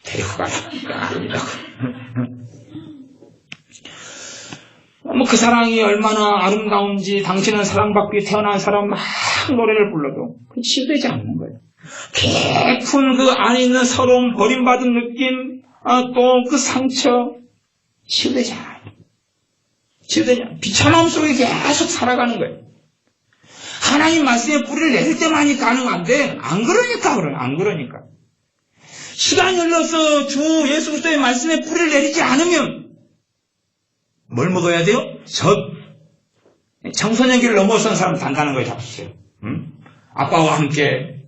데리고 가라. 아니라고. 그 사랑이 얼마나 아름다운지, 당신은 사랑받기 태어난 사람 막 노래를 불러도 그 치유되지 않는 거예요. 깊은 그 안에 있는 서러움, 버림받은 느낌, 또 그 상처, 치유되지 않아요. 비참함 속에 계속 살아가는 거예요. 하나님 말씀에 뿌리를 내릴 때만이 가능한데, 안 그러니까. 시간이 흘러서 주 예수 그리스도의 말씀에 뿌리를 내리지 않으면, 뭘 먹어야 돼요? 젖. 청소년기를 넘어선 사람 단단한 걸 잡수세요. 아빠와 함께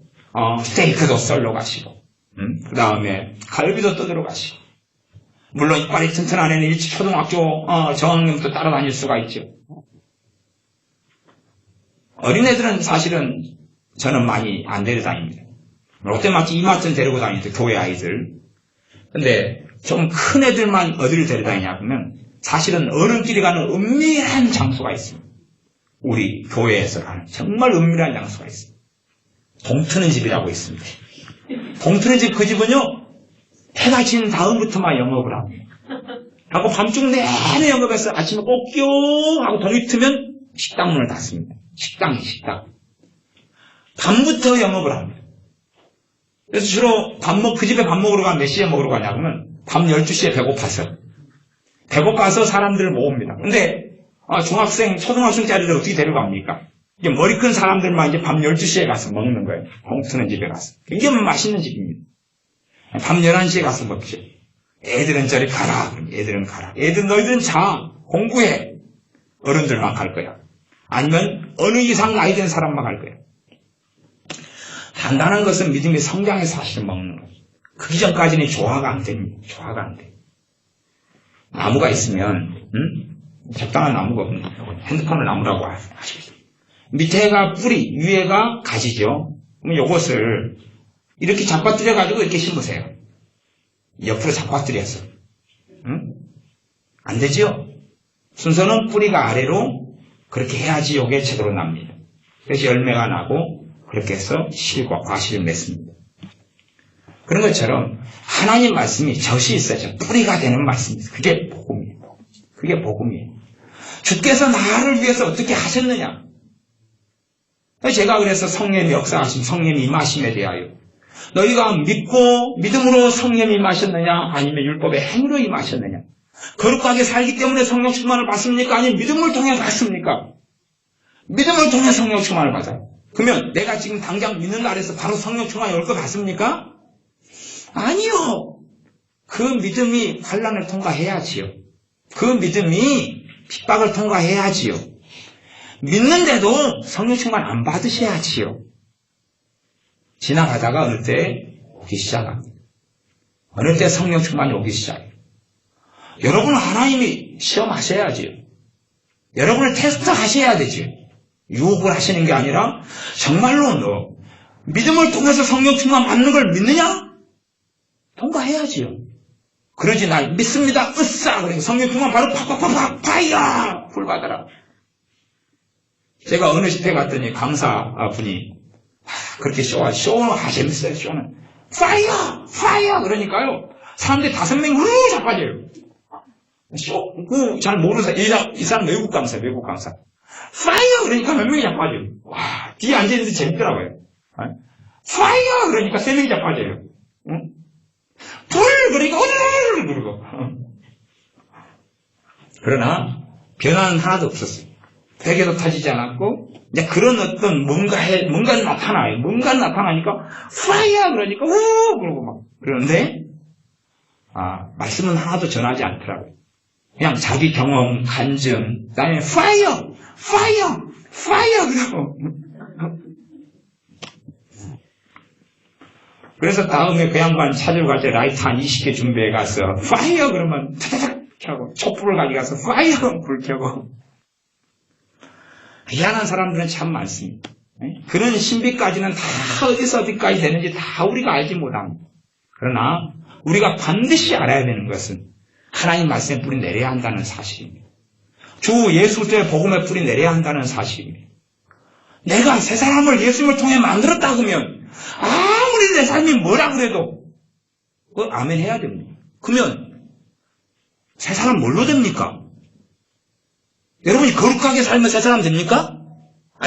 스테이크도 썰러 가시고, 그 다음에 갈비도 뜯으러 가시고, 물론 이빨이 튼튼한 애는 일찍 초등학교 저학년부터 따라다닐 수가 있죠. 어린애들은 사실은 저는 많이 안 데려다닙니다. 롯데마트, 이마트는 데리고 다니죠. 교회 아이들. 근데 좀 큰 애들만 어디를 데려다니냐 그러면 사실은 어른끼리 가는 은밀한 장소가 있습니다. 우리 교회에서 가는 정말 은밀한 장소가 있습니다. 동트는 집이라고 있습니다. 동트는 집, 그 집은요, 해가 진 다음부터만 영업을 합니다. 하고 밤중 내내 영업해서 아침에 꼭뀨 하고 동이 트면 식당 문을 닫습니다. 식당. 밤부터 영업을 합니다. 그래서 주로 그 집에 밥 먹으러 가면 몇 시에 먹으러 가냐 그러면 밤 12시에 배고파서 사람들을 모읍니다. 근데 중학생, 초등학생짜리를 어떻게 데려갑니까? 이게 머리 큰 사람들만 이제 밤 12시에 가서 먹는 거예요. 동트는 집에 가서. 굉장히 맛있는 집입니다. 밤 11시에 가서 먹죠. 애들은 저리 가라. 애들은 가라. 너희들은 자. 공부해. 어른들만 갈 거야. 아니면 어느 이상 나이 된 사람만 갈 거야. 단단한 것은 믿음이 성장해서 사실 먹는 거예요. 그 이전까지는 조화가 안 됩니다. 나무가 있으면 적당한 나무가 없는 거예요. 핸드폰을 나무라고 하시죠. 밑에가 뿌리, 위에가 가지죠. 그럼 이것을 이렇게 잡아뜨려가지고 이렇게 심으세요. 옆으로 잡아뜨려서. 안 되죠? 순서는 뿌리가 아래로 그렇게 해야지 이게 제대로 납니다. 그래서 열매가 나고 그렇게 해서 실과 과실을 맺습니다. 그런 것처럼 하나님 말씀이 젖이 있어야죠. 뿌리가 되는 말씀입니다. 그게 복음이에요. 주께서 나를 위해서 어떻게 하셨느냐? 제가 그래서 성령의 역사하심, 성령의 임하심에 대하여 너희가 믿고 믿음으로 성령이 임하셨느냐 아니면 율법의 행위로 임하셨느냐? 거룩하게 살기 때문에 성령 충만을 받습니까? 아니면 믿음을 통해 받습니까? 믿음을 통해 성령 충만을 받아요. 그러면 내가 지금 당장 믿는 날에서 바로 성령 충만이 올 것 같습니까? 아니요. 그 믿음이 환난을 통과해야지요. 그 믿음이 핍박을 통과해야지요. 믿는데도 성령 충만 안 받으셔야지요. 지나가다가 어느 때 오기 시작합니다. 어느 때 성령 충만이 오기 시작해요. 여러분은 하나님이 시험하셔야지요. 여러분을 테스트하셔야 되죠. 유혹을 하시는 게 아니라 정말로 너 믿음을 통해서 성령 충만 받는 걸 믿느냐? 통과해야지요. 그러지 나 믿습니다. 으쌰 그래 성령 충만 바로 팍팍팍팍 파이어 불 받아라. 제가 어느 집회 갔더니 강사분이 그렇게 쇼는 재밌어요. 쇼는 파이어 그러니까요. 사람들이 5명이 우르르 자빠져요. 잘 모르는 사람, 이 사람 외국 강사. 파이어! 그러니까 몇 명이 자빠져요. 와, 뒤에 앉아있는데 재밌더라고요. 파이어! 그러니까 3명이 자빠져요. 응? 불! 그러니까 우르르 부르고. 그러나, 변화는 하나도 없었어요. 베개도 타지지 않았고, 이제 그런 어떤 뭔가 나타나요. 뭔가 나타나니까, 파이어! 그러니까, 그러고 막. 그런데, 말씀은 하나도 전하지 않더라고요. 그냥 자기 경험, 간증, 그 다음에 파이어! 그러고. 그래서 다음에 그 양반 찾으러 갈 때 라이트 한 20개 준비해 가서, 파이어! 그러면 타닥 켜고, 촛불을 가져가서, 파이어! 불 켜고. 희한한 사람들은 참 많습니다. 그런 신비까지는 다 어디서 어디까지 되는지 다 우리가 알지 못합니다. 그러나, 우리가 반드시 알아야 되는 것은, 하나님 말씀에 뿌리 내려야 한다는 사실입니다. 주 예수 그리스도의 복음에 뿌리 내려야 한다는 사실입니다. 내가 새 사람을 예수님을 통해 만들었다 그러면 아무리 내 삶이 뭐라 그래도 아멘 해야 됩니다. 그러면 새 사람 뭘로 됩니까? 여러분이 거룩하게 살면 새 사람 됩니까?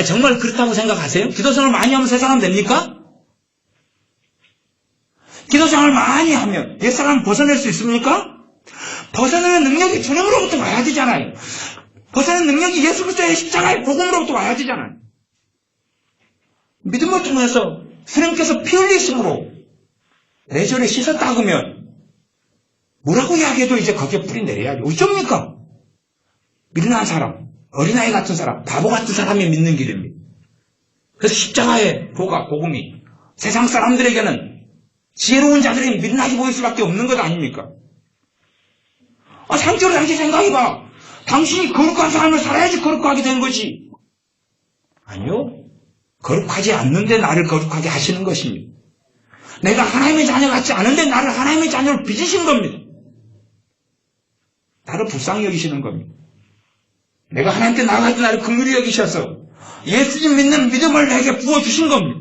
정말 그렇다고 생각하세요? 기도생활을 많이 하면 새 사람 됩니까? 기도생활을 많이 하면 옛 사람 벗어낼 수 있습니까? 벗어내는 능력이 주님으로부터 와야 되잖아요. 벗어내는 능력이 예수 그리스도의 십자가의 복음으로부터 와야 되잖아요. 믿음을 통해서 주님께서 피 흘리심으로 내 죄를 씻었다 그러면 뭐라고 이야기해도 이제 거기에 뿌리 내려야죠. 어쩝니까? 미련한 사람, 어린아이 같은 사람, 바보 같은 사람이 믿는 길입니다. 그래서 십자가의 복음이 세상 사람들에게는 지혜로운 자들이 미련하게 보일 수밖에 없는 것 아닙니까? 상처로 당신 생각해봐. 당신이 거룩한 삶을 살아야지 거룩하게 된 거지. 아니요. 거룩하지 않는데 나를 거룩하게 하시는 것입니다. 내가 하나님의 자녀 같지 않은데 나를 하나님의 자녀로 빚으신 겁니다. 나를 불쌍히 여기시는 겁니다. 내가 하나님께 나아갈 때 나를 긍휼히 여기셔서 예수님 믿는 믿음을 내게 부어주신 겁니다.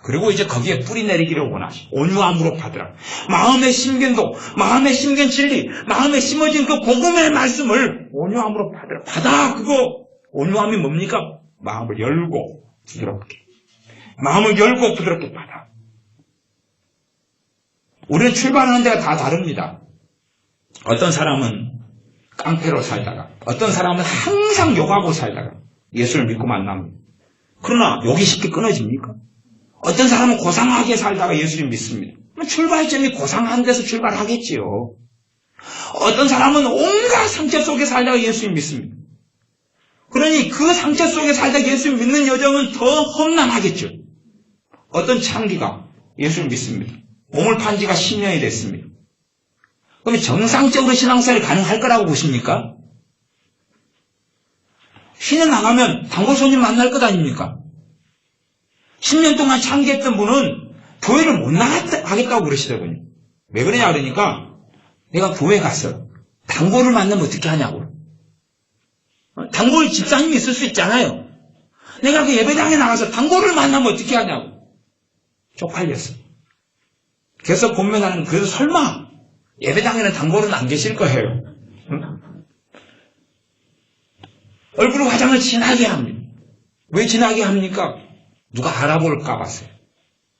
그리고 이제 거기에 뿌리 내리기를 원하시고 온유함으로 받으라. 마음에 심긴 마음에 심긴 진리, 마음에 심어진 그 복음의 말씀을 온유함으로 받으라. 받아. 그거 온유함이 뭡니까? 마음을 열고 부드럽게. 마음을 열고 부드럽게 받아. 우리는 출발하는 데가 다 다릅니다. 어떤 사람은 깡패로 살다가, 어떤 사람은 항상 욕하고 살다가 예수를 믿고 만납니다. 그러나 욕이 쉽게 끊어집니까? 어떤 사람은 고상하게 살다가 예수를 믿습니다. 출발점이 고상한 데서 출발하겠지요. 어떤 사람은 온갖 상처 속에 살다가 예수를 믿습니다. 그러니 그 상처 속에 살다가 예수를 믿는 여정은 더 험난하겠죠. 어떤 창기가 예수를 믿습니다. 몸을 판 지가 10년이 됐습니다. 그러면 정상적으로 신앙생활이 가능할 거라고 보십니까? 신에 나가면 단골 손님 만날 것 아닙니까? 10년 동안 창기했던 분은 교회를 못 나가겠다고 그러시더군요. 왜 그러냐 그러니까 내가 교회 가서 단골을 만나면 어떻게 하냐고. 단골 집사님이 있을 수 있잖아요. 내가 그 예배당에 나가서 단골을 만나면 어떻게 하냐고. 쪽팔렸어. 그래서 보면 나는 그래도 설마 예배당에는 단골은 안 계실 거예요. 응? 얼굴 화장을 진하게 합니다. 왜 진하게 합니까? 누가 알아볼까 봤어요.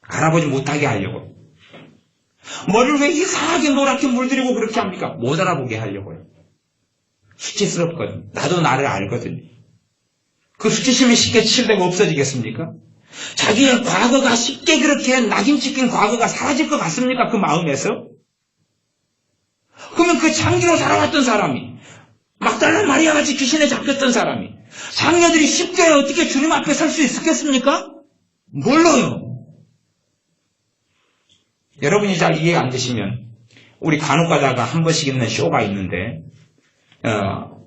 알아보지 못하게 하려고. 머리를 왜 이상하게 노랗게 물들이고 그렇게 합니까? 못 알아보게 하려고요. 수치스럽거든. 나도 나를 알거든요. 그 수치심이 쉽게 치료되고 없어지겠습니까? 자기의 과거가 쉽게 그렇게 낙인 찍힌 과거가 사라질 것 같습니까? 그 마음에서? 그러면 그 창기로 살아왔던 사람이, 막달라 마리아같이 귀신에 잡혔던 사람이, 장녀들이 쉽게 어떻게 주님 앞에 설 수 있었겠습니까? 몰라요. 여러분이 잘 이해가 안 되시면 우리 간혹 가다가 한 번씩 있는 쇼가 있는데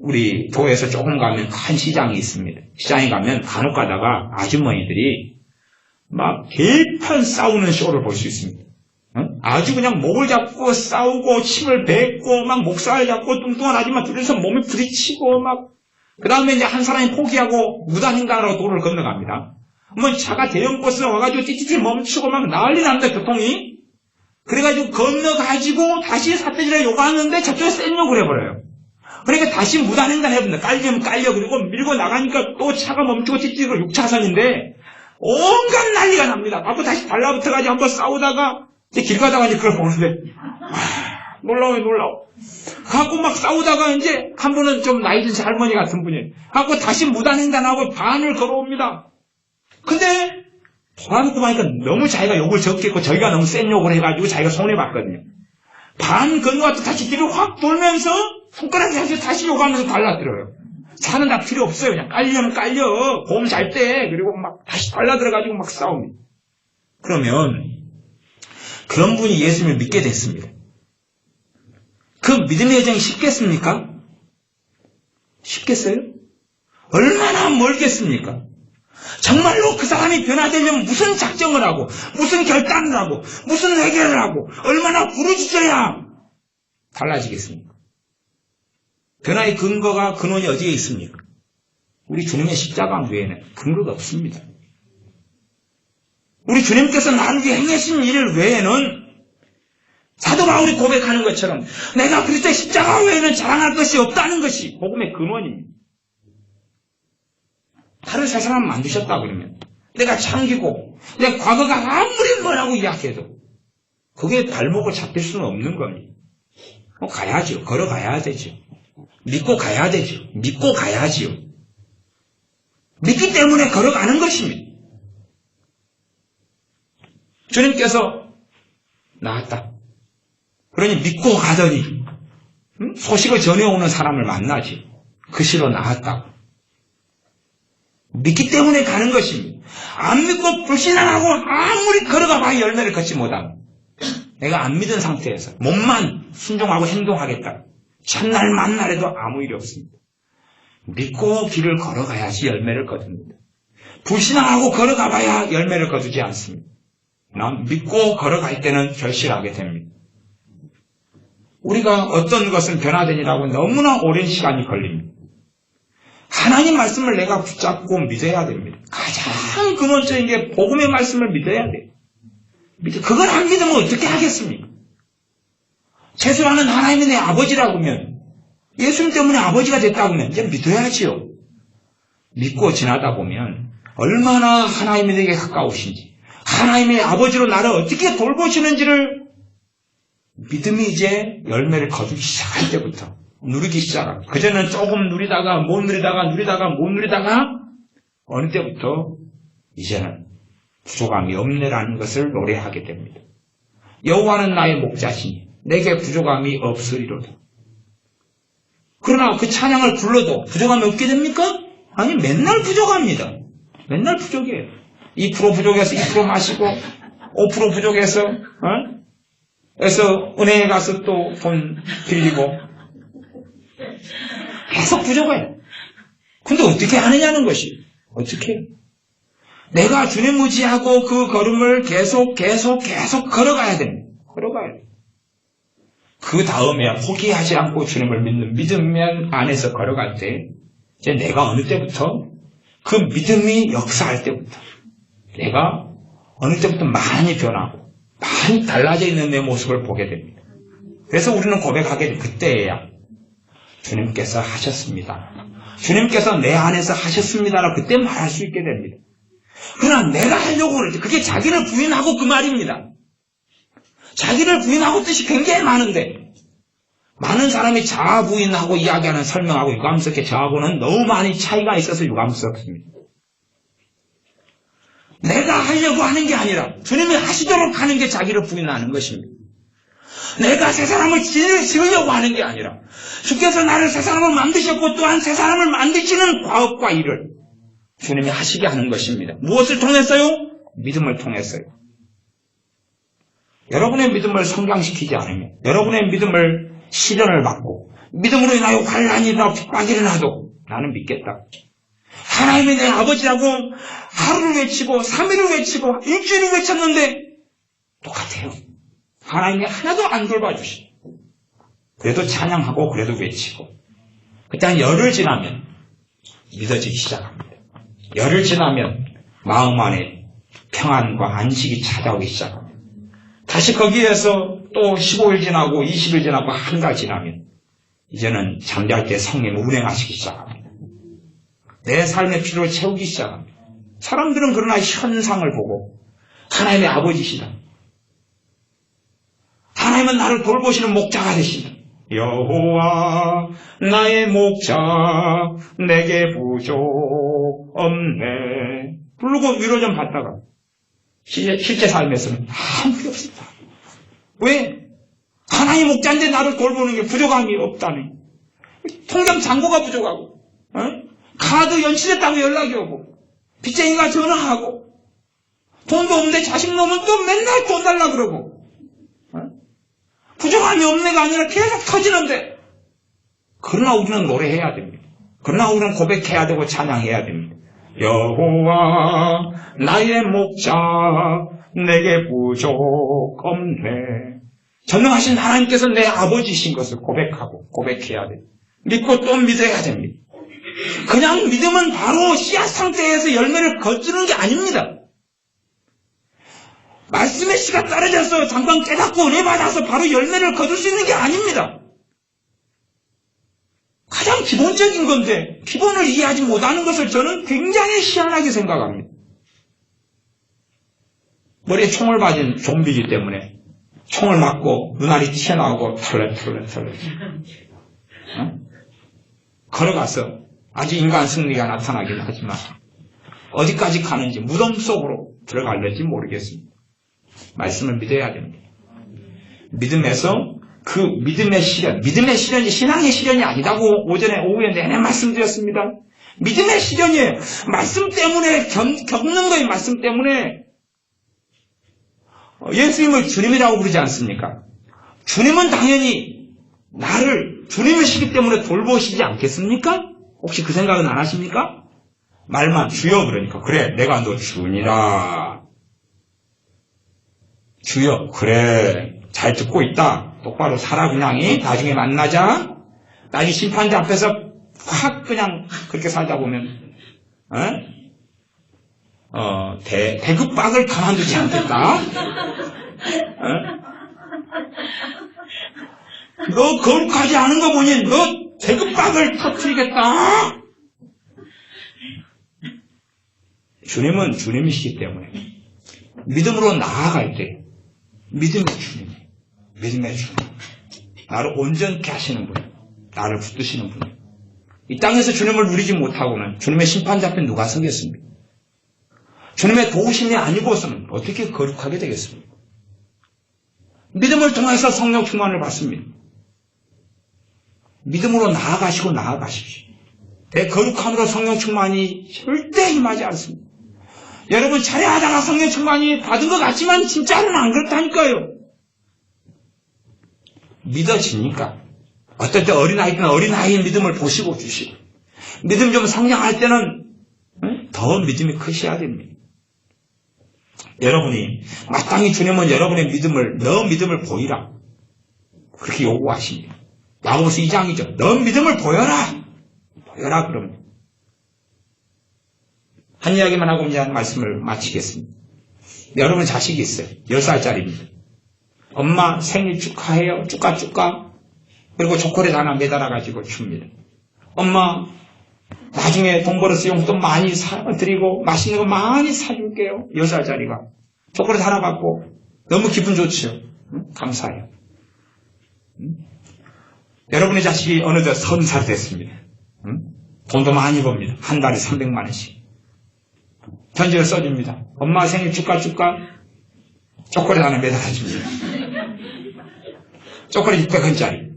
우리 교회에서 조금 가면 큰 시장이 있습니다. 시장에 가면 간혹 가다가 아주머니들이 막 개판 싸우는 쇼를 볼 수 있습니다. 아주 그냥 목을 잡고 싸우고 침을 뱉고 막 목살을 잡고 뚱뚱한 아줌마 둘이서 몸에 부딪히고 막 그 다음에 이제 한 사람이 포기하고 무단횡단으로 도로를 건너갑니다. 뭐 차가 대형 버스가 와가지고 띠띠띠 멈추고 막 난리 납니다. 교통이. 그래가지고 건너가지고 다시 삿대질에 요구하는데 저쪽에 센 욕을 해버려요. 그러니까 다시 무단횡단 해본다. 깔리면 깔려. 그리고 밀고 나가니까 또 차가 멈추고 찌찌고 6차선인데 온갖 난리가 납니다. 갖고 다시 달라붙어가지고 한번 싸우다가 이제 길 가다가 이제 그걸 보는데 놀라워. 갖고 막 싸우다가 이제 한 분은 좀 나이 든 할머니 같은 분이 갖고 다시 무단횡단하고 반을 걸어옵니다. 근데 돌아놓고 보니까 너무 자기가 욕을 적게 했고 저희가 너무 센 욕을 해가지고 자기가 손해봤거든요. 반 건너갔다 다시 뒤로 확 돌면서 손가락에 다시 욕하면서 달라들어요. 차는 다 필요 없어요. 그냥 깔려면 깔려. 보험 잘 때. 그리고 막 다시 달라들어가지고 막 싸웁니다. 그러면 그런 분이 예수님을 믿게 됐습니다. 그 믿음의 여정이 쉽겠습니까? 쉽겠어요? 얼마나 멀겠습니까? 정말로 그 사람이 변화되려면 무슨 작정을 하고 무슨 결단을 하고 무슨 해결을 하고 얼마나 부르짖어야 달라지겠습니까? 변화의 근원이 어디에 있습니까? 우리 주님의 십자가 외에는 근거가 없습니다. 우리 주님께서 나를 위해 행하신 일 외에는 사도 바울이 고백하는 것처럼 내가 그리스도의 십자가 외에는 자랑할 것이 없다는 것이 복음의 근원입니다. 다른 세 사람 만드셨다 그러면 내가 참기고 내 과거가 아무리 뭐라고 이야기해도 그게 발목을 잡힐 수는 없는 겁니다. 가야죠. 걸어가야 되죠. 믿고 가야 되죠. 믿고 가야지요. 믿기 때문에 걸어가는 것입니다. 주님께서 나았다. 그러니 믿고 가더니 소식을 전해오는 사람을 만나지. 그 시로 나았다. 믿기 때문에 가는 것입니다. 안 믿고 불신앙하고 아무리 걸어가 봐야 열매를 걷지 못합니다. 내가 안 믿은 상태에서 몸만 순종하고 행동하겠다. 첫날 만날에도 아무 일이 없습니다. 믿고 길을 걸어가야지 열매를 거둡니다. 불신앙하고 걸어가 봐야 열매를 거두지 않습니다. 난 믿고 걸어갈 때는 결실하게 됩니다. 우리가 어떤 것은 변화되니라고 너무나 오랜 시간이 걸립니다. 하나님 말씀을 내가 붙잡고 믿어야 됩니다. 가장 근원적인 게 복음의 말씀을 믿어야 돼요. 그걸 안 믿으면 어떻게 하겠습니까? 최소한은 하나님이 내 아버지라고 하면 예수님 때문에 아버지가 됐다고 하면 이제 믿어야지요. 믿고 지나다 보면 얼마나 하나님이 내게 가까우신지 하나님의 아버지로 나를 어떻게 돌보시는지를 믿음이 이제 열매를 거두기 시작할 때부터 누리기 시작합니다. 그전에는 조금 누리다가 못 누리다가 어느 때부터 이제는 부족함이 없네라는 것을 노래하게 됩니다. 여호와는 나의 목자시니 내게 부족함이 없으리로다. 그러나 그 찬양을 불러도 부족함이 없게 됩니까? 아니, 맨날 부족합니다. 맨날 부족해요. 2% 부족해서 2% 마시고 5% 부족해서 그래서 은행에 가서 또 돈 빌리고 계속 부족해요. 근데 어떻게 하느냐는 것이 어떻게 해요? 내가 주님 의지하고 그 걸음을 계속 걸어가야 됩니다. 걸어가야 돼요. 그 다음에 포기하지 않고 주님을 믿는 믿음 안에서 걸어갈 때 이제 내가 어느 때부터 그 믿음이 역사할 때부터 내가 어느 때부터 많이 변하고 많이 달라져 있는 내 모습을 보게 됩니다. 그래서 우리는 고백하게 돼. 그때야 주님께서 하셨습니다. 주님께서 내 안에서 하셨습니다라고 그때 말할 수 있게 됩니다. 그러나 내가 하려고 그럴 때 그게 자기를 부인하고 그 말입니다. 자기를 부인하고 뜻이 굉장히 많은데 많은 사람이 자아 부인하고 이야기하는 설명하고 유감스럽게 저하고는 너무 많이 차이가 있어서 유감스럽습니다. 내가 하려고 하는 게 아니라 주님이 하시도록 하는 게 자기를 부인하는 것입니다. 내가 새 사람을 지으려고 하는 게 아니라 주께서 나를 새 사람을 만드셨고 또한 새 사람을 만드시는 과업과 일을 주님이 하시게 하는 것입니다. 무엇을 통해서요? 믿음을 통해서요. 여러분의 믿음을 성장시키지 않으면 여러분의 믿음을 시련을 받고 믿음으로 인하여 환난이 일어나고 핍박이 일어나도 나는 믿겠다. 하나님이 내 아버지라고 하루를 외치고 3일을 외치고 일주일을 외쳤는데 똑같아요. 하나님이 하나도 안 돌봐주시고 그래도 찬양하고 그래도 외치고 그때 한 열흘 지나면 믿어지기 시작합니다. 열흘 지나면 마음 안에 평안과 안식이 찾아오기 시작합니다. 다시 거기에서 또 15일 지나고 20일 지나고 한 달 지나면 이제는 잠잘 때 성령 운행하시기 시작합니다. 내 삶의 필요를 채우기 시작합니다. 사람들은 그러나 현상을 보고 하나님의 아버지시다. 하나님은 나를 돌보시는 목자가 되신다. 여호와 나의 목자 내게 부족 없네. 부르고 위로 좀 받다가 실제 삶에서는 아무 필요 없습니다. 왜? 하나님 목자인데 나를 돌보는 게 부족함이 없다네. 통장 잔고가 부족하고 카드 연체됐다고 연락이 오고 빚쟁이가 전화하고 돈도 없는데 자식 놈은 또 맨날 돈 달라 그러고 부족함이 없네가 아니라 계속 터지는데 그러나 우리는 노래해야 됩니다. 그러나 우리는 고백해야 되고 찬양해야 됩니다. 여호와 나의 목자 내게 부족 없네. 전능하신 하나님께서 내 아버지신 것을 고백하고 고백해야 됩니다. 믿고 또 믿어야 됩니다. 그냥 믿음은 바로 씨앗 상태에서 열매를 거두는 게 아닙니다. 말씀의 씨가 떨어져서 잠깐 깨닫고 은혜 받아서 바로 열매를 거둘 수 있는 게 아닙니다. 가장 기본적인 건데 기본을 이해하지 못하는 것을 저는 굉장히 희한하게 생각합니다. 머리에 총을 맞은 좀비이기 때문에 총을 맞고 눈알이 튀어나오고 털레 걸어가서 아주 인간 승리가 나타나긴 하지만 어디까지 가는지 무덤 속으로 들어갈는지 모르겠습니다. 말씀을 믿어야 됩니다. 믿음에서 그 믿음의 시련이 신앙의 시련이 아니다고 오후에 내내 말씀드렸습니다. 믿음의 시련이에요. 말씀 때문에 겪는 거예요. 말씀 때문에. 예수님을 주님이라고 부르지 않습니까? 주님은 당연히 나를 주님이시기 때문에 돌보시지 않겠습니까? 혹시 그 생각은 안 하십니까? 말만 주여 그러니까 그래 내가 너 주니라. 주여 그래 잘 듣고 있다. 똑바로 살아 그냥 나중에 만나자. 나중에 심판자 앞에서 확 그냥 그렇게 살다 보면 대급박을 가만두지 않겠다. 너 거룩하지 않은 거 보니 너 대급박을 터뜨리겠다. 주님은 주님이시기 때문에 믿음으로 나아갈 때 믿음의 주님, 나를 온전케 하시는 분, 나를 붙드시는 분. 이 땅에서 주님을 누리지 못하고는 주님의 심판자 앞에 누가 서겠습니까? 주님의 도우심이 아니고서는 어떻게 거룩하게 되겠습니까? 믿음을 통해서 성령 충만을 받습니다. 믿음으로 나아가십시오. 내 거룩함으로 성령 충만이 절대 임하지 않습니다. 여러분 차례하다가 성령 충만이 받은 것 같지만 진짜는 안 그렇다니까요. 믿어지니까 어떨 때 어린아이의 믿음을 보시고 주시고 믿음 좀 성장할 때는 더 믿음이 크셔야 됩니다. 여러분이 마땅히 주님은 여러분의 너 믿음을 보이라 그렇게 요구하십니다. 야고보서 2장이죠. 너 믿음을 보여라 그러면 한 이야기만 하고 이제 말씀을 마치겠습니다. 여러분 자식이 있어요. 10살짜리입니다. 엄마 생일 축하해요. 축하. 그리고 초콜릿 하나 매달아가지고 줍니다. 엄마 나중에 돈 벌어서 용돈 많이 드리고 맛있는 거 많이 사줄게요. 10살짜리가 초콜릿 하나 받고 너무 기분 좋죠. 감사해요. 여러분의 자식이 어느덧 30살 됐습니다. 돈도 많이 법니다. 한 달에 300만 원씩. 편지를 써줍니다. 엄마 생일 축하. 초콜릿 하나 매달아줍니다. 초콜릿 600원짜리.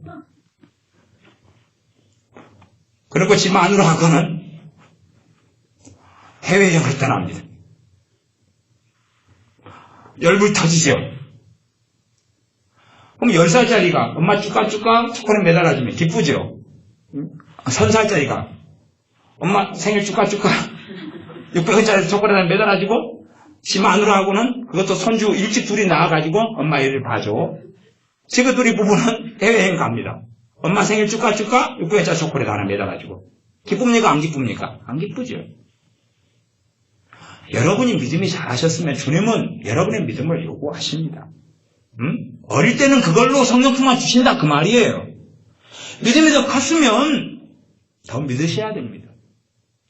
그리고 집 안으로 가고는 해외여행을 떠납니다. 열불 터지죠. 그럼 10살짜리가 엄마 축하 초콜릿 매달아주면 기쁘죠. 30살짜리가 엄마 생일 축하 600원짜리 초콜릿 하나 매달아주고 집 안으로 하고는 그것도 손주 일찍 둘이 나와가지고 엄마 일을 봐줘. 지금 둘이 부부는 해외여행 갑니다. 엄마 생일 축하 600원짜리 초콜릿 하나 매달아주고 기쁩니까 안 기쁩니까? 안 기쁘죠. 여러분이 믿음이 잘하셨으면 주님은 여러분의 믿음을 요구하십니다. 어릴 때는 그걸로 성령 충만 주신다 그 말이에요. 믿음이 더 컸으면 더 믿으셔야 됩니다.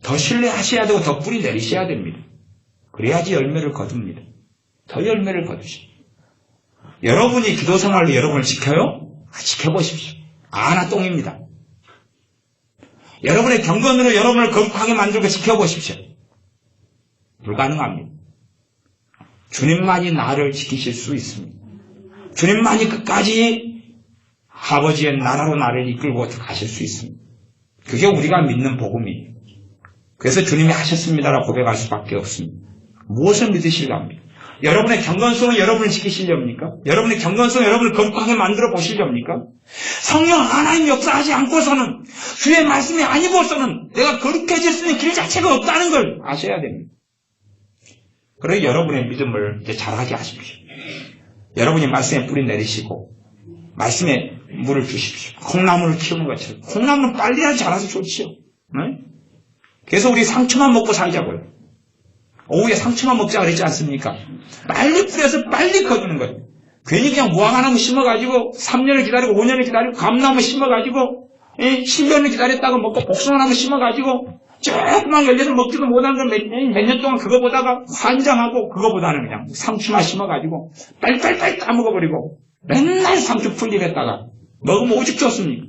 더 신뢰하셔야 되고 더 뿌리 내리셔야 됩니다. 그래야지 열매를 거둡니다. 더 열매를 거두십시오. 여러분이 기도 생활로 여러분을 지켜요? 지켜보십시오. 나 똥입니다. 여러분의 경건으로 여러분을 거룩하게 만들고 지켜보십시오. 불가능합니다. 주님만이 나를 지키실 수 있습니다. 주님만이 끝까지 아버지의 나라로 나를 이끌고 가실 수 있습니다. 그게 우리가 믿는 복음이에요. 그래서 주님이 하셨습니다라고 고백할 수밖에 없습니다. 무엇을 믿으시렵니까? 여러분의 경건성은 여러분을 지키시렵니까? 여러분의 경건성은 여러분을 거룩하게 만들어 보시렵니까? 성령 하나님 역사하지 않고서는, 주의 말씀이 아니고서는 내가 거룩해질 수 있는 길 자체가 없다는 걸 아셔야 됩니다. 그래서 여러분의 믿음을 이제 잘하게 하십시오. 여러분이 말씀에 뿌리 내리시고 말씀에 물을 주십시오. 콩나물을 키우는 것처럼. 콩나물은 빨리 자라서 좋지요. 네? 그래서 우리 상추만 먹고 살자고요. 오후에 상추만 먹자 그랬지 않습니까? 빨리 뿌려서 빨리 거두는 거예요. 괜히 그냥 무화과나무 심어가지고 3년을 기다리고 5년을 기다리고 감나무 심어가지고 10년을 기다렸다가 먹고 복숭아나무 심어가지고 조금만 열려서 먹지도 못하는 걸 몇 년 동안 그거 보다가 환장하고, 그거보다는 그냥 상추만 심어가지고 빨리빨리 까먹어버리고 맨날 상추 풀립했다가 먹으면 오죽 좋습니까?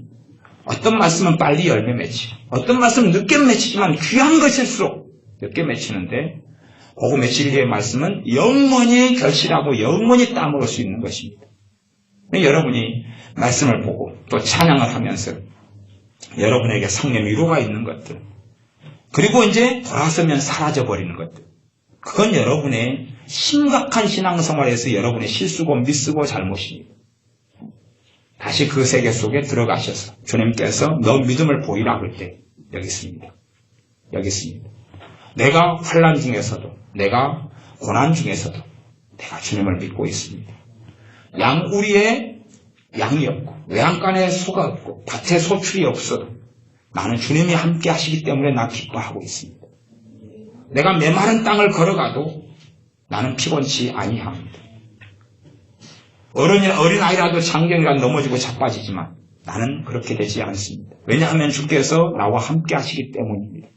어떤 말씀은 빨리 열매 맺히고 어떤 말씀은 늦게 맺히지만 귀한 것일수록 늦게 맺히는데, 복음의 진리의 말씀은 영원히 결실하고 영원히 따먹을 수 있는 것입니다. 여러분이 말씀을 보고 또 찬양을 하면서 여러분에게 성령 위로가 있는 것들, 그리고 이제 돌아서면 사라져버리는 것들, 그건 여러분의 심각한 신앙생활에서 여러분의 실수고 미쓰고 잘못입니다. 다시 그 세계 속에 들어가셔서 주님께서 너 믿음을 보이라 할 때 여기 있습니다. 여기 있습니다. 내가 환난 중에서도, 내가 고난 중에서도 내가 주님을 믿고 있습니다. 양우리에 양이 없고 외양간에 소가 없고 밭에 소출이 없어도 나는 주님이 함께 하시기 때문에 나 기뻐하고 있습니다. 내가 메마른 땅을 걸어가도 나는 피곤치 아니합니다. 어린아이라도 장경이라 넘어지고 자빠지지만 나는 그렇게 되지 않습니다. 왜냐하면 주께서 나와 함께 하시기 때문입니다.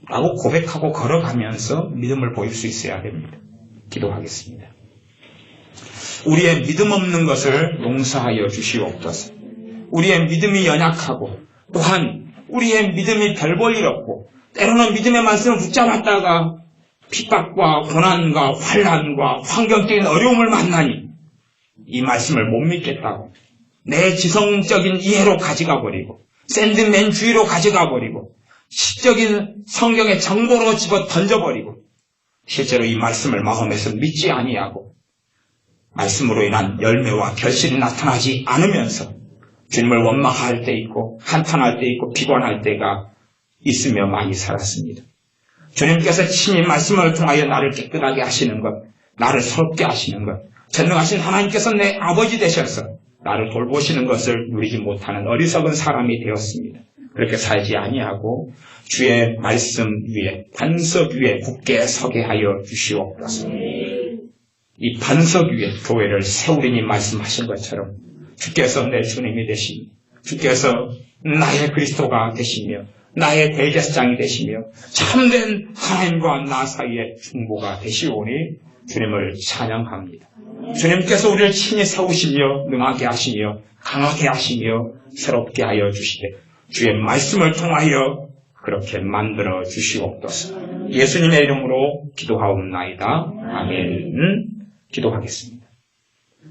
라고 고백하고 걸어가면서 믿음을 보일 수 있어야 됩니다. 기도하겠습니다. 우리의 믿음 없는 것을 용서하여 주시옵소서. 우리의 믿음이 연약하고 또한 우리의 믿음이 별 볼 일 없고 때로는 믿음의 말씀을 붙잡았다가 핍박과 고난과 환난과 환경적인 어려움을 만나니 이 말씀을 못 믿겠다고 내 지성적인 이해로 가져가 버리고 샌드맨주의로 가져가 버리고 시적인 성경의 정보로 집어 던져버리고 실제로 이 말씀을 마음에서 믿지 아니하고 말씀으로 인한 열매와 결실이 나타나지 않으면서 주님을 원망할 때 있고 한탄할 때 있고 비관할 때가 있으며 많이 살았습니다. 주님께서 친히 말씀을 통하여 나를 깨끗하게 하시는 것, 나를 새롭게 하시는 것, 전능하신 하나님께서 내 아버지 되셔서 나를 돌보시는 것을 누리지 못하는 어리석은 사람이 되었습니다. 그렇게 살지 아니하고 주의 말씀 위에 반석 위에 굳게 서게 하여 주시옵소서. 이 반석 위에 교회를 세우리니 말씀하신 것처럼 주께서 내 주님이 되시며 주께서 나의 그리스도가 되시며 나의 대제사장이 되시며 참된 하나님과 나 사이의 중보가 되시오니 주님을 찬양합니다. 주님께서 우리를 친히 세우시며 능하게 하시며 강하게 하시며 새롭게 하여 주시되 주의 말씀을 통하여 그렇게 만들어 주시옵소서. 예수님의 이름으로 기도하옵나이다. 아멘. 기도하겠습니다.